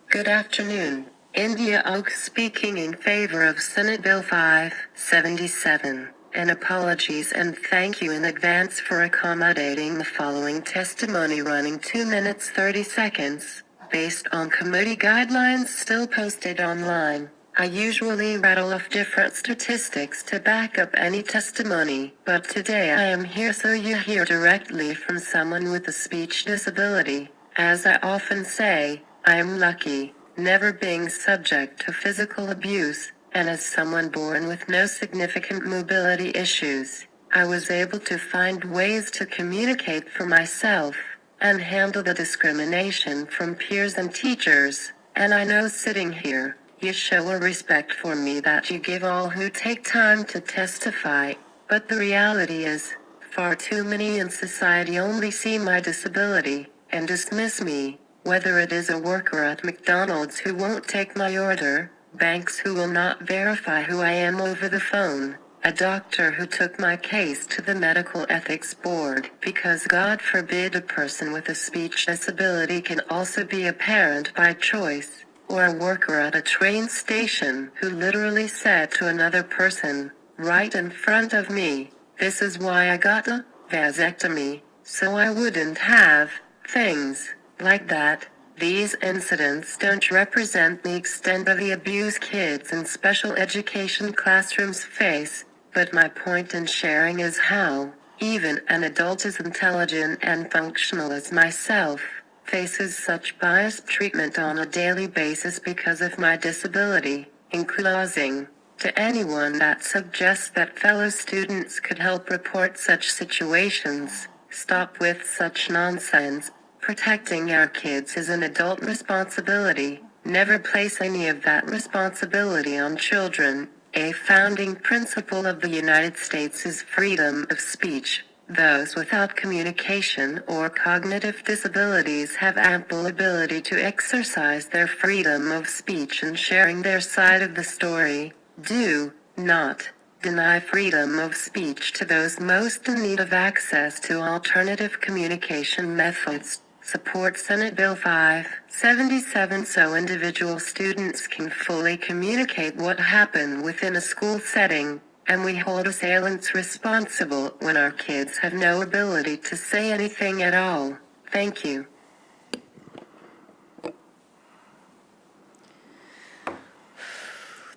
Good afternoon. India Oaks speaking in favor of Senate Bill 577. And apologies and thank you in advance for accommodating the following testimony running 2 minutes 30 seconds, based on committee guidelines still posted online. I usually rattle off different statistics to back up any testimony, but today I am here so you hear directly from someone with a speech disability. As I often say, I am lucky, never being subject to physical abuse, and as someone born with no significant mobility issues, I was able to find ways to communicate for myself and handle the discrimination from peers and teachers, and I know sitting here, you show a respect for me that you give all who take time to testify, but the reality is, far too many in society only see my disability and dismiss me, whether it is a worker at McDonald's who won't take my order, banks who will not verify who I am over the phone, a doctor who took my case to the Medical Ethics Board, because God forbid a person with a speech disability can also be a parent by choice, or a worker at a train station who literally said to another person, right in front of me, "This is why I got a vasectomy, so I wouldn't have things like that." These incidents don't represent the extent of the abuse kids in special education classrooms face, but my point in sharing is how, even an adult as intelligent and functional as myself, faces such biased treatment on a daily basis because of my disability. In closing, to anyone that suggests that fellow students could help report such situations, stop with such nonsense. Protecting our kids is an adult responsibility. Never place any of that responsibility on children. A founding principle of the United States is freedom of speech. Those without communication or cognitive disabilities have ample ability to exercise their freedom of speech in sharing their side of the story. Do not deny freedom of speech to those most in need of access to alternative communication methods. Support Senate Bill 577 so individual students can fully communicate what happened within a school setting, and we hold assailants responsible when our kids have no ability to say anything at all. Thank you.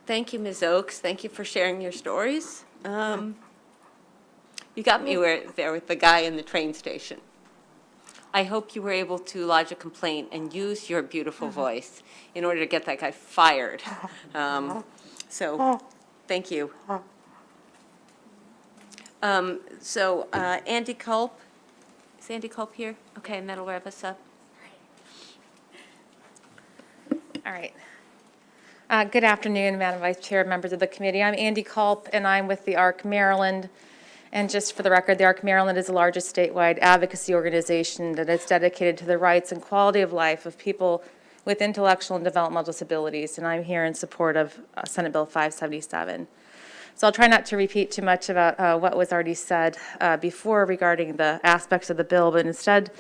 Thank you, Ms. Oaks. Thank you for sharing your stories. You got me there with the guy in the train station. I hope you were able to lodge a complaint and use your beautiful voice in order to get that guy fired. So, thank you. Andy Culp, is Andy Culp here? Okay, and that'll wrap us up. All right. Good afternoon, Madam Vice Chair, members of the committee. I'm Andy Culp, and I'm with the ARC Maryland. And just for the record, the ARC Maryland is the largest statewide advocacy organization that is dedicated to the rights and quality of life of people with intellectual and developmental disabilities. And I'm here in support of Senate Bill 577. So I'll try not to repeat too much about what was already said before regarding the aspects of the bill, but instead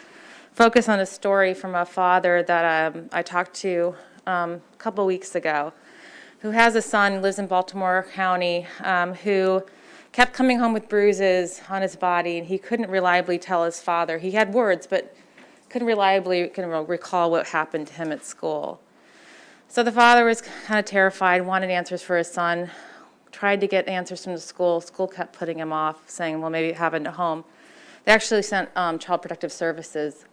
focus on a story from a father that I talked to a couple weeks ago, who has a son, lives in Baltimore County, who kept coming home with bruises on his body, and he couldn't reliably tell his father. He had words, but couldn't reliably recall what happened to him at school. So the father was kind of terrified, wanted answers for his son, tried to get answers from the school. School kept putting him off, saying, well, maybe it happened at home. They actually sent Child Protective Services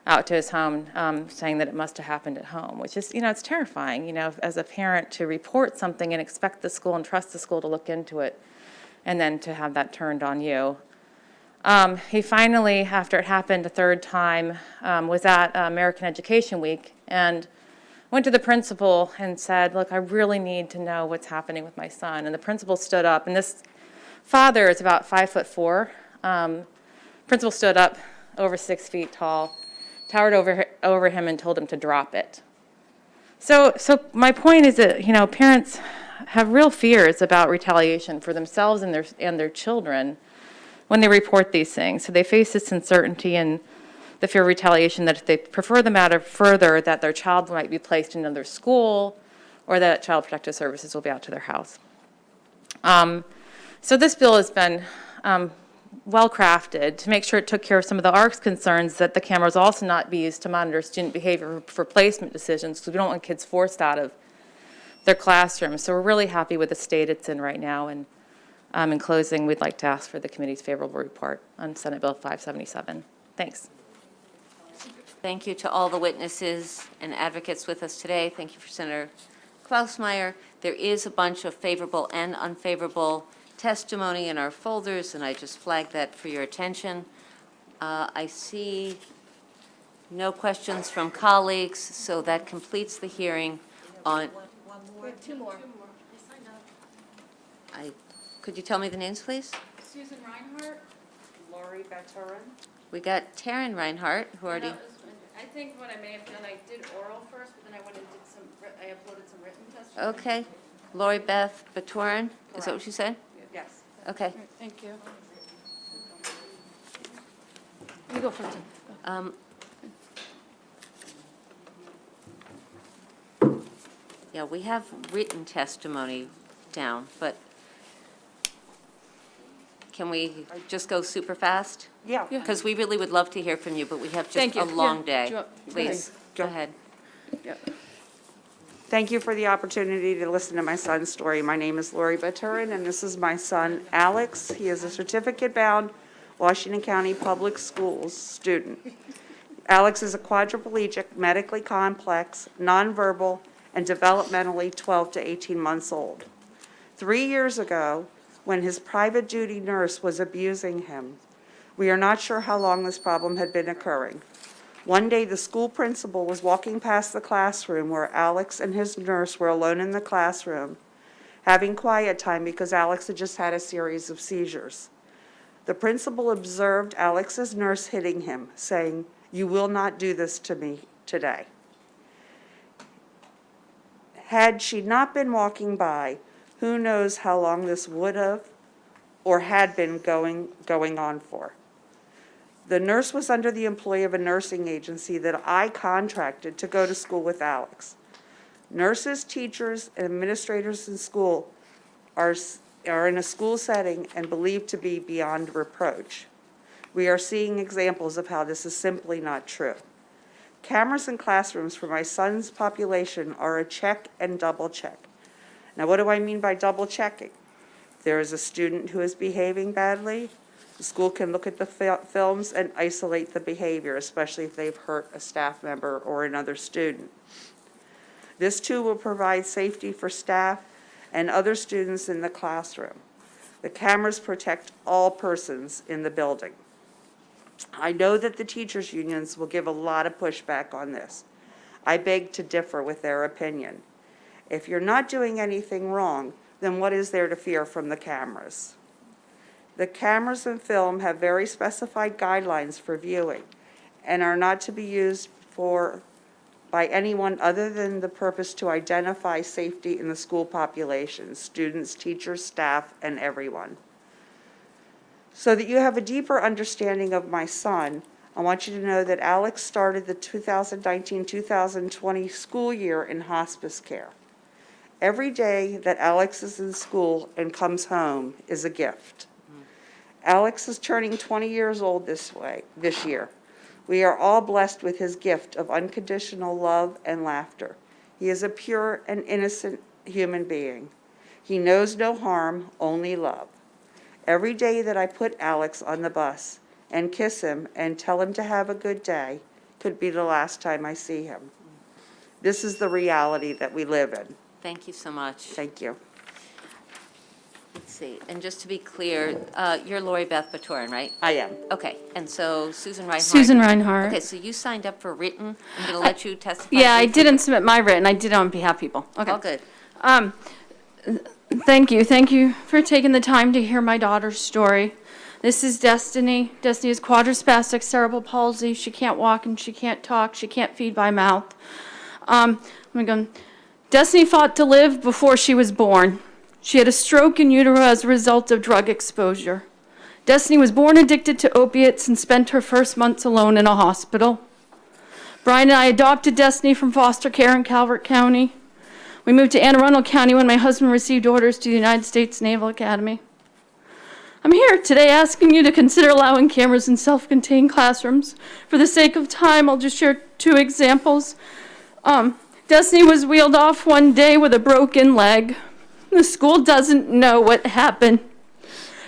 out to his home, saying that it must have happened at home, which is, it's terrifying, as a parent to report something and expect the school and trust the school to look into it, and then to have that turned on you. He finally, after it happened a third time, was at American Education Week and went to the principal and said, look, I really need to know what's happening with my son. And the principal stood up, and this father is about 5'4". Principal stood up, over 6 feet tall, towered over him and told him to drop it. So my point is that, parents have real fears about retaliation for themselves and their children when they report these things. So they face this uncertainty and the fear of retaliation that if they prefer the matter further, that their child might be placed in another school or that Child Protective Services will be out to their house. So this bill has been well-crafted to make sure it took care of some of the ARC's concerns that the cameras also not be used to monitor student behavior for placement decisions, because we don't want kids forced out of their classrooms. So we're really happy with the state it's in right now. And in closing, we'd like to ask for the committee's favorable report on Senate Bill 577. Thanks. Thank you to all the witnesses and advocates with us today. Thank you for Senator Klausmeier. There is a bunch of favorable and unfavorable testimony in our folders, and I just flagged that for your attention. I see no questions from colleagues, so that completes the hearing on... Two more. Could you tell me the names, please? Susan Reinhardt, Lori Baturin. We got Taryn Reinhardt, who already... I think what I may have done, I did oral first, but then I went and did some, I uploaded some written testimony. Okay. Lori Beth Baturin, is that what you said? Yes. Okay. Thank you. You go first. Yeah, we have written testimony down, but can we just go super fast? Yeah. Because we really would love to hear from you, but we have Thank just you. a long Yeah. day. Do you want- Please, go ahead. Thank you for the opportunity to listen to my son's story. My name is Lori Baturin, and this is my son, Alex. He is a certificate-bound Washington County Public Schools student. Alex is a quadriplegic, medically complex, nonverbal, and developmentally 12 to 18 months old. 3 years ago, when his private duty nurse was abusing him, we are not sure how long this problem had been occurring. One day, the school principal was walking past the classroom where Alex and his nurse were alone in the classroom, having quiet time because Alex had just had a series of seizures. The principal observed Alex's nurse hitting him, saying, "You will not do this to me today." Had she not been walking by, who knows how long this would have or had been going on for. The nurse was under the employ of a nursing agency that I contracted to go to school with Alex. Nurses, teachers, and administrators in school are in a school setting and believed to be beyond reproach. We are seeing examples of how this is simply not true. Cameras in classrooms for my son's population are a check and double check. Now, what do I mean by double checking? If there is a student who is behaving badly, the school can look at the films and isolate the behavior, especially if they've hurt a staff member or another student. This too will provide safety for staff and other students in the classroom. The cameras protect all persons in the building. I know that the teachers' unions will give a lot of pushback on this. I beg to differ with their opinion. If you're not doing anything wrong, then what is there to fear from the cameras? The cameras and film have very specified guidelines for viewing and are not to be used by anyone other than the purpose to identify safety in the school population, students, teachers, staff, and everyone. So that you have a deeper understanding of my son, I want you to know that Alex started the 2019-2020 school year in hospice care. Every day that Alex is in school and comes home is a gift. Alex is turning 20 years old this year. We are all blessed with his gift of unconditional love and laughter. He is a pure and innocent human being. He knows no harm, only love. Every day that I put Alex on the bus and kiss him and tell him to have a good day could be the last time I see him. This is the reality that we live in. Thank you so much. Thank you. Let's see, and just to be clear, you're Lori Beth Baturin, right? I am. Okay, and so Susan Reinhardt. Susan Reinhardt. Okay, so you signed up for written. I'm going to let you testify. Yeah, I briefly. didn't submit my written. I did it on behalf of people. Okay. All good. Thank you. Thank you for taking the time to hear my daughter's story. This is Destiny. Destiny is quadrispastic cerebral palsy. She can't walk and she can't talk. She can't feed by mouth. Destiny fought to live before she was born. She had a stroke in utero as a result of drug exposure. Destiny was born addicted to opiates and spent her first months alone in a hospital. Brian and I adopted Destiny from foster care in Calvert County. We moved to Anne Arundel County when my husband received orders to the United States Naval Academy. I'm here today asking you to consider allowing cameras in self-contained classrooms. For the sake of time, I'll just share 2 examples. Destiny was wheeled off one day with a broken leg. The school doesn't know what happened.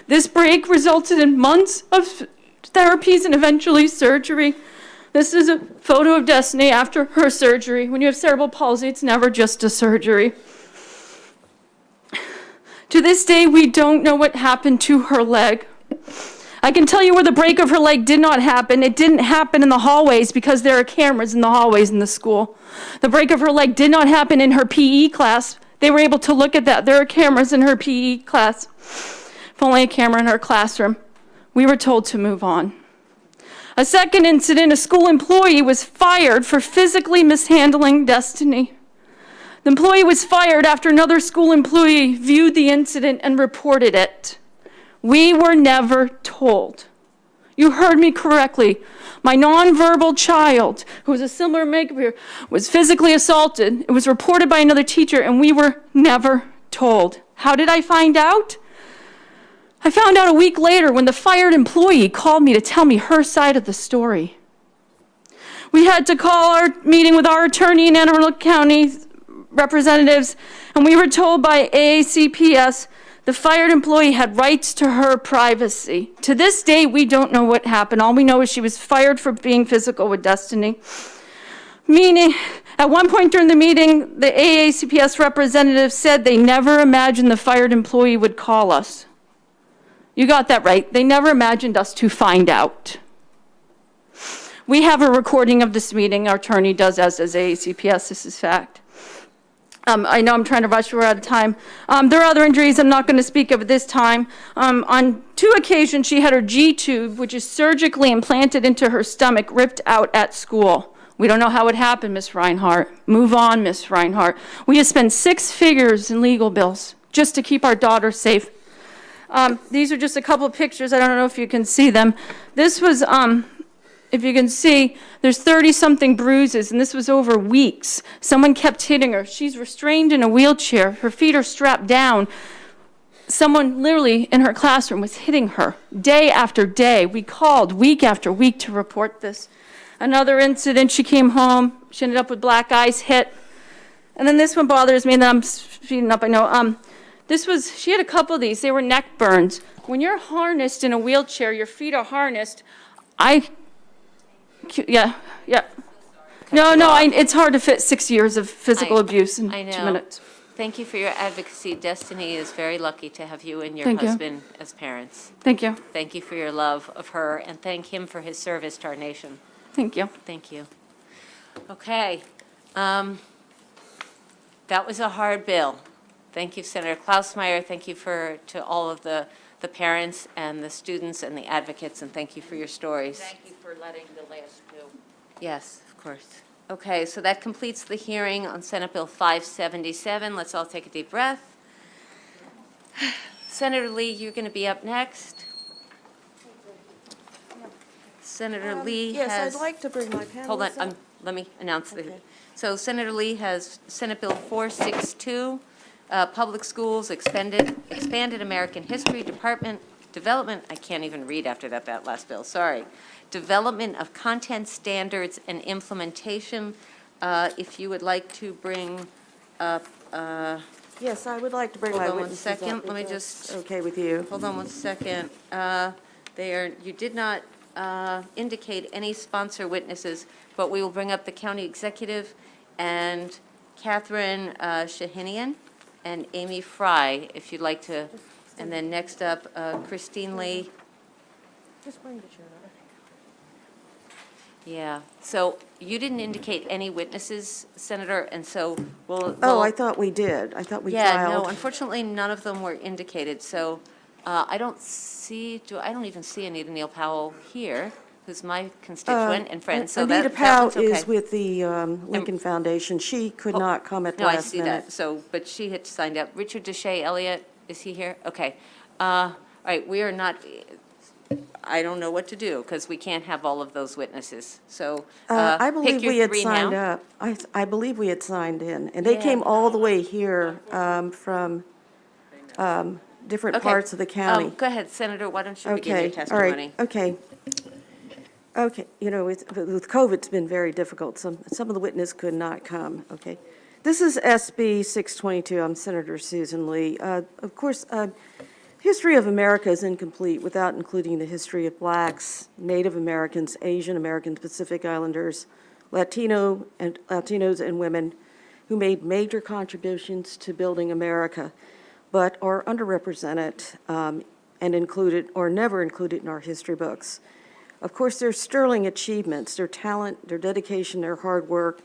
This break resulted in months of therapies and eventually surgery. This is a photo of Destiny after her surgery. When you have cerebral palsy, it's never just a surgery. To this day, we don't know what happened to her leg. I can tell you where the break of her leg did not happen. It didn't happen in the hallways because there are cameras in the hallways in the school. The break of her leg did not happen in her PE class. They were able to look at that. There are cameras in her PE class. If only a camera in her classroom. We were told to move on. A second incident, a school employee was fired for physically mishandling Destiny. The employee was fired after another school employee viewed the incident and reported it. We were never told. You heard me correctly. My nonverbal child, who was a similar makeover, was physically assaulted. It was reported by another teacher, and we were never told. How did I find out? I found out a week later when the fired employee called me to tell me her side of the story. We had to call our meeting with our attorney in Anne Arundel County representatives, and we were told by AACPS the fired employee had rights to her privacy. To this day, we don't know what happened. All we know is she was fired for being physical with Destiny. Meaning, at one point during the meeting, the AACPS representative said they never imagined the fired employee would call us. You got that right. They never imagined us to find out. We have a recording of this meeting. Our attorney does, as does AACPS. This is fact. I know I'm trying to rush, we're out of time. There are other injuries I'm not going to speak of at this time. On 2 occasions, she had her G-tube, which is surgically implanted into her stomach, ripped out at school. We don't know how it happened, Miss Reinhardt. Move on, Miss Reinhardt. We have spent 6 figures in legal bills just to keep our daughter safe. These are just a couple of pictures. I don't know if you can see them. This was, if you can see, there's 30-something bruises, and this was over weeks. Someone kept hitting her. She's restrained in a wheelchair. Her feet are strapped down. Someone literally in her classroom was hitting her day after day. We called week after week to report this. Another incident, she came home. She ended up with black eyes, hit. And then this one bothers me, and then I'm speeding up, I know. She had a couple of these. They were neck burns. When you're harnessed in a wheelchair, your feet are harnessed. Yeah. It's hard to fit 6 years of physical abuse in 2 minutes. Thank you for your advocacy. Destiny is very lucky to have you and your Thank you. husband as parents. Thank you. Thank you for your love of her, and thank him for his service to our nation. Thank you. Thank you. Okay. That was a hard bill. Thank you, Senator Klausmeier. Thank you to all of the parents and the students and the advocates, and thank you for your stories. Thank you for letting the last 2. Yes, of course. Okay, so that completes the hearing on Senate Bill 577. Let's all take a deep breath. Senator Lee, you're going to be up next. Senator Lee has... Yes, I'd like to bring my panelists Hold on, up. let me announce the... Okay. So Senator Lee has Senate Bill 462, Public Schools, Expanded American History Development, I can't even read after that last bill, sorry. Development of Content Standards and Implementation. If you would like to bring up... Yes, I would like to bring my hold on one witnesses second, up, let me if that's just... okay with you. Hold on one second. You did not indicate any sponsor witnesses, but we will bring up the county executive and Catherine Shahinian and Amy Fry, if you'd like to. And then next up, Christine Lee. Just bring the chair up. Yeah, so you didn't indicate any witnesses, Senator, and so we'll... Oh, I thought we did. I thought we filed. Yeah, no, unfortunately, none of them were indicated, so I don't even see Anita Neal Powell here, who's my constituent and friend, so Anita that Powell one's okay. is with the Lincoln Foundation. She could not come at No, I last see minute. that, so, but she had signed up. Richard Deshay Elliott, is he here? Okay. All right, we are not, I don't know what to do, because we can't have all of those witnesses. So I pick believe your we had three signed now. up. I believe we had signed in, and they Yeah. came all the way here from different Okay. parts of the county. Go ahead, Senator, why don't you begin your Okay, all right, testimony? okay. Okay, you know, with COVID, it's been very difficult. Some of the witnesses could not come, okay? This is SB 622. I'm Senator Susan Lee. Of course, history of America is incomplete without including the history of blacks, Native Americans, Asian Americans, Pacific Islanders, Latinos and women who made major contributions to building America, but are underrepresented and included or never included in our history books. Of course, their sterling achievements, their talent, their dedication, their hard work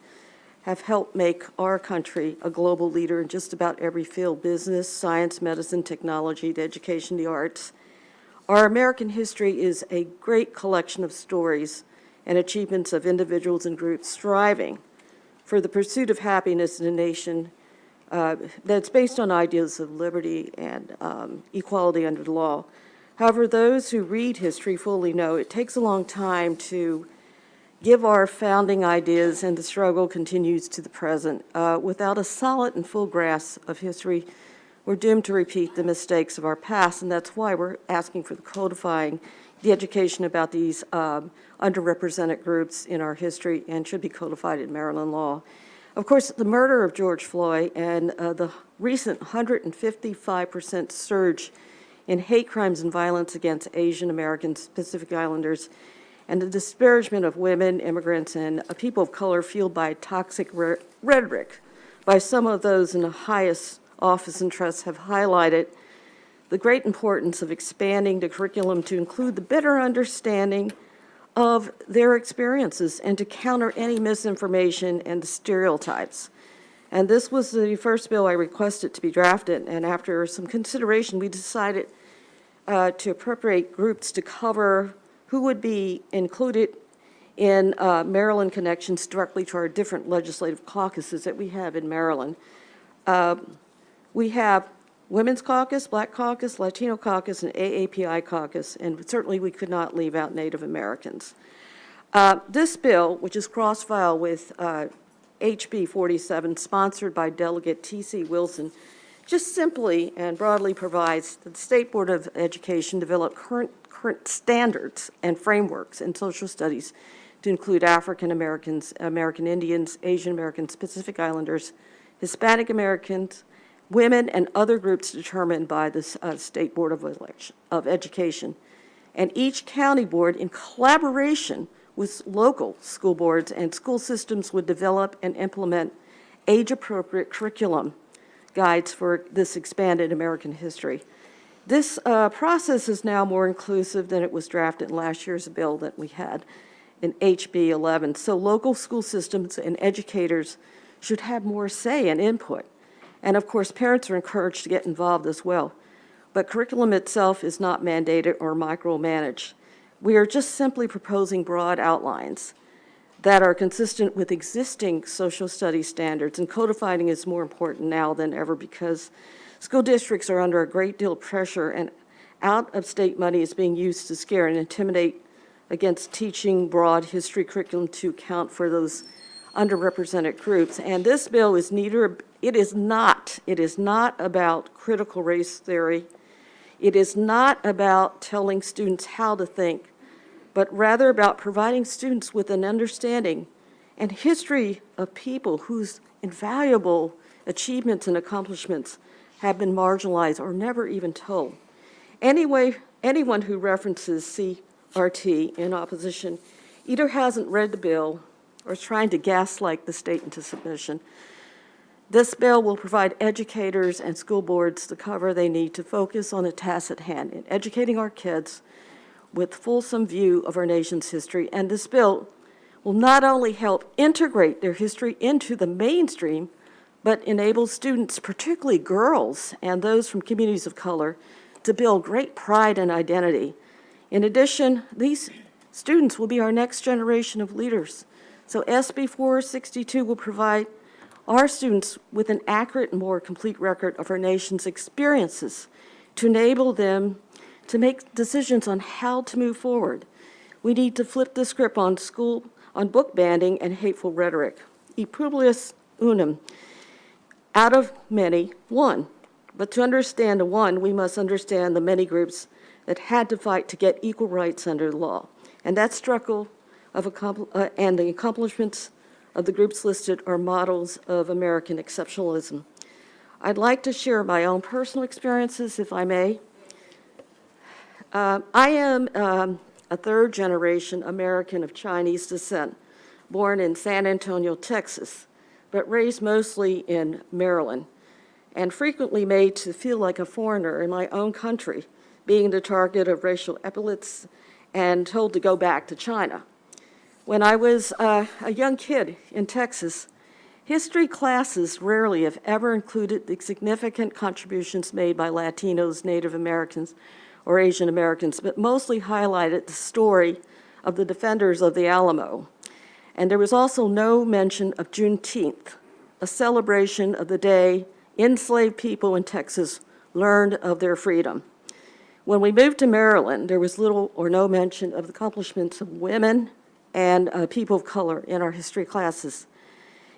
have helped make our country a global leader in just about every field: business, science, medicine, technology, the education, the arts. Our American history is a great collection of stories and achievements of individuals and groups striving for the pursuit of happiness in a nation that's based on ideas of liberty and equality under the law. However, those who read history fully know it takes a long time to give our founding ideas, and the struggle continues to the present. Without a solid and full grasp of history, we're doomed to repeat the mistakes of our past, and that's why we're asking for the codifying the education about these underrepresented groups in our history, and should be codified in Maryland law. Of course, the murder of George Floyd and the recent 155% surge in hate crimes and violence against Asian Americans, Pacific Islanders, and the disparagement of women, immigrants, and people of color fueled by toxic rhetoric by some of those in the highest office and trust have highlighted the great importance of expanding the curriculum to include the better understanding of their experiences and to counter any misinformation and stereotypes. And this was the first bill I requested to be drafted, and after some consideration, we decided to appropriate groups to cover who would be included in Maryland connections directly to our different legislative caucuses that we have in Maryland. We have Women's Caucus, Black Caucus, Latino Caucus, and AAPI Caucus, and certainly we could not leave out Native Americans. This bill, which is cross-filed with HB 47, sponsored by Delegate T.C. Wilson, just simply and broadly provides that the State Board of Education develop current standards and frameworks in social studies to include African Americans, American Indians, Asian Americans, Pacific Islanders, Hispanic Americans, women, and other groups determined by the State Board of Education. And each county board, in collaboration with local school boards and school systems, would develop and implement age-appropriate curriculum guides for this expanded American history. This process is now more inclusive than it was drafted in last year's bill that we had in HB 11. So local school systems and educators should have more say and input. And of course, parents are encouraged to get involved as well. But curriculum itself is not mandated or micromanaged. We are just simply proposing broad outlines that are consistent with existing social studies standards, and codifying is more important now than ever because school districts are under a great deal of pressure, and out-of-state money is being used to scare and intimidate against teaching broad history curriculum to account for those underrepresented groups. And this bill is it is not about critical race theory. It is not about telling students how to think, but rather about providing students with an understanding and history of people whose invaluable achievements and accomplishments have been marginalized or never even told. Anyway, anyone who references CRT in opposition either hasn't read the bill or is trying to gaslight the state into submission. This bill will provide educators and school boards the cover they need to focus on the task at hand in educating our kids with fulsome view of our nation's history. And this bill will not only help integrate their history into the mainstream, but enable students, particularly girls and those from communities of color, to build great pride and identity. In addition, these students will be our next generation of leaders. So SB 462 will provide our students with an accurate and more complete record of our nation's experiences to enable them to make decisions on how to move forward. We need to flip the script on book banning and hateful rhetoric. E pluribus unum, out of many, one. But to understand the one, we must understand the many groups that had to fight to get equal rights under the law. And that struggle and the accomplishments of the groups listed are models of American exceptionalism. I'd like to share my own personal experiences, if I may. I am a third-generation American of Chinese descent, born in San Antonio, Texas, but raised mostly in Maryland, and frequently made to feel like a foreigner in my own country, being the target of racial epithets and told to go back to China. When I was a young kid in Texas, history classes rarely, if ever, included the significant contributions made by Latinos, Native Americans, or Asian Americans, but mostly highlighted the story of the defenders of the Alamo. And there was also no mention of Juneteenth, a celebration of the day enslaved people in Texas learned of their freedom. When we moved to Maryland, there was little or no mention of the accomplishments of women and people of color in our history classes.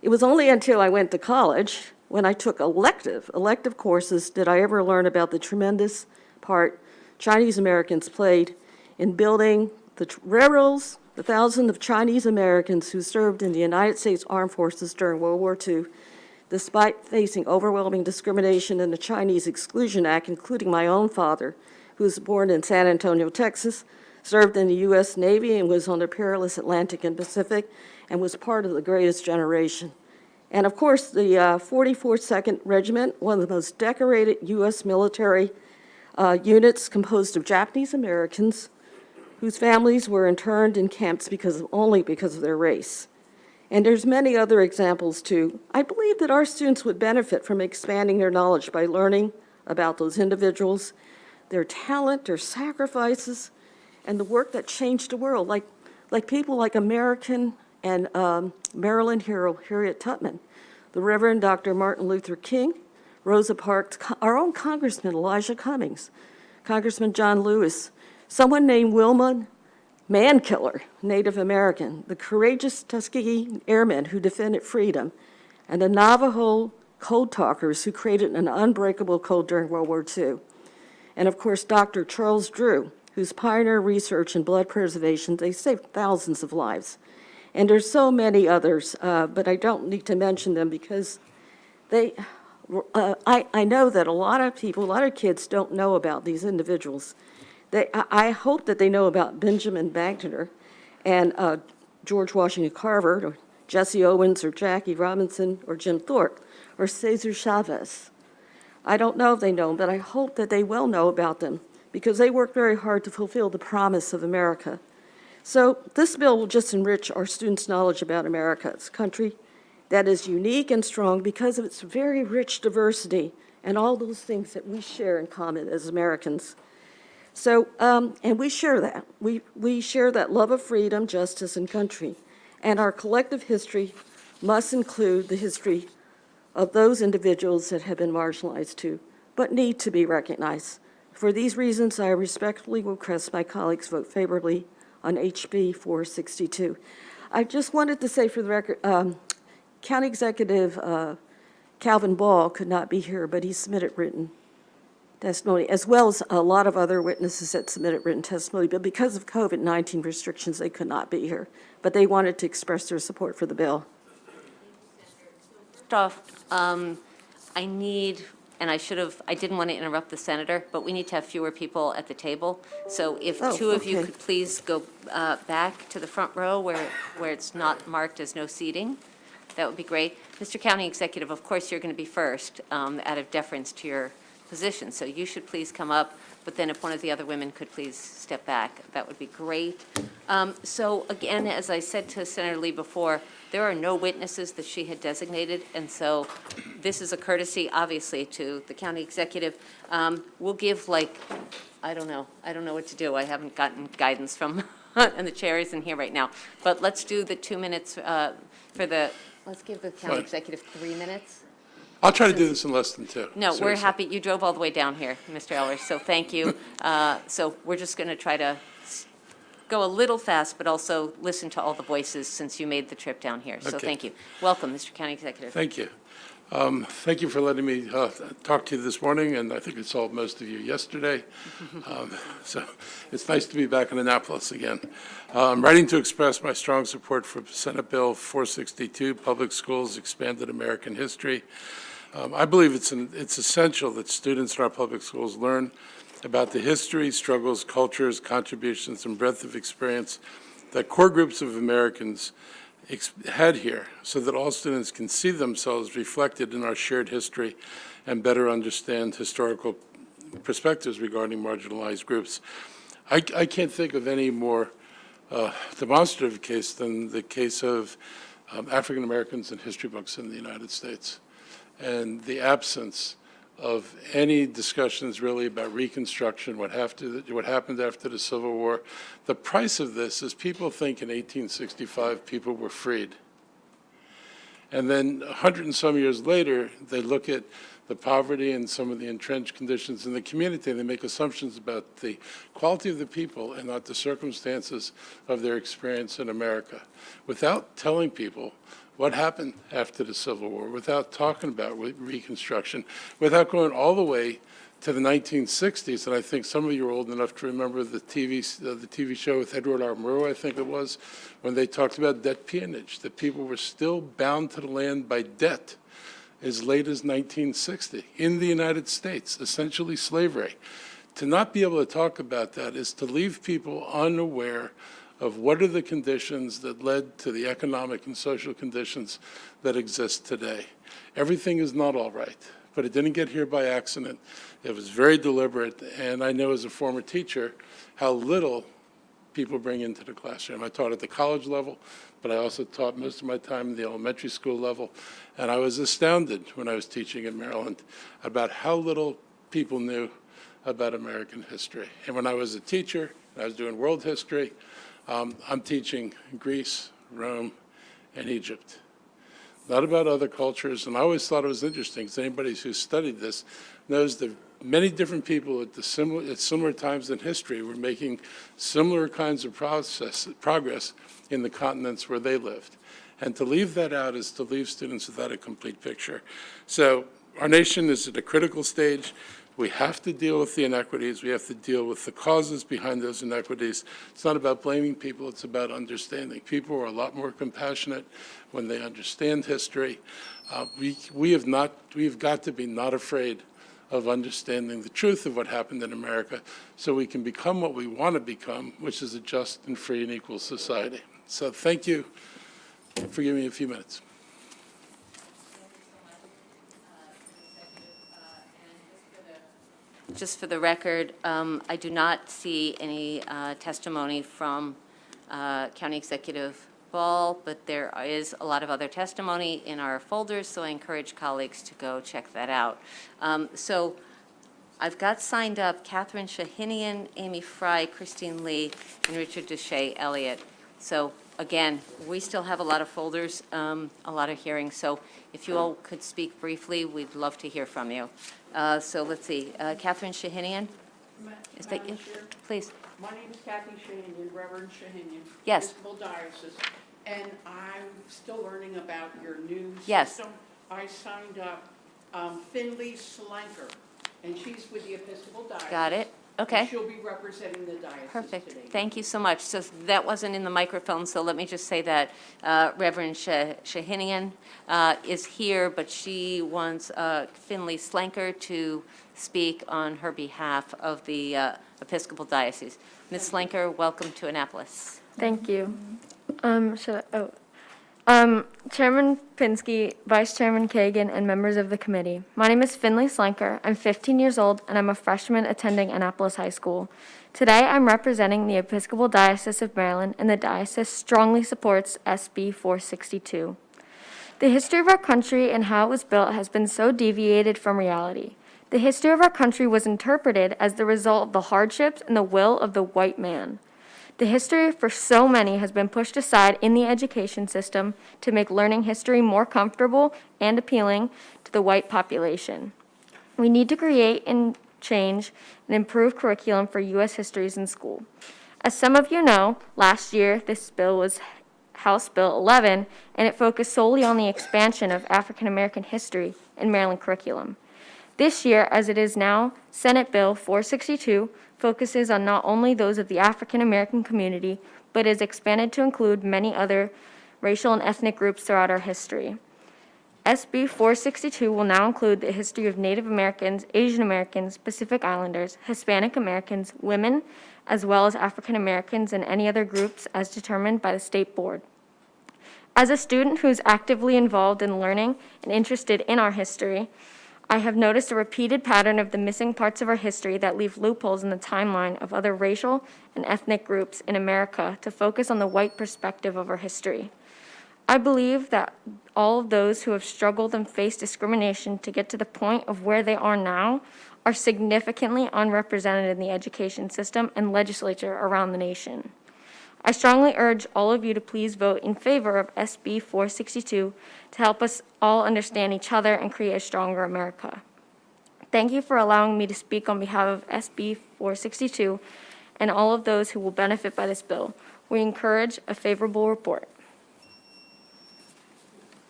It was only until I went to college, when I took elective courses, did I ever learn about the tremendous part Chinese Americans played in building the railroads, the thousands of Chinese Americans who served in the United States Armed Forces during World War II, despite facing overwhelming discrimination in the Chinese Exclusion Act, including my own father, who was born in San Antonio, Texas, served in the U.S. Navy and was on the perilous Atlantic and Pacific, and was part of the greatest generation. And of course, the 44th 2nd Regiment, one of the most decorated U.S. military units composed of Japanese Americans whose families were interned in camps only because of their race. And there's many other examples too. I believe that our students would benefit from expanding their knowledge by learning about those individuals, their talent, their sacrifices, and the work that changed the world, like people like American and Maryland hero Harriet Tubman, the Reverend Dr. Martin Luther King, Rosa Parks, our own Congressman Elijah Cummings, Congressman John Lewis, someone named Wilma Mankiller, Native American, the courageous Tuskegee Airmen who defended freedom, and the Navajo code talkers who created an unbreakable code during World War II. And of course, Dr. Charles Drew, whose pioneer research in blood preservation, they saved thousands of lives. And there's so many others, but I don't need to mention them because I know that a lot of people, a lot of kids don't know about these individuals. I hope that they know about Benjamin Banneker and George Washington Carver, or Jesse Owens, or Jackie Robinson, or Jim Thorpe, or Cesar Chavez. I don't know if they know them, but I hope that they will know about them because they worked very hard to fulfill the promise of America. So this bill will just enrich our students' knowledge about America. It's a country that is unique and strong because of its very rich diversity and all those things that we share in common as Americans. So, and we share that. We share that love of freedom, justice, and country. And our collective history must include the history of those individuals that have been marginalized too, but need to be recognized. For these reasons, I respectfully request my colleagues vote favorably on HB 462. I just wanted to say for the record, County Executive Calvin Ball could not be here, but he submitted written testimony, as well as a lot of other witnesses that submitted written testimony, but because of COVID-19 restrictions, they could not be here. But they wanted to express their support for the bill. First off, I need, and I didn't want to interrupt the senator, but we need to have fewer people at the table. So if two of you could please go back to the front row where it's not marked as no seating, that would be great. Mr. County Executive, of course, you're going to be first out of deference to your position. So you should please come up, but then if one of the other women could please step back, that would be great. So again, as I said to Senator Lee before, there are no witnesses that she had designated, and so this is a courtesy, obviously, to the county executive. We'll give I don't know what to do. I haven't gotten guidance from, and the chair isn't here right now. But let's do the 2 minutes let's give the county executive 3 minutes. I'll try to do this in less than 2. No, we're seriously. happy, you drove all the way down here, Mr. Ellis, so thank you. So we're just going to try to go a little fast, but also listen to all the voices since you made the trip down here. So Okay. thank you. Welcome, Mr. County Executive. Thank you. Thank you for letting me talk to you this morning, and I think I saw most of you yesterday. So it's nice to be back in Annapolis again. I'm writing to express my strong support for Senate Bill 462, Public Schools Expanded American History. I believe it's essential that students in our public schools learn about the history, struggles, cultures, contributions, and breadth of experience that core groups of Americans had here, so that all students can see themselves reflected in our shared history and better understand historical perspectives regarding marginalized groups. I can't think of any more demonstrative case than the case of African Americans in history books in the United States, and the absence of any discussions really about Reconstruction, what happened after the Civil War. The price of this is people think in 1865 people were freed. And then 100 and some years later, they look at the poverty and some of the entrenched conditions in the community, and they make assumptions about the quality of the people and not the circumstances of their experience in America, without telling people what happened after the Civil War, without talking about Reconstruction, without going all the way to the 1960s. And I think some of you are old enough to remember the TV show with Edward R. Murrow, I think it was, when they talked about debt peonage, that people were still bound to the land by debt as late as 1960 in the United States, essentially slavery. To not be able to talk about that is to leave people unaware of what are the conditions that led to the economic and social conditions that exist today. Everything is not all right, but it didn't get here by accident. It was very deliberate, and I know as a former teacher how little people bring into the classroom. I taught at the college level, but I also taught most of my time in the elementary school level, and I was astounded when I was teaching in Maryland about how little people knew about American history. And when I was a teacher, I was doing world history, I'm teaching Greece, Rome, and Egypt. Not about other cultures, and I always thought it was interesting, because anybody who's studied this knows that many different people at similar times in history were making similar kinds of progress in the continents where they lived. And to leave that out is to leave students without a complete picture. So our nation is at a critical stage. We have to deal with the inequities. We have to deal with the causes behind those inequities. It's not about blaming people. It's about understanding. People are a lot more compassionate when they understand history. We've got to be not afraid of understanding the truth of what happened in America so we can become what we want to become, which is a just and free and equal society. So thank you for giving me a few minutes. Just for the record, I do not see any testimony from County Executive Ball, but there is a lot of other testimony in our folders, so I encourage colleagues to go check that out. So I've got signed up Catherine Shahinian, Amy Fry, Christine Lee, and Richard Deshay Elliott. So again, we still have a lot of folders, a lot of hearings, so if you all could speak briefly, we'd love to hear from you. So let's see, Catherine Shahinian? Is that you? Please. My name is Kathy Shahinian, Reverend Shahinian. Yes. Episcopal Diocese, and I'm still learning about your new Yes. system. I signed up Finley Slanker, and she's with the Episcopal Diocese. Got it. Okay. And she'll be representing the diocese Perfect. today. Thank you so much. So that wasn't in the microphone, so let me just say that Reverend Shahinian is here, but she wants Finley Slanker to speak on her behalf of the Episcopal Diocese. Ms. Slanker, welcome to Annapolis. Thank you. Chairman Pinsky, Vice Chairman Kagan, and members of the committee. My name is Finley Slanker. I'm 15 years old, and I'm a freshman attending Annapolis High School. Today, I'm representing the Episcopal Diocese of Maryland, and the diocese strongly supports SB 462. The history of our country and how it was built has been so deviated from reality. The history of our country was interpreted as the result of the hardships and the will of the white man. The history for so many has been pushed aside in the education system to make learning history more comfortable and appealing to the white population. We need to create and change an improved curriculum for U.S. histories in school. As some of you know, last year this bill was House Bill 11, and it focused solely on the expansion of African American history in Maryland curriculum. This year, as it is now, Senate Bill 462 focuses on not only those of the African American community, but is expanded to include many other racial and ethnic groups throughout our history. SB 462 will now include the history of Native Americans, Asian Americans, Pacific Islanders, Hispanic Americans, women, as well as African Americans and any other groups as determined by the state board. As a student who is actively involved in learning and interested in our history, I have noticed a repeated pattern of the missing parts of our history that leave loopholes in the timeline of other racial and ethnic groups in America to focus on the white perspective of our history. I believe that all of those who have struggled and faced discrimination to get to the point of where they are now are significantly unrepresented in the education system and legislature around the nation. I strongly urge all of you to please vote in favor of SB 462 to help us all understand each other and create a stronger America. Thank you for allowing me to speak on behalf of SB 462 and all of those who will benefit by this bill. We encourage a favorable report.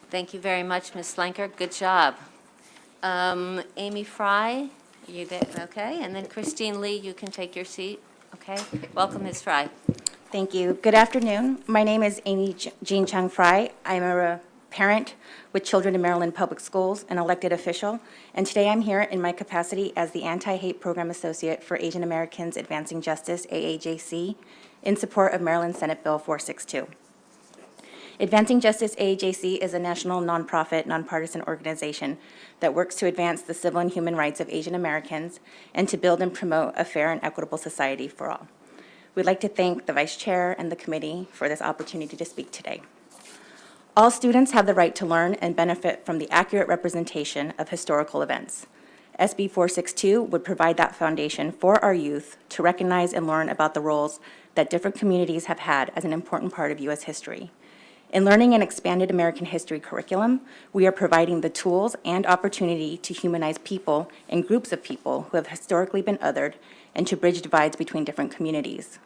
Thank you very much, Ms. Slanker. Good job. Amy Fry, you there? Okay, and then Christine Lee, you can take your seat. Okay, welcome, Ms. Fry. Thank you. Good afternoon. My name is Amy Jean Chung Fry. I'm a parent with children in Maryland Public Schools, an elected official, and today I'm here in my capacity as the Anti-Hate Program Associate for Asian Americans Advancing Justice, AAJC, in support of Maryland Senate Bill 462. Advancing Justice AAJC is a national nonprofit, nonpartisan organization that works to advance the civil and human rights of Asian Americans and to build and promote a fair and equitable society for all. We'd like to thank the Vice Chair and the committee for this opportunity to speak today. All students have the right to learn and benefit from the accurate representation of historical events. SB 462 would provide that foundation for our youth to recognize and learn about the roles that different communities have had as an important part of U.S. history. In learning an expanded American history curriculum, we are providing the tools and opportunity to humanize people and groups of people who have historically been othered and to bridge divides between different communities.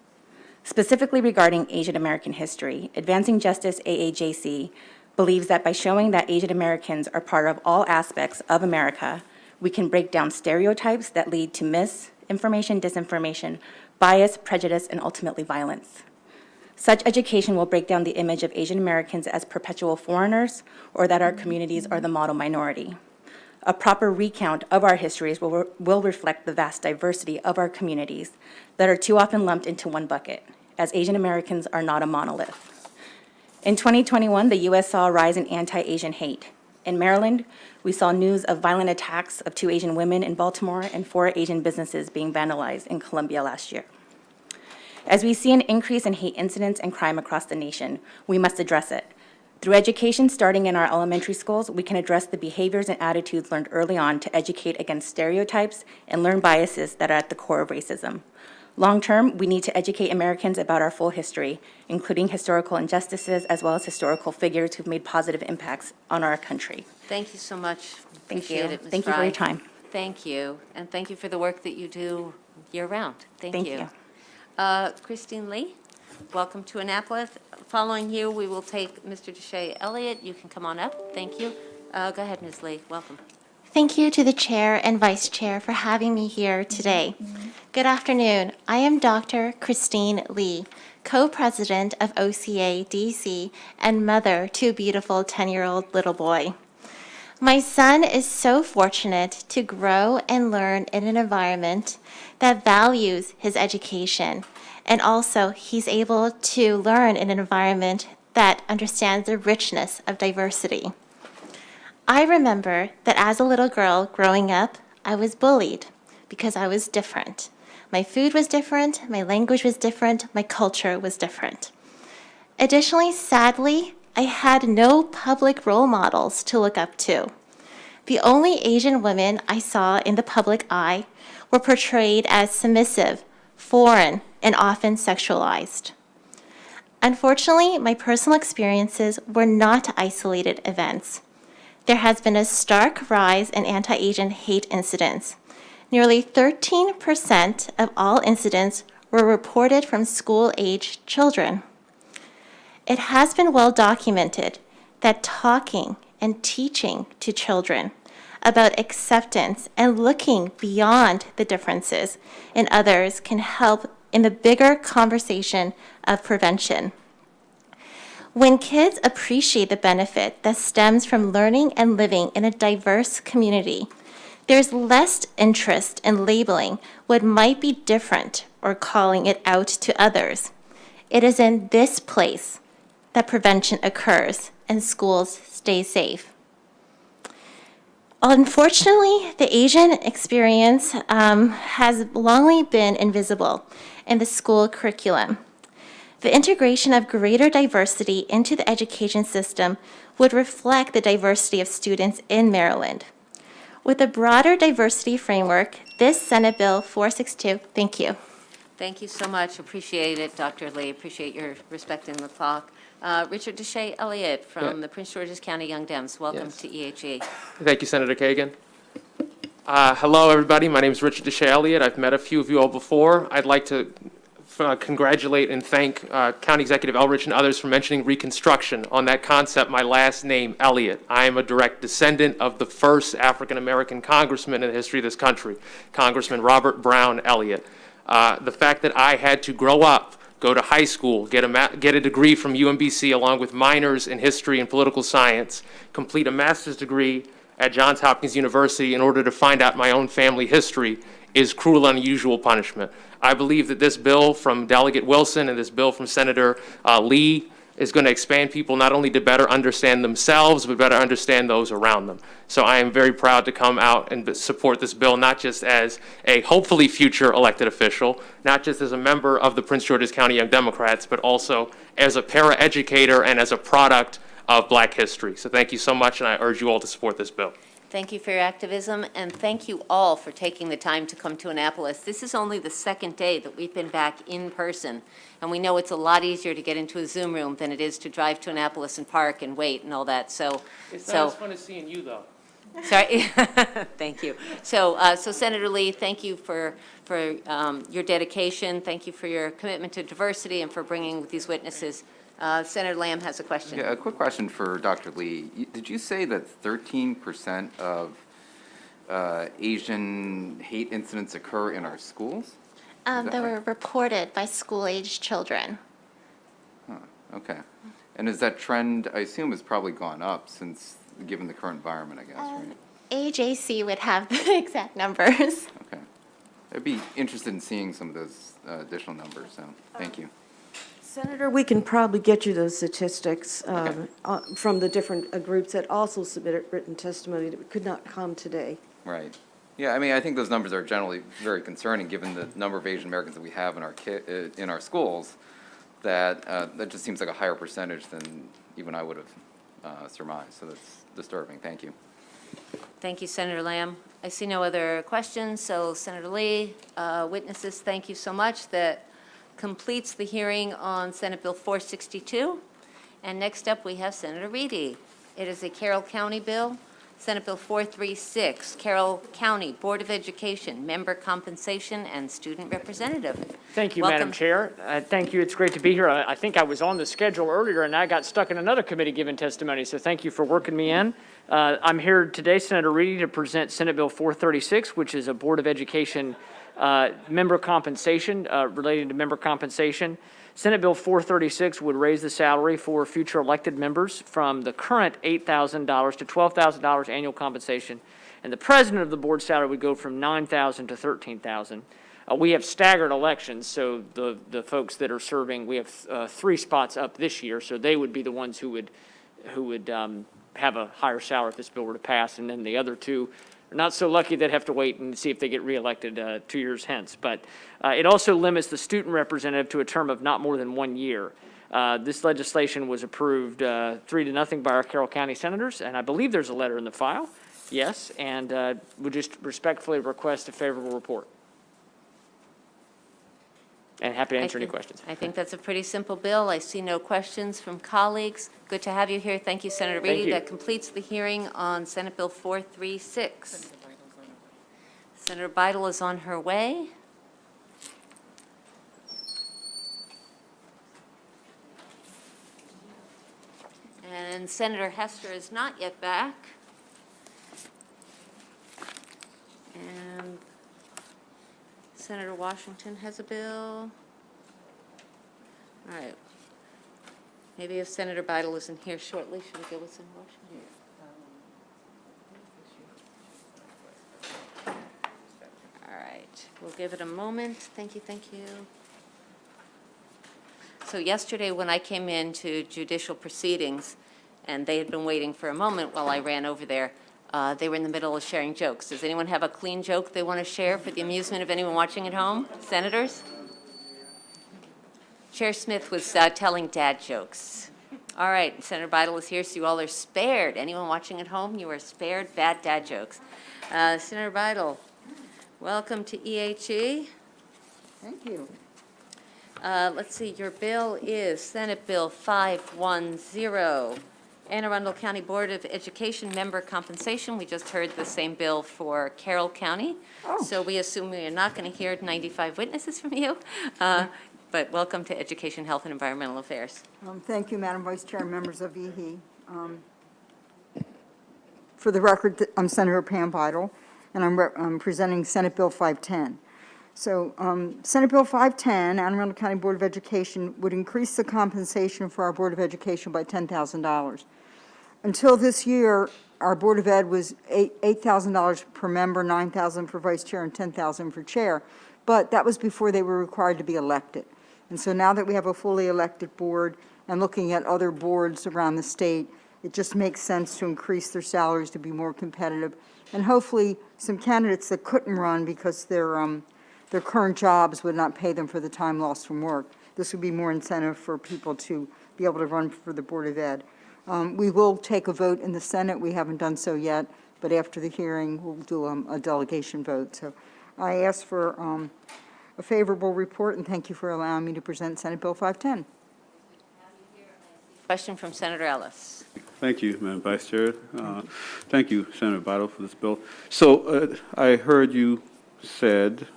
Specifically regarding Asian American history, Advancing Justice AAJC believes that by showing that Asian Americans are part of all aspects of America, we can break down stereotypes that lead to misinformation, disinformation, bias, prejudice, and ultimately violence. Such education will break down the image of Asian Americans as perpetual foreigners or that our communities are the model minority. A proper recount of our histories will reflect the vast diversity of our communities that are too often lumped into one bucket, as Asian Americans are not a monolith. In 2021, the U.S. saw a rise in anti-Asian hate. In Maryland, we saw news of violent attacks of 2 Asian women in Baltimore and 4 Asian businesses being vandalized in Columbia last year. As we see an increase in hate incidents and crime across the nation, we must address it. Through education starting in our elementary schools, we can address the behaviors and attitudes learned early on to educate against stereotypes and learn biases that are at the core of racism. Long-term, we need to educate Americans about our full history, including historical injustices as well as historical figures who've made positive impacts on our country. Thank you so much. Thank you. Appreciate it, Ms. Thank you for Fry. your time. Thank you, and thank you for the work that you do year-round. Thank you. Christine Lee, welcome to Annapolis. Following you, we will take Mr. Deshay Elliott. You can come on up. Thank you. Go ahead, Ms. Lee. Welcome. Thank you to the Chair and Vice Chair for having me here today. Good afternoon. I am Dr. Christine Lee, Co-President of OCA DC and mother to a beautiful 10-year-old little boy. My son is so fortunate to grow and learn in an environment that values his education, and also he's able to learn in an environment that understands the richness of diversity. I remember that as a little girl growing up, I was bullied because I was different. My food was different, my language was different, my culture was different. Additionally, sadly, I had no public role models to look up to. The only Asian women I saw in the public eye were portrayed as submissive, foreign, and often sexualized. Unfortunately, my personal experiences were not isolated events. there has been a stark rise in anti-Asian hate incidents. Nearly 13% of all incidents were reported from school-aged children. It has been well documented that talking and teaching to children about acceptance and looking beyond the differences in others can help in the bigger conversation of prevention. When kids appreciate the benefit that stems from learning and living in a diverse community, there's less interest in labeling what might be different or calling it out to others. It is in this place that prevention occurs and schools stay safe. Unfortunately, the Asian experience has long been invisible in the school curriculum. The integration of greater diversity into the education system would reflect the diversity of students in Maryland. With a broader diversity framework, this Senate Bill 462, thank you. Thank you so much. Appreciate it, Dr. Lee. Appreciate your respecting the clock. Richard Deshay Elliott from the Prince George's County Young Dems. Welcome to EHE. Thank you, Senator Kagan. Hello, everybody. My name is Richard Deshay Elliott. I've met a few of you all before. I'd like to congratulate and thank County Executive Elrich and others for mentioning Reconstruction. On that concept, my last name, Elliott. I am a direct descendant of the first African-American congressman in the history of this country, Congressman Robert Brown Elliott. The fact that I had to grow up, go to high school, get a degree from UMBC along with minors in history and political science, complete a master's degree at Johns Hopkins University in order to find out my own family history is cruel and unusual punishment. I believe that this bill from Delegate Wilson and this bill from Senator Lee is going to expand people not only to better understand themselves, but better understand those around them. So I am very proud to come out and support this bill, not just as a hopefully future elected official, not just as a member of the Prince George's County Young Democrats, but also as a paraeducator and as a product of Black history. So thank you so much, and I urge you all to support this bill. Thank you for your activism, and thank you all for taking the time to come to Annapolis. This is only the second day that we've been back in person, and we know it's a lot easier to get into a Zoom room than it is to drive to Annapolis and park and wait and all that. It's not as fun as seeing you, though. Sorry. Thank you. So Senator Lee, thank you for your dedication. Thank you for your commitment to diversity and for bringing these witnesses. Senator Lamb has a question. Yeah, a quick question for Dr. Lee. Did you say that 13% of Asian hate incidents occur in our schools? They were reported by school-aged children. Huh, okay. And is that trend, I assume, has probably gone up since, given the current environment, I guess, right? AJC would have the exact numbers. Okay. I'd be interested in seeing some of those additional numbers, so thank you. Senator, we can probably get you those statistics from the different groups that also submitted written testimony that could not come today. Right. Yeah, I mean, I think those numbers are generally very concerning, given the number of Asian Americans that we have in our schools, that that just seems like a higher percentage than even I would have surmised. So that's disturbing. Thank you. Thank you, Senator Lamb. I see no other questions, so Senator Lee, witnesses, thank you so much. That completes the hearing on Senate Bill 462. And next up, we have Senator Reedy. It is a Carroll County bill, Senate Bill 436, Carroll County Board of Education, Member Compensation and Student Representative. Thank you, Welcome. Madam Chair. Thank you. It's great to be here. I think I was on the schedule earlier, and I got stuck in another committee giving testimony, so thank you for working me in. I'm here today, Senator Reedy, to present Senate Bill 436, which is a Board of Education member compensation, relating to member compensation. Senate Bill 436 would raise the salary for future elected members from the current $8,000 to $12,000 annual compensation, and the president of the board salary would go from $9,000 to $13,000. We have staggered elections, so the folks that are serving, we have 3 spots up this year, so they would be the ones who would have a higher salary if this bill were to pass, and then the other 2 are not so lucky they'd have to wait and see if they get reelected 2 years hence. But it also limits the student representative to a term of not more than 1 year. This legislation was approved 3-0 by our Carroll County senators, and I believe there's a letter in the file. Yes, and would just respectfully request a favorable report. and happy to answer any questions. I think that's a pretty simple bill. I see no questions from colleagues. Good to have you here. Thank you, Senator Thank Reedy. you. That completes the hearing on Senate Bill 436. Senator Bidle is on her way. And Senator Hester is not yet back. And Senator Washington has a bill. All right. Maybe if Senator Bidle isn't here shortly, should we go with Sen Washington? All right. We'll give it a moment. Thank you, thank you. So yesterday, when I came into judicial proceedings, and they had been waiting for a moment while I ran over there, they were in the middle of sharing jokes. Does anyone have a clean joke they want to share for the amusement of anyone watching at home? Senators? Chair Smith was telling dad jokes. All right, Senator Bidle is here, so you all are spared. Anyone watching at home, you are spared bad dad jokes. Senator Bidle, welcome to EHE. Thank you. Let's see, your bill is Senate Bill 510, Anne Arundel County Board of Education member compensation. We just heard the same bill for Carroll County. So we assume we are not going to hear 95 witnesses from you. But welcome to Education, Health, and Environmental Affairs. Thank you, Madam Vice Chair and members of EHE. For the record, I'm Senator Pam Bidle, and I'm presenting Senate Bill 510. So Senate Bill 510, Anne Arundel County Board of Education, would increase the compensation for our Board of Education by $10,000. Until this year, our Board of Ed was $8,000 per member, $9,000 for vice chair, and $10,000 for chair. But that was before they were required to be elected. And so now that we have a fully elected board and looking at other boards around the state, it just makes sense to increase their salaries to be more competitive. And hopefully some candidates that couldn't run because their current jobs would not pay them for the time lost from work. This would be more incentive for people to be able to run for the Board of Ed. We will take a vote in the Senate. We haven't done so yet, but after the hearing, we'll do a delegation vote. So I ask for a favorable report, and thank you for allowing me to present Senate Bill 510. Question from Senator Ellis. Thank you, Madam Vice Chair. Thank you, Senator Bidle, for this bill. So I heard you said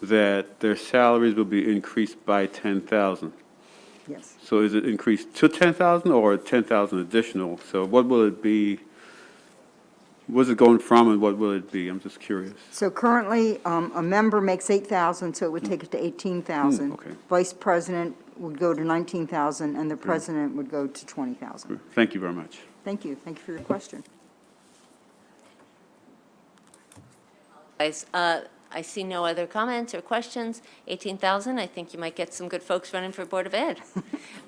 that their salaries will be increased by $10,000. Yes. So is it increased to $10,000 or $10,000 additional? So what will it be? Where's it going from and what will it be? I'm just curious. So currently, a member makes $8,000, so it would take it to $18,000. Okay. Vice president would go to $19,000, and the president would go to $20,000. Thank you very much. Thank you. Thank you for your question. Guys, I see no other comments or questions. 18,000, I think you might get some good folks running for Board of Ed.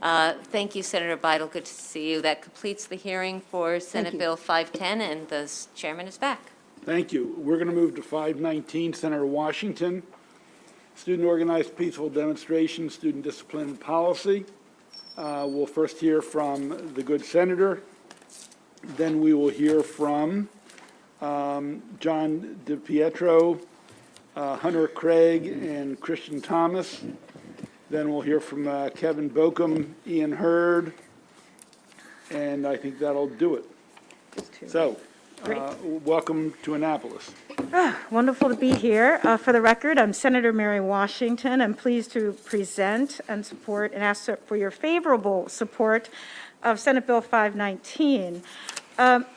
Thank you, Senator Bidle. Good to see you. That completes the hearing for Senate Bill 510, and the chairman is back. Thank you. We're going to move to 519, Senator Washington. Student organized peaceful demonstration, student discipline and policy. We'll first hear from the good senator. Then we will hear from John DePietro, Hunter Craig, and Christian Thomas. Then we'll hear from Kevin Bokum, Ian Hurd, and I think that'll do it. So, welcome to Annapolis. Wonderful to be here. For the record, I'm Senator Mary Washington. I'm pleased to present and support and ask for your favorable support of Senate Bill 519.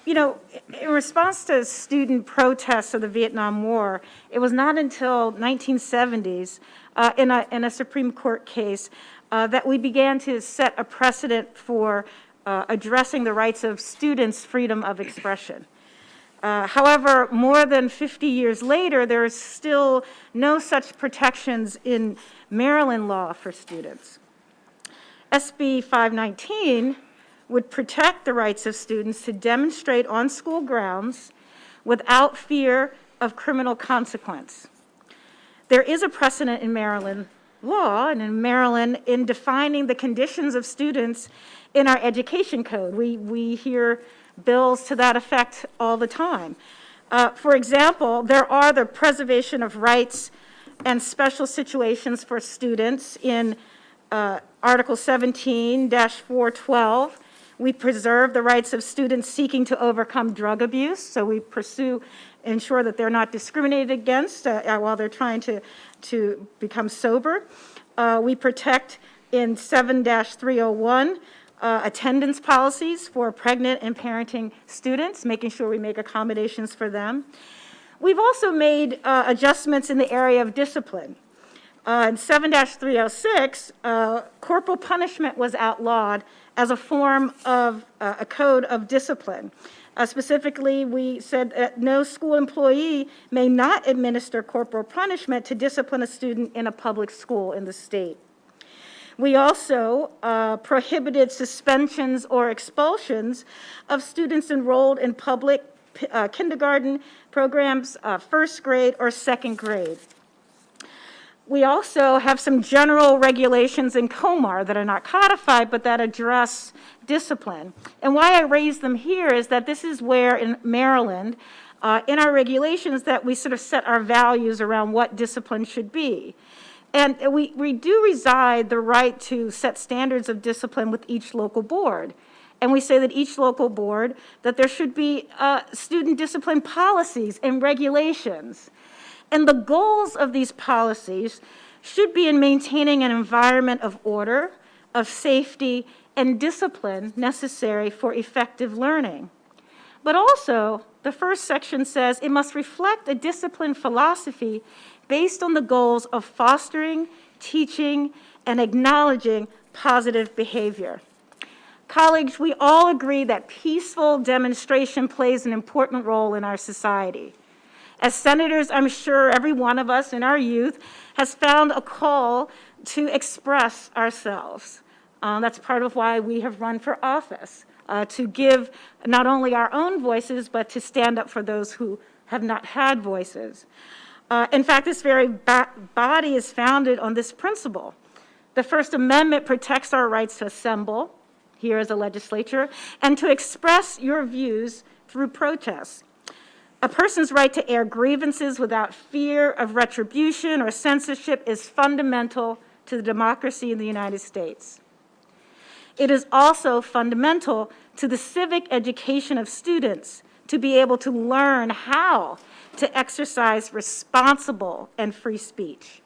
You know, in response to student protests of the Vietnam War, it was not until 1970s in a Supreme Court case that we began to set a precedent for addressing the rights of students' freedom of expression. However, more than 50 years later, there is still no such protections in Maryland law for students. SB 519 would protect the rights of students to demonstrate on school grounds without fear of criminal consequence. There is a precedent in Maryland law and in Maryland in defining the conditions of students in our education code. We hear bills to that effect all the time. For example, there are the preservation of rights and special situations for students in Article 17-412. We preserve the rights of students seeking to overcome drug abuse, so we ensure that they're not discriminated against while they're trying to become sober. We protect in 7-301 attendance policies for pregnant and parenting students, making sure we make accommodations for them. We've also made adjustments in the area of discipline. In 7-306, corporal punishment was outlawed as a form of a code of discipline. Specifically, we said that no school employee may not administer corporal punishment to discipline a student in a public school in the state. We also prohibited suspensions or expulsions of students enrolled in public kindergarten programs, first grade or second grade. We also have some general regulations in COMAR that are not codified, but that address discipline. And why I raise them here is that this is where in Maryland, in our regulations, that we sort of set our values around what discipline should be. And we do reside the right to set standards of discipline with each local board. And we say that each local board, that there should be student discipline policies and regulations. And the goals of these policies should be in maintaining an environment of order, of safety, and discipline necessary for effective learning. But also, the first section says it must reflect a discipline philosophy based on the goals of fostering, teaching, and acknowledging positive behavior. Colleagues, we all agree that peaceful demonstration plays an important role in our society. As senators, I'm sure every one of us in our youth has found a call to express ourselves. That's part of why we have run for office, to give not only our own voices, but to stand up for those who have not had voices. In fact, this very body is founded on this principle. The First Amendment protects our rights to assemble here as a legislature and to express your views through protests. A person's right to air grievances without fear of retribution or censorship is fundamental to the democracy in the United States. It is also fundamental to the civic education of students to be able to learn how to exercise responsible and free speech.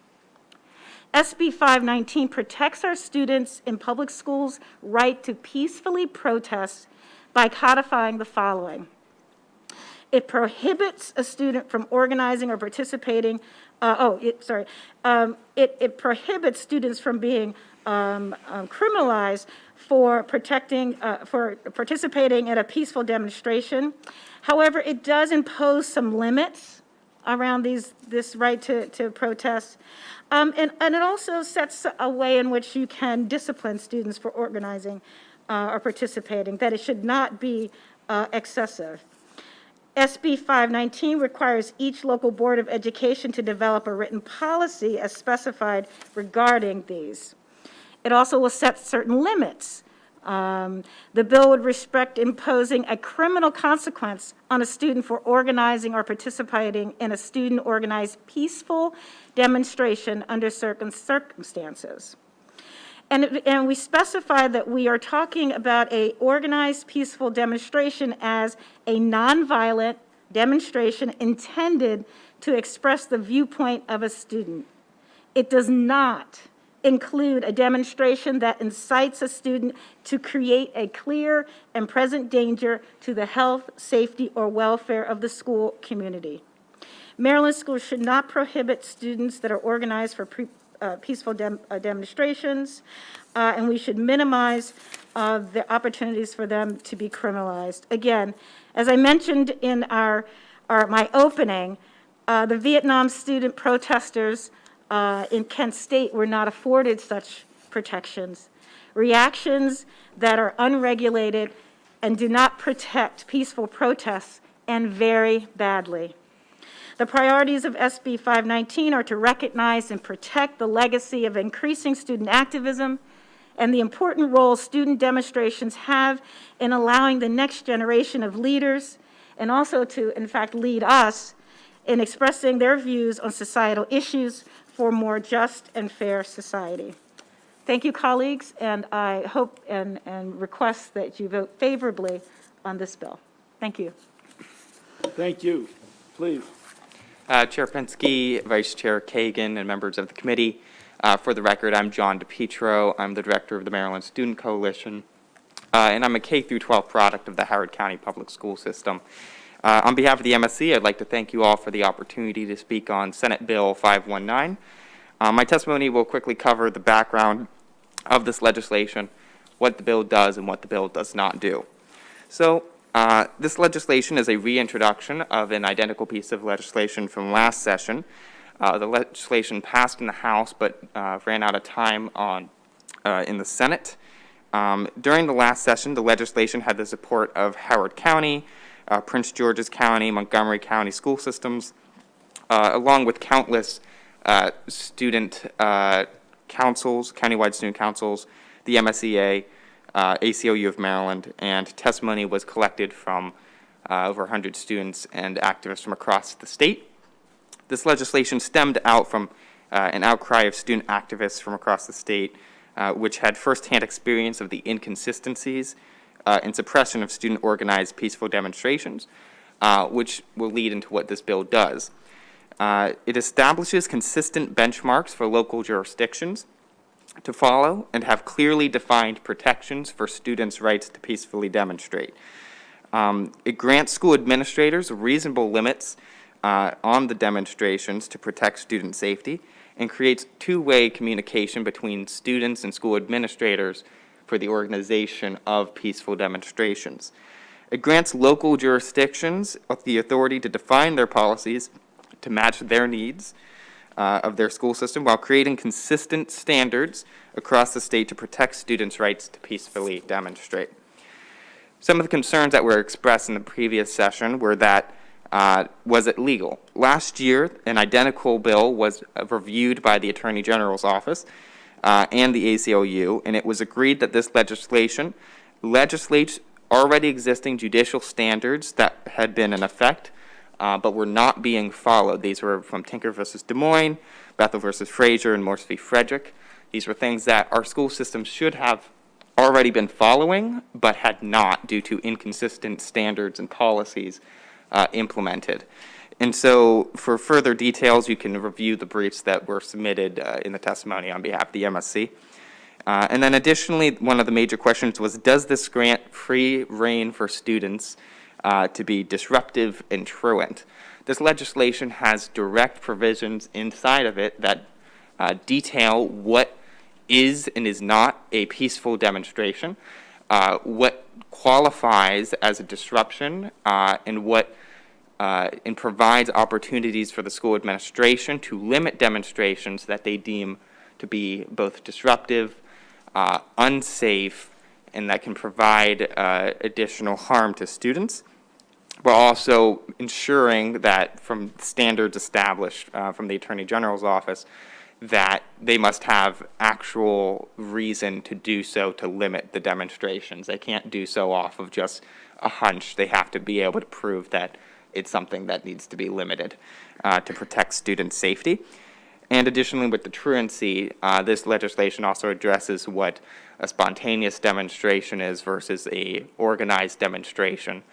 SB 519 protects our students in public schools' right to peacefully protest by codifying the following. It prohibits a student from organizing or participating, it prohibits students from being criminalized for participating in a peaceful demonstration. However, it does impose some limits around this right to protest. And it also sets a way in which you can discipline students for organizing or participating, that it should not be excessive. SB 519 requires each local board of education to develop a written policy as specified regarding these. It also will set certain limits. The bill would restrict imposing a criminal consequence on a student for organizing or participating in a student-organized peaceful demonstration under certain circumstances. And we specify that we are talking about an organized peaceful demonstration as a nonviolent demonstration intended to express the viewpoint of a student. It does not include a demonstration that incites a student to create a clear and present danger to the health, safety, or welfare of the school community. Maryland schools should not prohibit students that are organized for peaceful demonstrations, and we should minimize the opportunities for them to be criminalized. Again, as I mentioned in my opening, the Vietnam student protesters in Kent State were not afforded such protections. Reactions that are unregulated and do not protect peaceful protests end very badly. The priorities of SB 519 are to recognize and protect the legacy of increasing student activism and the important role student demonstrations have in allowing the next generation of leaders, and also to, in fact, lead us in expressing their views on societal issues for a more just and fair society. Thank you, colleagues, and I hope and request that you vote favorably on this bill. Thank you. Thank you. Please. Chair Pinsky, Vice Chair Kagan, and members of the committee. For the record, I'm John DePietro. I'm the director of the Maryland Student Coalition, and I'm a K-12 product of the Howard County Public School System. On behalf of the MSC, I'd like to thank you all for the opportunity to speak on Senate Bill 519. My testimony will quickly cover the background of this legislation, what the bill does and what the bill does not do. So this legislation is a reintroduction of an identical piece of legislation from last session. The legislation passed in the House but ran out of time in the Senate. During the last session, the legislation had the support of Howard County, Prince George's County, Montgomery County school systems, along with countless student councils, countywide student councils, the MSEA, ACLU of Maryland, and testimony was collected from over 100 students and activists from across the state. This legislation stemmed out from an outcry of student activists from across the state, which had firsthand experience of the inconsistencies and suppression of student-organized peaceful demonstrations, which will lead into what this bill does. It establishes consistent benchmarks for local jurisdictions to follow and have clearly defined protections for students' rights to peacefully demonstrate. It grants school administrators reasonable limits on the demonstrations to protect student safety and creates two-way communication between students and school administrators for the organization of peaceful demonstrations. It grants local jurisdictions the authority to define their policies to match their needs of their school system while creating consistent standards across the state to protect students' rights to peacefully demonstrate. Some of the concerns that were expressed in the previous session were that was it legal? Last year, an identical bill was reviewed by the Attorney General's office and the ACLU, and it was agreed that this legislation legislates already existing judicial standards that had been in effect but were not being followed. These were from Tinker versus Des Moines, Bethel versus Fraser, and Morse v. Frederick. These were things that our school system should have already been following, but had not due to inconsistent standards and policies implemented. And so for further details, you can review the briefs that were submitted in the testimony on behalf of the MSC. And then additionally, one of the major questions was, does this grant free rein for students to be disruptive and truant? This legislation has direct provisions inside of it that detail what is and is not a peaceful demonstration, what qualifies as a disruption, and what and provides opportunities for the school administration to limit demonstrations that they deem to be both disruptive, unsafe, and that can provide additional harm to students, while also ensuring that from standards established from the Attorney General's office that they must have actual reason to do so to limit the demonstrations. They can't do so off of just a hunch. They have to be able to prove that it's something that needs to be limited to protect student safety. And additionally, with the truancy, this legislation also addresses what a spontaneous demonstration is versus a organized demonstration,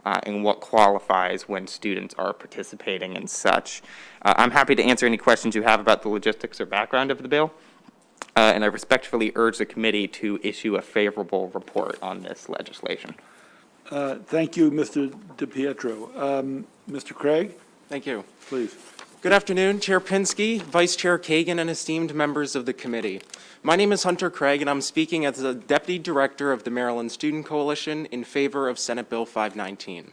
and what qualifies when students are participating in such. I'm happy to answer any questions you have about the logistics or background of the bill, and I respectfully urge the committee to issue a favorable report on this legislation. Thank you, Mr. DePietro. Mr. Craig? Thank you. Please. Good afternoon, Chair Pinsky, Vice Chair Kagan, and esteemed members of the committee. My name is Hunter Craig, and I'm speaking as the Deputy Director of the Maryland Student Coalition in favor of Senate Bill 519.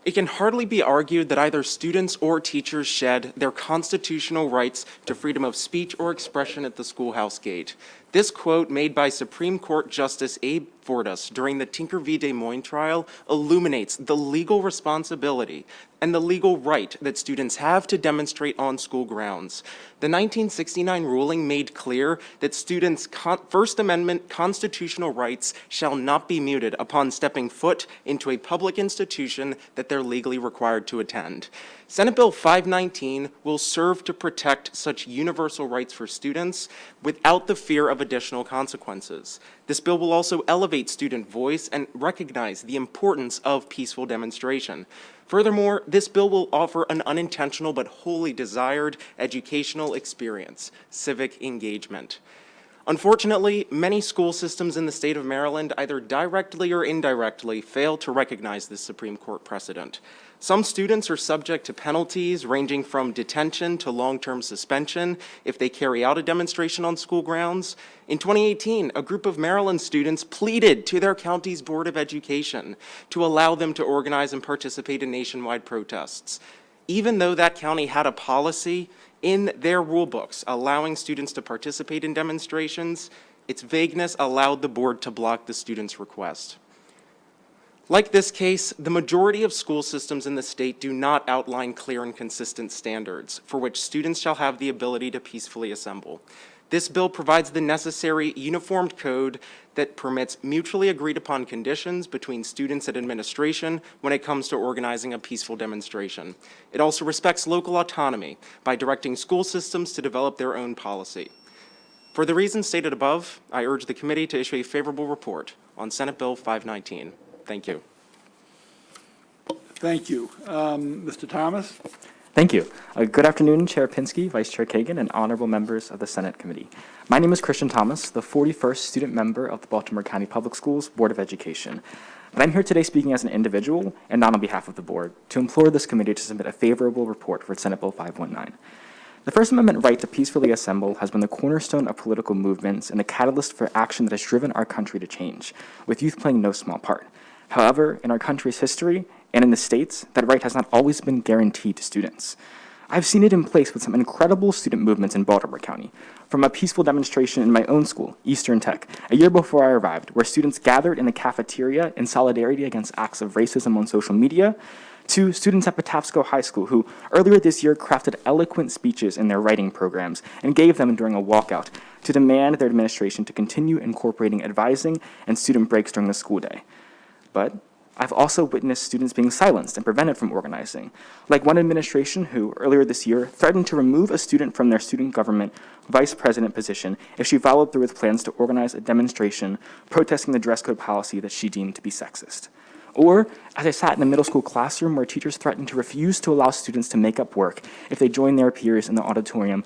It can hardly be argued that either students or teachers shed their constitutional rights to freedom of speech or expression at the schoolhouse gate. This quote, made by Supreme Court Justice Abe Fortas during the Tinker v. Des Moines trial, illuminates the legal responsibility and the legal right that students have to demonstrate on school grounds. The 1969 ruling made clear that students' First Amendment constitutional rights shall not be muted upon stepping foot into a public institution that they're legally required to attend. Senate Bill 519 will serve to protect such universal rights for students without the fear of additional consequences. This bill will also elevate student voice and recognize the importance of peaceful demonstration. Furthermore, this bill will offer an unintentional but wholly desired educational experience, civic engagement. Unfortunately, many school systems in the state of Maryland either directly or indirectly fail to recognize this Supreme Court precedent. Some students are subject to penalties ranging from detention to long-term suspension if they carry out a demonstration on school grounds. In 2018, a group of Maryland students pleaded to their county's Board of Education to allow them to organize and participate in nationwide protests. Even though that county had a policy in their rule books allowing students to participate in demonstrations, its vagueness allowed the board to block the students' request. Like this case, the majority of school systems in the state do not outline clear and consistent standards for which students shall have the ability to peacefully assemble. This bill provides the necessary uniformed code that permits mutually agreed upon conditions between students and administration when it comes to organizing a peaceful demonstration. It also respects local autonomy by directing school systems to develop their own policy. For the reasons stated above, I urge the committee to issue a favorable report on Senate Bill 519. Thank you. Thank you. Mr. Thomas? Thank you. Good afternoon, Chair Pinsky, Vice Chair Kagan, and honorable members of the Senate Committee. My name is Christian Thomas, the 41st student member of the Baltimore County Public Schools Board of Education. And I'm here today speaking as an individual and not on behalf of the board to implore this committee to submit a favorable report for Senate Bill 519. The First Amendment right to peacefully assemble has been the cornerstone of political movements and the catalyst for action that has driven our country to change, with youth playing no small part. However, in our country's history and in the states, that right has not always been guaranteed to students. I've seen it in place with some incredible student movements in Baltimore County, from a peaceful demonstration in my own school, Eastern Tech, a year before I arrived, where students gathered in the cafeteria in solidarity against acts of racism on social media, to students at Patapsco High School who earlier this year crafted eloquent speeches in their writing programs and gave them during a walkout to demand their administration to continue incorporating advising and student breaks during the school day. But I've also witnessed students being silenced and prevented from organizing, like one administration who, earlier this year, threatened to remove a student from their student government vice president position if she followed through with plans to organize a demonstration protesting the dress code policy that she deemed to be sexist. Or, as I sat in a middle school classroom where teachers threatened to refuse to allow students to make up work if they joined their peers in the auditorium,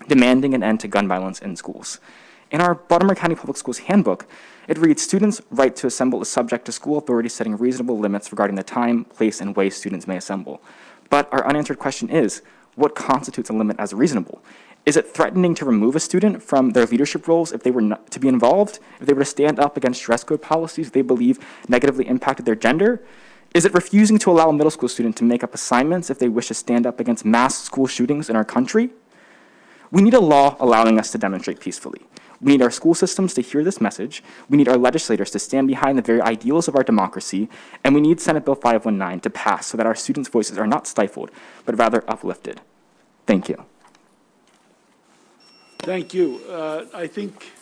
demanding an end to gun violence in schools. In our Baltimore County Public Schools handbook, it reads, students' right to assemble is subject to school authorities setting reasonable limits regarding the time, place, and way students may assemble. But our unanswered question is, what constitutes a limit as reasonable? Is it threatening to remove a student from their leadership roles if they were not to be involved, if they were to stand up against dress code policies they believe negatively impacted their gender? Is it refusing to allow a middle school student to make up assignments if they wish to stand up against mass school shootings in our country? We need a law allowing us to demonstrate peacefully. We need our school systems to hear this message, we need our legislators to stand behind the very ideals of our democracy, and we need Senate Bill 519 to pass so that our students' voices are not stifled, but rather uplifted. Thank you. Thank you. I think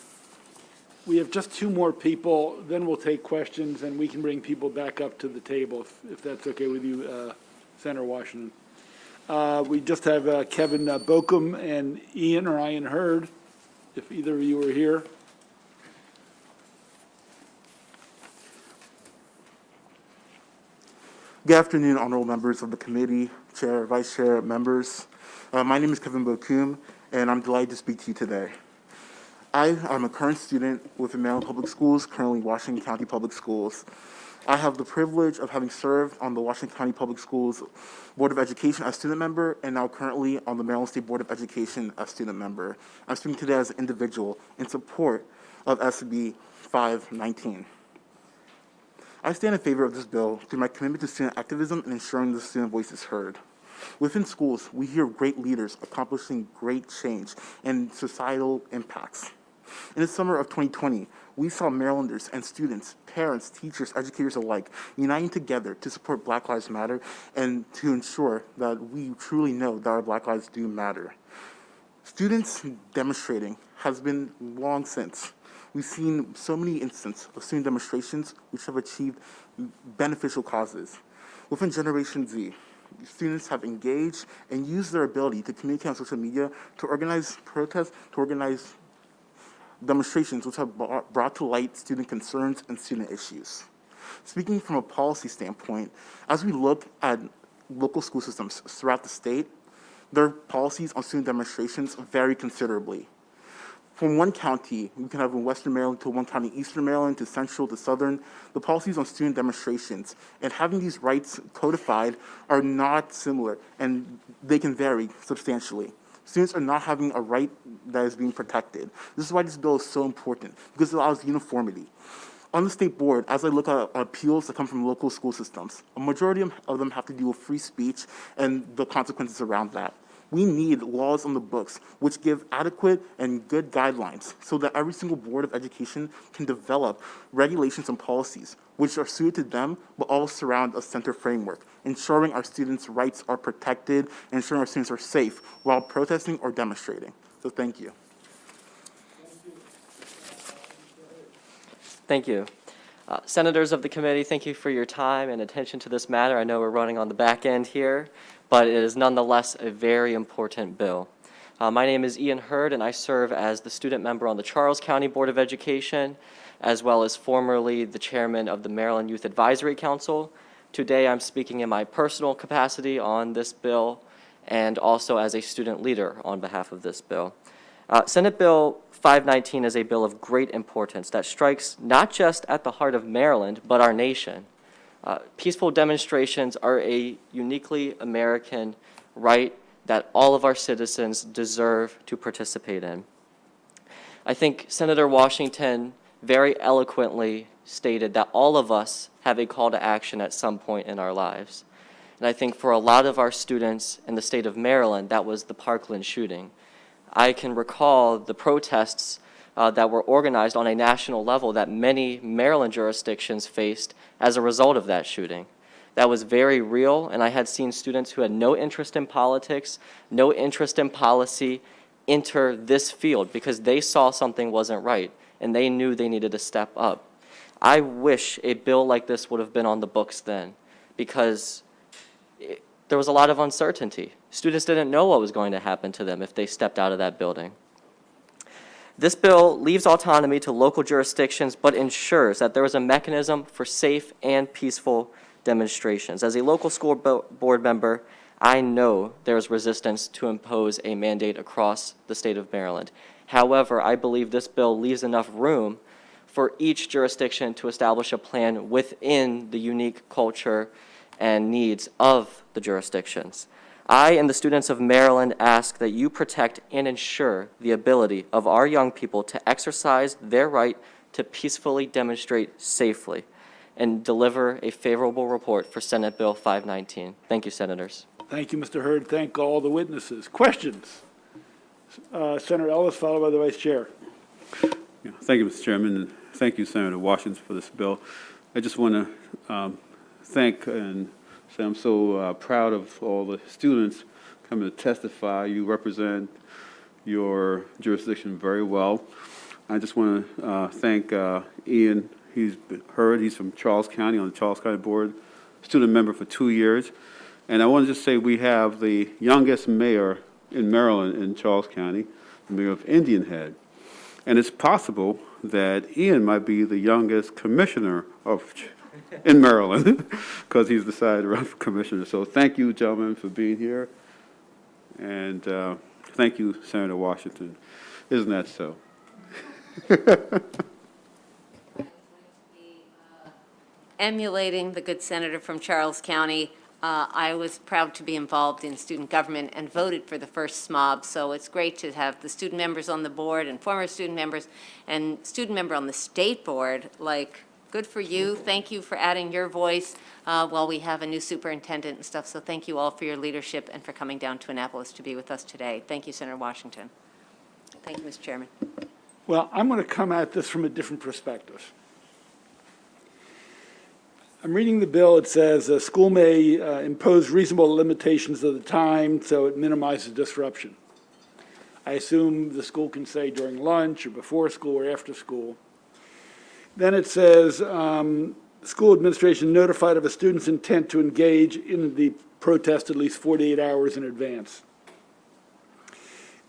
we have just two more people, then we'll take questions, and we can bring people back up to the table, if that's okay with you, Senator Washington. We just have Kevin Bokum and Ian Hurd, if either of you are here. Good afternoon, honorable members of the committee, chair, vice chair, members. My name is Kevin Bokum, and I'm delighted to speak to you today. I am a current student with the Maryland Public Schools, currently Washington County Public Schools. I have the privilege of having served on the Washington County Public Schools Board of Education as student member, and now currently on the Maryland State Board of Education as student member. I'm speaking today as an individual in support of SB 519. I stand in favor of this bill through my commitment to student activism and ensuring the student voice is heard. Within schools, we hear great leaders accomplishing great change and societal impacts. In the summer of 2020, we saw Marylanders and students, parents, teachers, educators alike uniting together to support Black Lives Matter and to ensure that we truly know that our Black lives do matter. Students demonstrating has been long since. We've seen so many instances of student demonstrations which have achieved beneficial causes. Within Generation Z, students have engaged and used their ability to communicate on social media to organize protests, to organize demonstrations which have brought to light student concerns and student issues. Speaking from a policy standpoint, as we look at local school systems throughout the state, their policies on student demonstrations vary considerably. From one county, we can have in Western Maryland to one county, Eastern Maryland to Central to Southern, the policies on student demonstrations and having these rights codified are not similar and they can vary substantially. Students are not having a right that is being protected. This is why this bill is so important, because it allows uniformity. On the state board, as I look at appeals that come from local school systems, a majority of them have to do with free speech and the consequences around that. We need laws on the books which give adequate and good guidelines so that every single board of education can develop regulations and policies which are suited to them but all surround a center framework, ensuring our students' rights are protected and ensuring our students are safe while protesting or demonstrating. So thank you. Thank you. Senators of the committee, thank you for your time and attention to this matter. I know we're running on the back end here, but it is nonetheless a very important bill. My name is Ian Hurd, and I serve as the student member on the Charles County Board of Education, as well as formerly the chairman of the Maryland Youth Advisory Council. Today, I'm speaking in my personal capacity on this bill and also as a student leader on behalf of this bill. Senate Bill 519 is a bill of great importance that strikes not just at the heart of Maryland, but our nation. Peaceful demonstrations are a uniquely American right that all of our citizens deserve to participate in. I think Senator Washington very eloquently stated that all of us have a call to action at some point in our lives. And I think for a lot of our students in the state of Maryland, that was the Parkland shooting. I can recall the protests that were organized on a national level that many Maryland jurisdictions faced as a result of that shooting. That was very real, and I had seen students who had no interest in politics, no interest in policy, enter this field because they saw something wasn't right, and they knew they needed to step up. I wish a bill like this would have been on the books then, because there was a lot of uncertainty. Students didn't know what was going to happen to them if they stepped out of that building. This bill leaves autonomy to local jurisdictions, but ensures that there is a mechanism for safe and peaceful demonstrations. As a local school board member, I know there is resistance to impose a mandate across the state of Maryland. However, I believe this bill leaves enough room for each jurisdiction to establish a plan within the unique culture and needs of the jurisdictions. I and the students of Maryland ask that you protect and ensure the ability of our young people to exercise their right to peacefully demonstrate safely and deliver a favorable report for Senate Bill 519. Thank you, Senators. Thank you, Mr. Hurd. Thank all the witnesses. Questions? Senator Ellis, followed by the Vice Chair. Yeah, thank you, Mr. Chairman, and thank you, Senator Washington, for this bill. I just want to thank and say I'm so proud of all the students coming to testify. You represent your jurisdiction very well. I just want to thank Ian. He's from Charles County, on the Charles County Board, student member for 2 years. And I want to just say we have the youngest mayor in Maryland in Charles County, the mayor of Indian Head. And it's possible that Ian might be the youngest commissioner in Maryland because he's decided to run for commissioner. So thank you, gentlemen, for being here. And thank you, Senator Washington. Isn't that so? Emulating the good senator from Charles County, I was proud to be involved in student government and voted for the first SMOB, so it's great to have the student members on the board and former student members and student member on the state board. Like, good for you. Thank you for adding your voice while we have a new superintendent and stuff, so thank you all for your leadership and for coming down to Annapolis to be with us today. Thank you, Senator Washington. Thank you, Mr. Chairman. Well, I'm going to come at this from a different perspective. I'm reading the bill. It says a school may impose reasonable limitations of the time so it minimizes disruption. I assume the school can say during lunch or before school or after school. Then it says school administration notified of a student's intent to engage in the protest at least 48 hours in advance.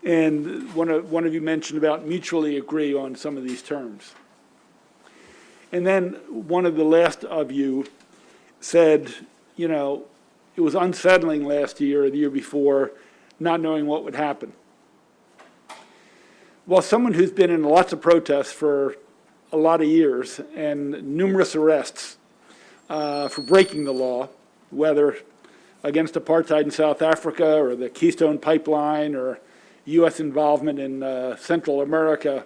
And one of you mentioned about mutually agree on some of these terms. And then one of the last of you said, you know, it was unsettling last year or the year before, not knowing what would happen. Well, someone who's been in lots of protests for a lot of years and numerous arrests for breaking the law, whether against apartheid in South Africa or the Keystone Pipeline or U.S. involvement in Central America,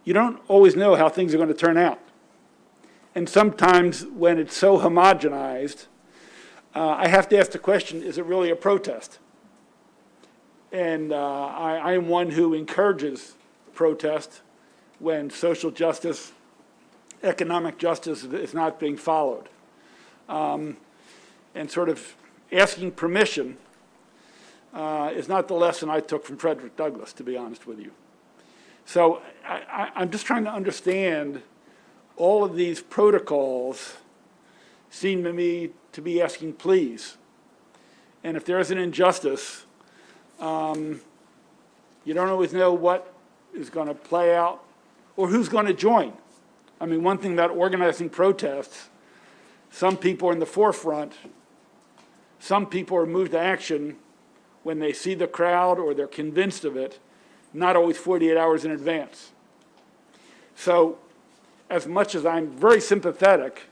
you don't always know how things are going to turn out. And sometimes when it's so homogenized, I have to ask the question, is it really a protest? And I am one who encourages protest when social justice, economic justice is not being followed. And sort of asking permission is not the lesson I took from Frederick Douglass, to be honest with you. So I'm just trying to understand all of these protocols seem to me to be asking please. And if there is an injustice, you don't always know what is going to play out or who's going to join. I mean, one thing about organizing protests, some people are in the forefront, some people are moved to action when they see the crowd or they're convinced of it, not always 48 hours in advance. So as much as I'm very sympathetic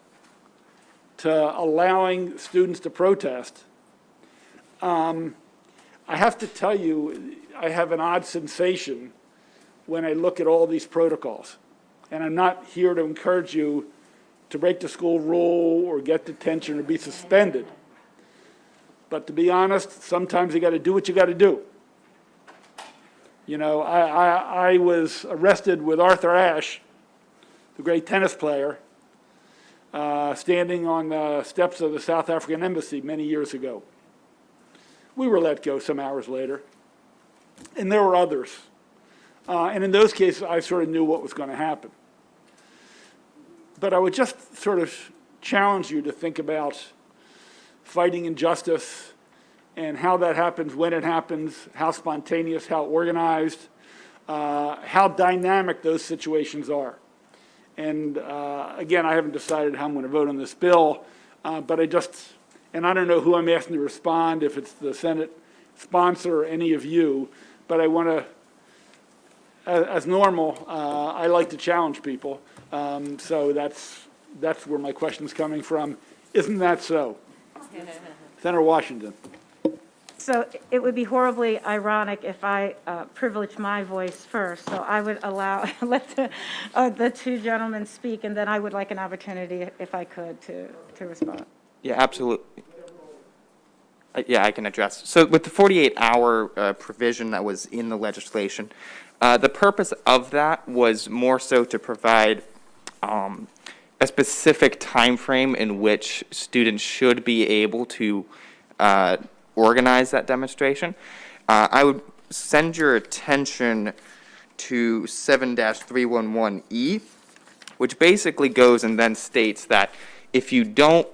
to allowing students to protest, I have to tell you, I have an odd sensation when I look at all these protocols. And I'm not here to encourage you to break the school rule or get detention or be suspended. But to be honest, sometimes you got to do what you got to do. You know, I was arrested with Arthur Ashe, the great tennis player, standing on the steps of the South African embassy many years ago. We were let go some hours later, and there were others. And in those cases, I sort of knew what was going to happen. But I would just sort of challenge you to think about fighting injustice and how that happens, when it happens, how spontaneous, how organized, how dynamic those situations are. And again, I haven't decided how I'm going to vote on this bill, but and I don't know who I'm asking to respond, if it's the Senate sponsor or any of you, but I want to, as normal, I like to challenge people. So that's where my question's coming from. Isn't that so? Senator Washington. So it would be horribly ironic if I privileged my voice first. So I would let the two gentlemen speak, and then I would like an opportunity, if I could, to respond. Yeah, absolutely. Yeah, I can address. So with the 48-hour provision that was in the legislation, the purpose of that was more so to provide a specific time frame in which students should be able to organize that demonstration. I would send your attention to 7-311E, which basically goes and then states that if you don't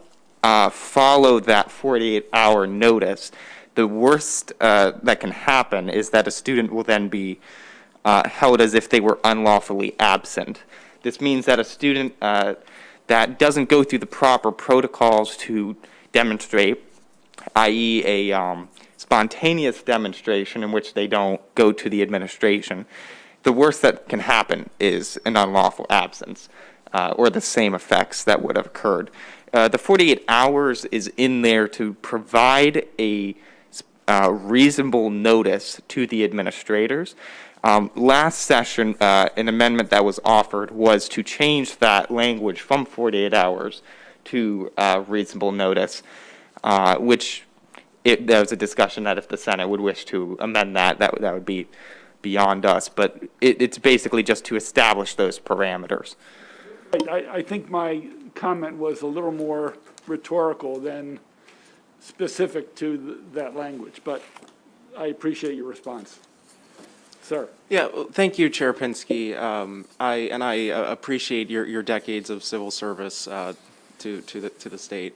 follow that 48-hour notice, the worst that can happen is that a student will then be held as if they were unlawfully absent. This means that a student that doesn't go through the proper protocols to demonstrate, i.e. a spontaneous demonstration in which they don't go to the administration, the worst that can happen is an unlawful absence or the same effects that would have occurred. The 48 hours is in there to provide a reasonable notice to the administrators. Last session, an amendment that was offered was to change that language from 48 hours to reasonable notice, which there was a discussion that if the Senate would wish to amend that would be beyond us, but it's basically just to establish those parameters. I think my comment was a little more rhetorical than specific to that language, but I appreciate your response. Sir. Yeah, well, thank you, Chair Pinsky. I appreciate your decades of civil service to the state.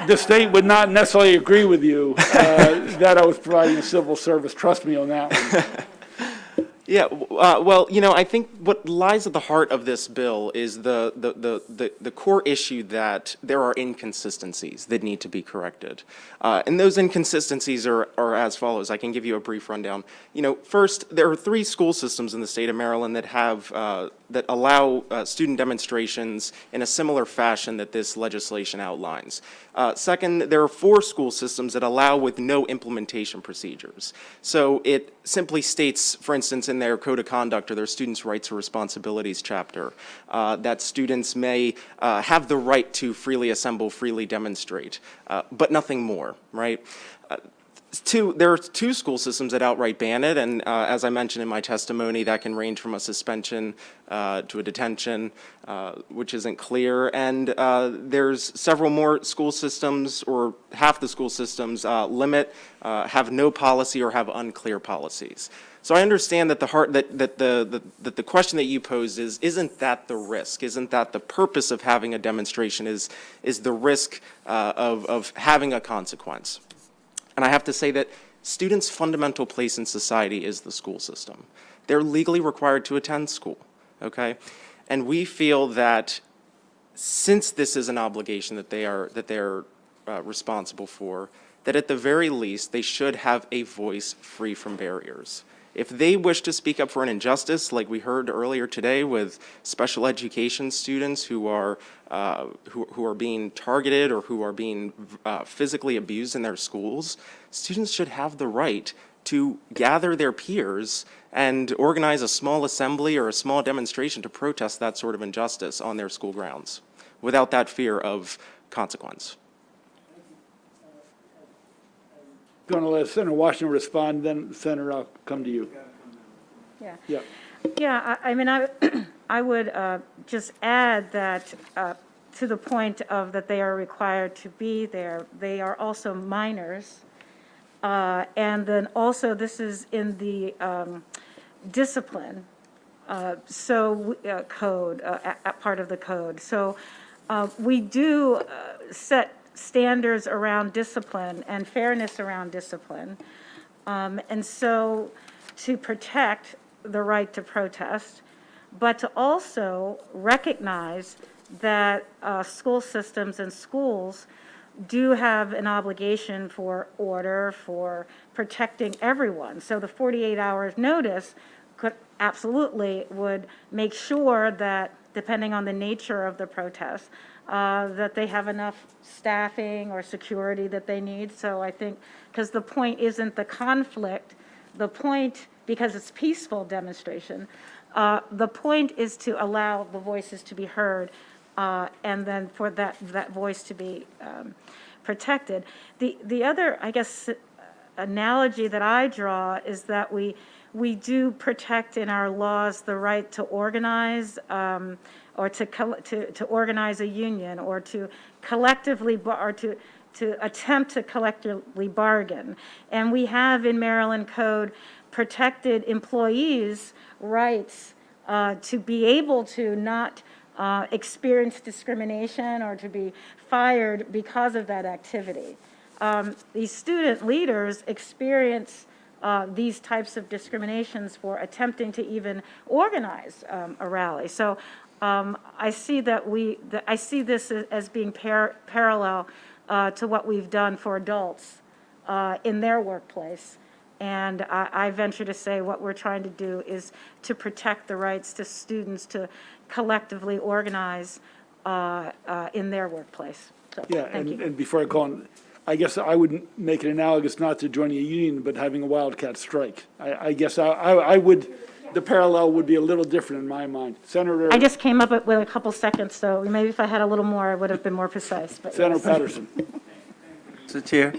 The state would not necessarily agree with you that I was providing a civil service. Trust me on that one. Yeah, well, I think what lies at the heart of this bill is the core issue that there are inconsistencies that need to be corrected. And those inconsistencies are as follows. I can give you a brief rundown. First, there are 3 school systems in the state of Maryland that have that allow student demonstrations in a similar fashion that this legislation outlines. Second, there are 4 school systems that allow with no implementation procedures. So it simply states, for instance, in their Code of Conduct or their Students' Rights or Responsibilities chapter, that students may have the right to freely assemble, freely demonstrate, but nothing more, right? There are 2 school systems that outright ban it, and as I mentioned in my testimony, that can range from a suspension to a detention, which isn't clear. And there's several more school systems, or half the school systems limit, have no policy or have unclear policies. So I understand that the question that you posed isn't that the risk? Isn't that the purpose of having a demonstration? Is the risk of having a consequence? And I have to say that students' fundamental place in society is the school system. They're legally required to attend school, okay? And we feel that since this is an obligation that they are responsible for, that at the very least, they should have a voice free from barriers. If they wish to speak up for an injustice, like we heard earlier today with special education students who are being targeted or who are being physically abused in their schools, students should have the right to gather their peers and organize a small assembly or a small demonstration to protest that sort of injustice on their school grounds without that fear of consequence. Going to let Senator Washington respond, then Senator, I'll come to you. Yeah. Yeah. Yeah, I mean, I would just add that to the point of that they are required to be there, they are also minors. And then also this is in the discipline code, part of the code. So we do set standards around discipline and fairness around discipline. And so to protect the right to protest, but to also recognize that school systems and schools do have an obligation for order, for protecting everyone. So the 48 hours notice absolutely would make sure that, depending on the nature of the protest, that they have enough staffing or security that they need. So I think, because the point isn't the conflict, the point, because it's peaceful demonstration, the point is to allow the voices to be heard, and then for that voice to be protected. The other, I guess, analogy that I draw is that we do protect in our laws the right to organize, or to organize a union, or to collectively, or to attempt to collectively bargain. And we have in Maryland Code protected employees' rights to be able to not experience discrimination or to be fired because of that activity. These student leaders experience these types of discriminations for attempting to even organize a rally. So I see I see this as being parallel to what we've done for adults in their workplace. And I venture to say what we're trying to do is to protect the rights to students to collectively organize in their workplace. So, Yeah, thank you. and before I go on, I guess I would make it analogous not to joining a union, but having a wildcat strike. I guess I would, the parallel would be a little different in my mind. Senator. I just came up with a couple seconds, so maybe if I had a little more, I would have been more precise. But Senator yes. Patterson. Mr. Chair,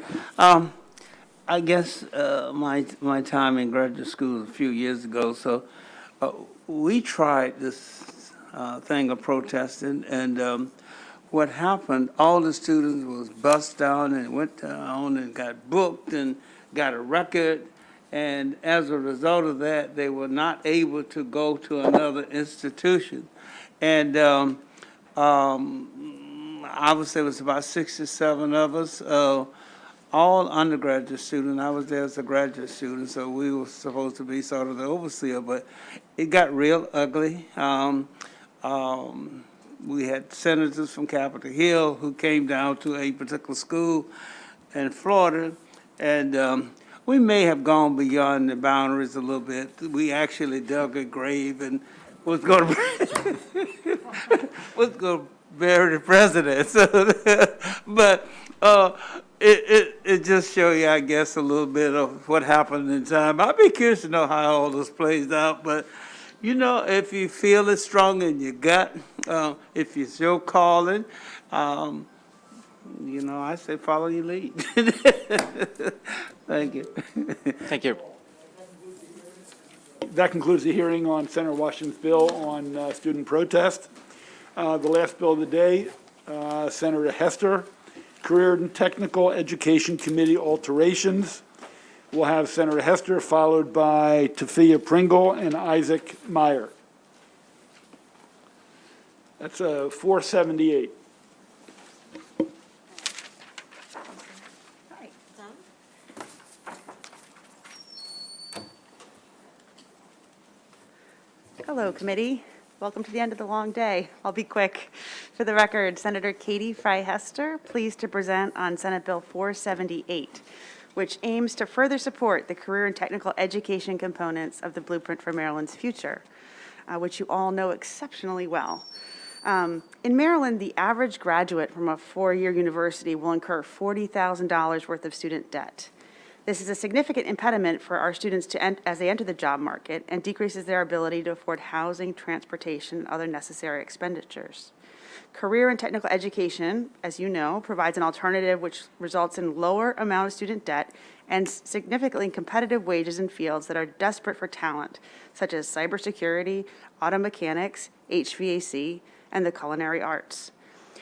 I guess my time in graduate school a few years ago, so we tried this thing of protesting, and what happened, all the students was bussed down and went down and got booked and got a record, and as a result of that, they were not able to go to another institution. And I would say it was about 6 or 7 of us, all undergraduate students. I was there as a graduate student, so we were supposed to be sort of the overseer, but it got real ugly. We had senators from Capitol Hill who came down to a particular school in Florida, and we may have gone beyond the boundaries a little bit. We actually dug a grave and was going to bury the president. So, but it just shows you, I guess, a little bit of what happened in time. I'd be curious to know how all this plays out, but you know, if you feel it strong in your gut, if it's your calling, you know, I say follow your lead. Thank you. Thank you. That concludes the hearing on Senator Washington's bill on student protest. The last bill of the day, Senator Hester, Career and Technical Education Committee alterations. We'll have Senator Hester followed by Tafiya Pringle and Isaac Meyer. That's 478. Hello, committee. Welcome to the end of the long day. I'll be quick. For the record, Senator Katie Fry-Hester, pleased to present on Senate Bill 478, which aims to further support the career and technical education components of the Blueprint for Maryland's Future, which you all know exceptionally well. In Maryland, the average graduate from a 4-year university will incur $40,000 worth of student debt. This is a significant impediment for our students as they enter the job market and decreases their ability to afford housing, transportation, and other necessary expenditures. Career and technical education, as you know, provides an alternative which results in lower amount of student debt and significantly competitive wages in fields that are desperate for talent, such as cybersecurity, auto mechanics, HVAC, and the culinary arts.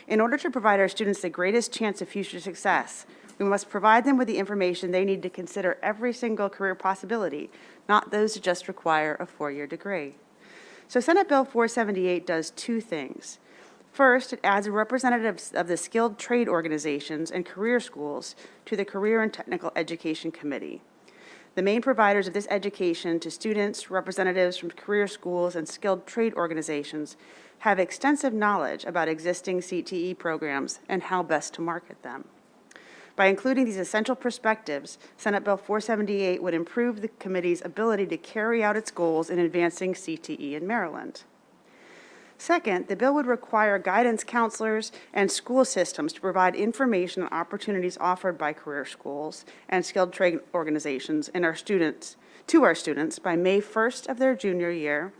In order to provide our students the greatest chance of future success, we must provide them with the information they need to consider every single career possibility, not those who just require a 4-year degree. So Senate Bill 478 does 2 things. First, it adds representatives of the skilled trade organizations and career schools to the Career and Technical Education Committee. The main providers of this education to students, representatives from career schools, and skilled trade organizations have extensive knowledge about existing CTE programs and how best to market them. By including these essential perspectives, Senate Bill 478 would improve the committee's ability to carry out its goals in advancing CTE in Maryland. Second, the bill would require guidance counselors and school systems to provide information on opportunities offered by career schools and skilled trade organizations to our students by May 1st of their junior year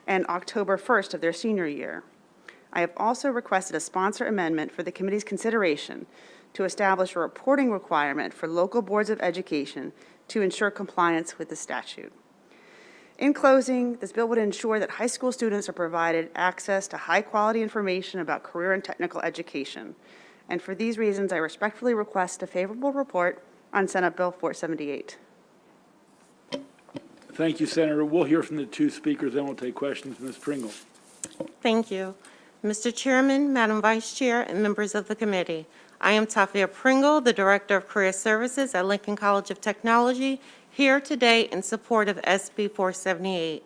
and October 1st of their senior year. I have also requested a sponsor amendment for the committee's consideration to establish a reporting requirement for local boards of education to ensure compliance with the statute. In closing, this bill would ensure that high school students are provided access to high-quality information about career and technical education. And for these reasons, I respectfully request a favorable report on Senate Bill 478. Thank you, Senator. We'll hear from the 2 speakers, then we'll take questions. Ms. Pringle. Thank you. Mr. Chairman, Madam Vice Chair, and members of the committee, I am Tafiya Pringle, the Director of Career Services at Lincoln College of Technology, here today in support of SB 478.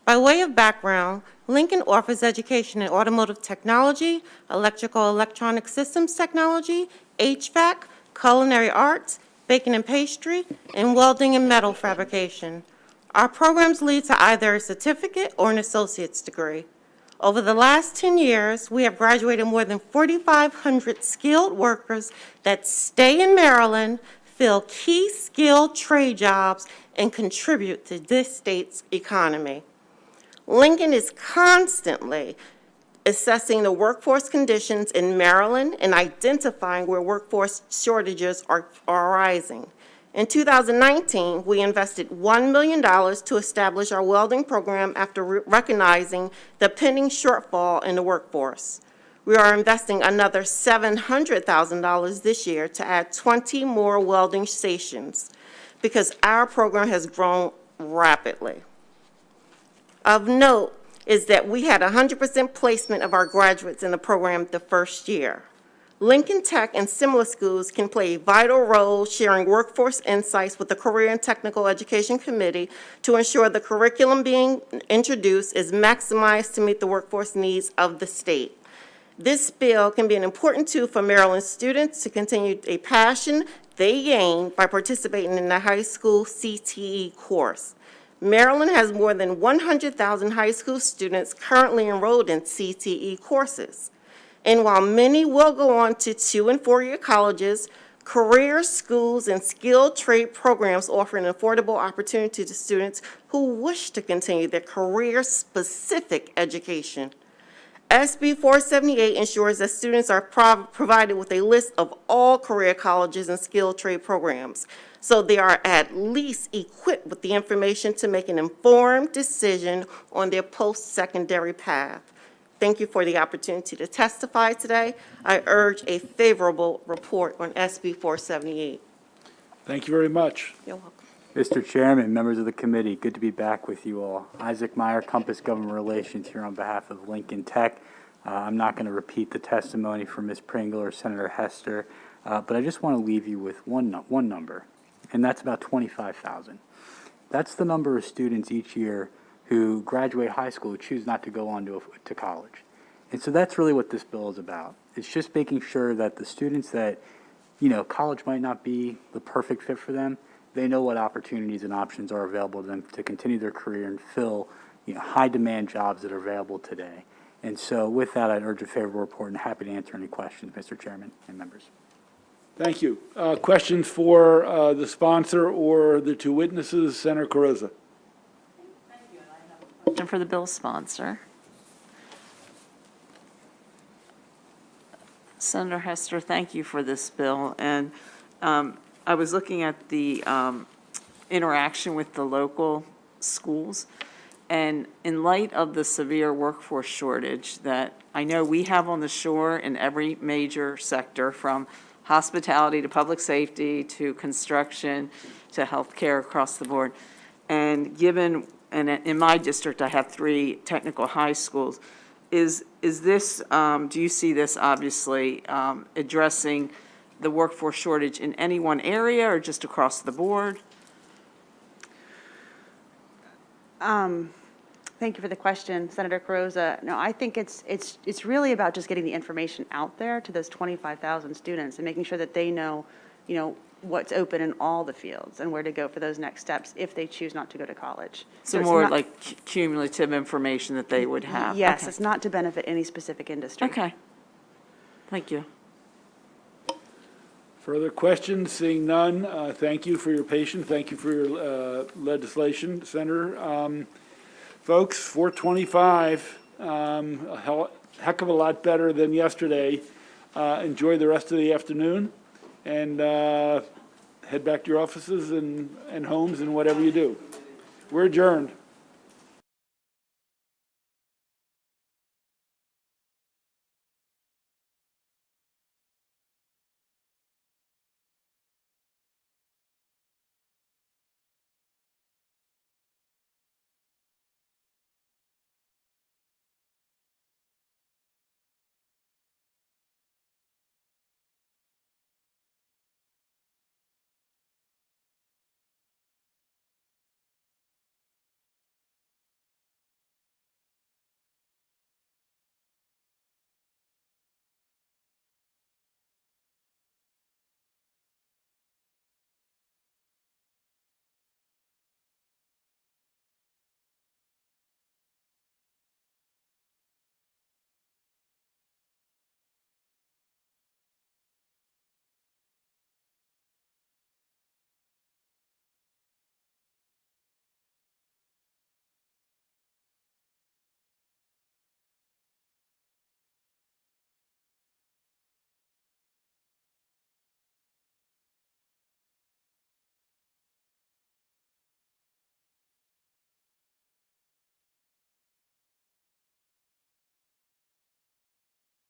By way of background, Lincoln offers education in automotive technology, electrical electronic systems technology, HVAC, culinary arts, baking and pastry, and welding and metal fabrication. Our programs lead to either a certificate or an associate's degree. Over the last 10 years, we have graduated more than 4,500 skilled workers that stay in Maryland, fill key skilled trade jobs, and contribute to this state's economy. Lincoln is constantly assessing the workforce conditions in Maryland and identifying where workforce shortages are arising. In 2019, we invested $1 million to establish our welding program after recognizing the pending shortfall in the workforce. We are investing another $700,000 this year to add 20 more welding stations because our program has grown rapidly. Of note is that we had 100% placement of our graduates in the program the first year. Lincoln Tech and similar schools can play a vital role sharing workforce insights with the Career and Technical Education Committee to ensure the curriculum being introduced is maximized to meet the workforce needs of the state. This bill can be an important tool for Maryland students to continue a passion they gain by participating in the high school CTE course. Maryland has more than 100,000 high school students currently enrolled in CTE courses. And while many will go on to 2- and 4-year colleges, career schools and skilled trade programs offer an affordable opportunity to students who wish to continue their career-specific education. SB 478 ensures that students are provided with a list of all career colleges and skilled trade programs, so they are at least equipped with the information to make an informed decision on their post-secondary path. Thank you for the opportunity to testify today. I urge a favorable report on SB 478. Thank you very much. You're welcome. Mr. Chairman, members of the committee, good to be back with you all. Isaac Meyer, Compass Government Relations, here on behalf of Lincoln Tech. I'm not going to repeat the testimony from Ms. Pringle or Senator Hester, but I just want to leave you with one number, and that's about 25,000. That's the number of students each year who graduate high school who choose not to go on to college. And so that's really what this bill is about. It's just making sure that the students that, college might not be the perfect fit for them, they know what opportunities and options are available to them to continue their career and fill, high demand jobs that are available today. And so with that, I'd urge a favorable report and happy to answer any questions, Mr. Chairman and members. Thank you. Questions for the sponsor or the two witnesses, Senator Carosa? Question for the bill sponsor. Senator Hester, thank you for this bill. And I was looking at the interaction with the local schools. And in light of the severe workforce shortage that I know we have on the shore in every major sector, from hospitality to public safety to construction to healthcare across the board, and given, and in my district I have 3 technical high schools, is this, do you see this obviously addressing the workforce shortage in any one area or just across the board? Thank you for the question, Senator Carosa. No, I think it's really about just getting the information out there to those 25,000 students and making sure that they know, what's open in all the fields and where to go for those next steps if they choose not to go to college. So more like cumulative information that they would have? Yes, Okay. it's not to benefit any specific industry. Okay. Thank you. Further questions? Seeing none, thank you for your patience. Thank you for your legislation, Senator. Folks, 425, a heck of a lot better than yesterday. Enjoy the rest of the afternoon and head back to your offices and homes and whatever you do. We're adjourned.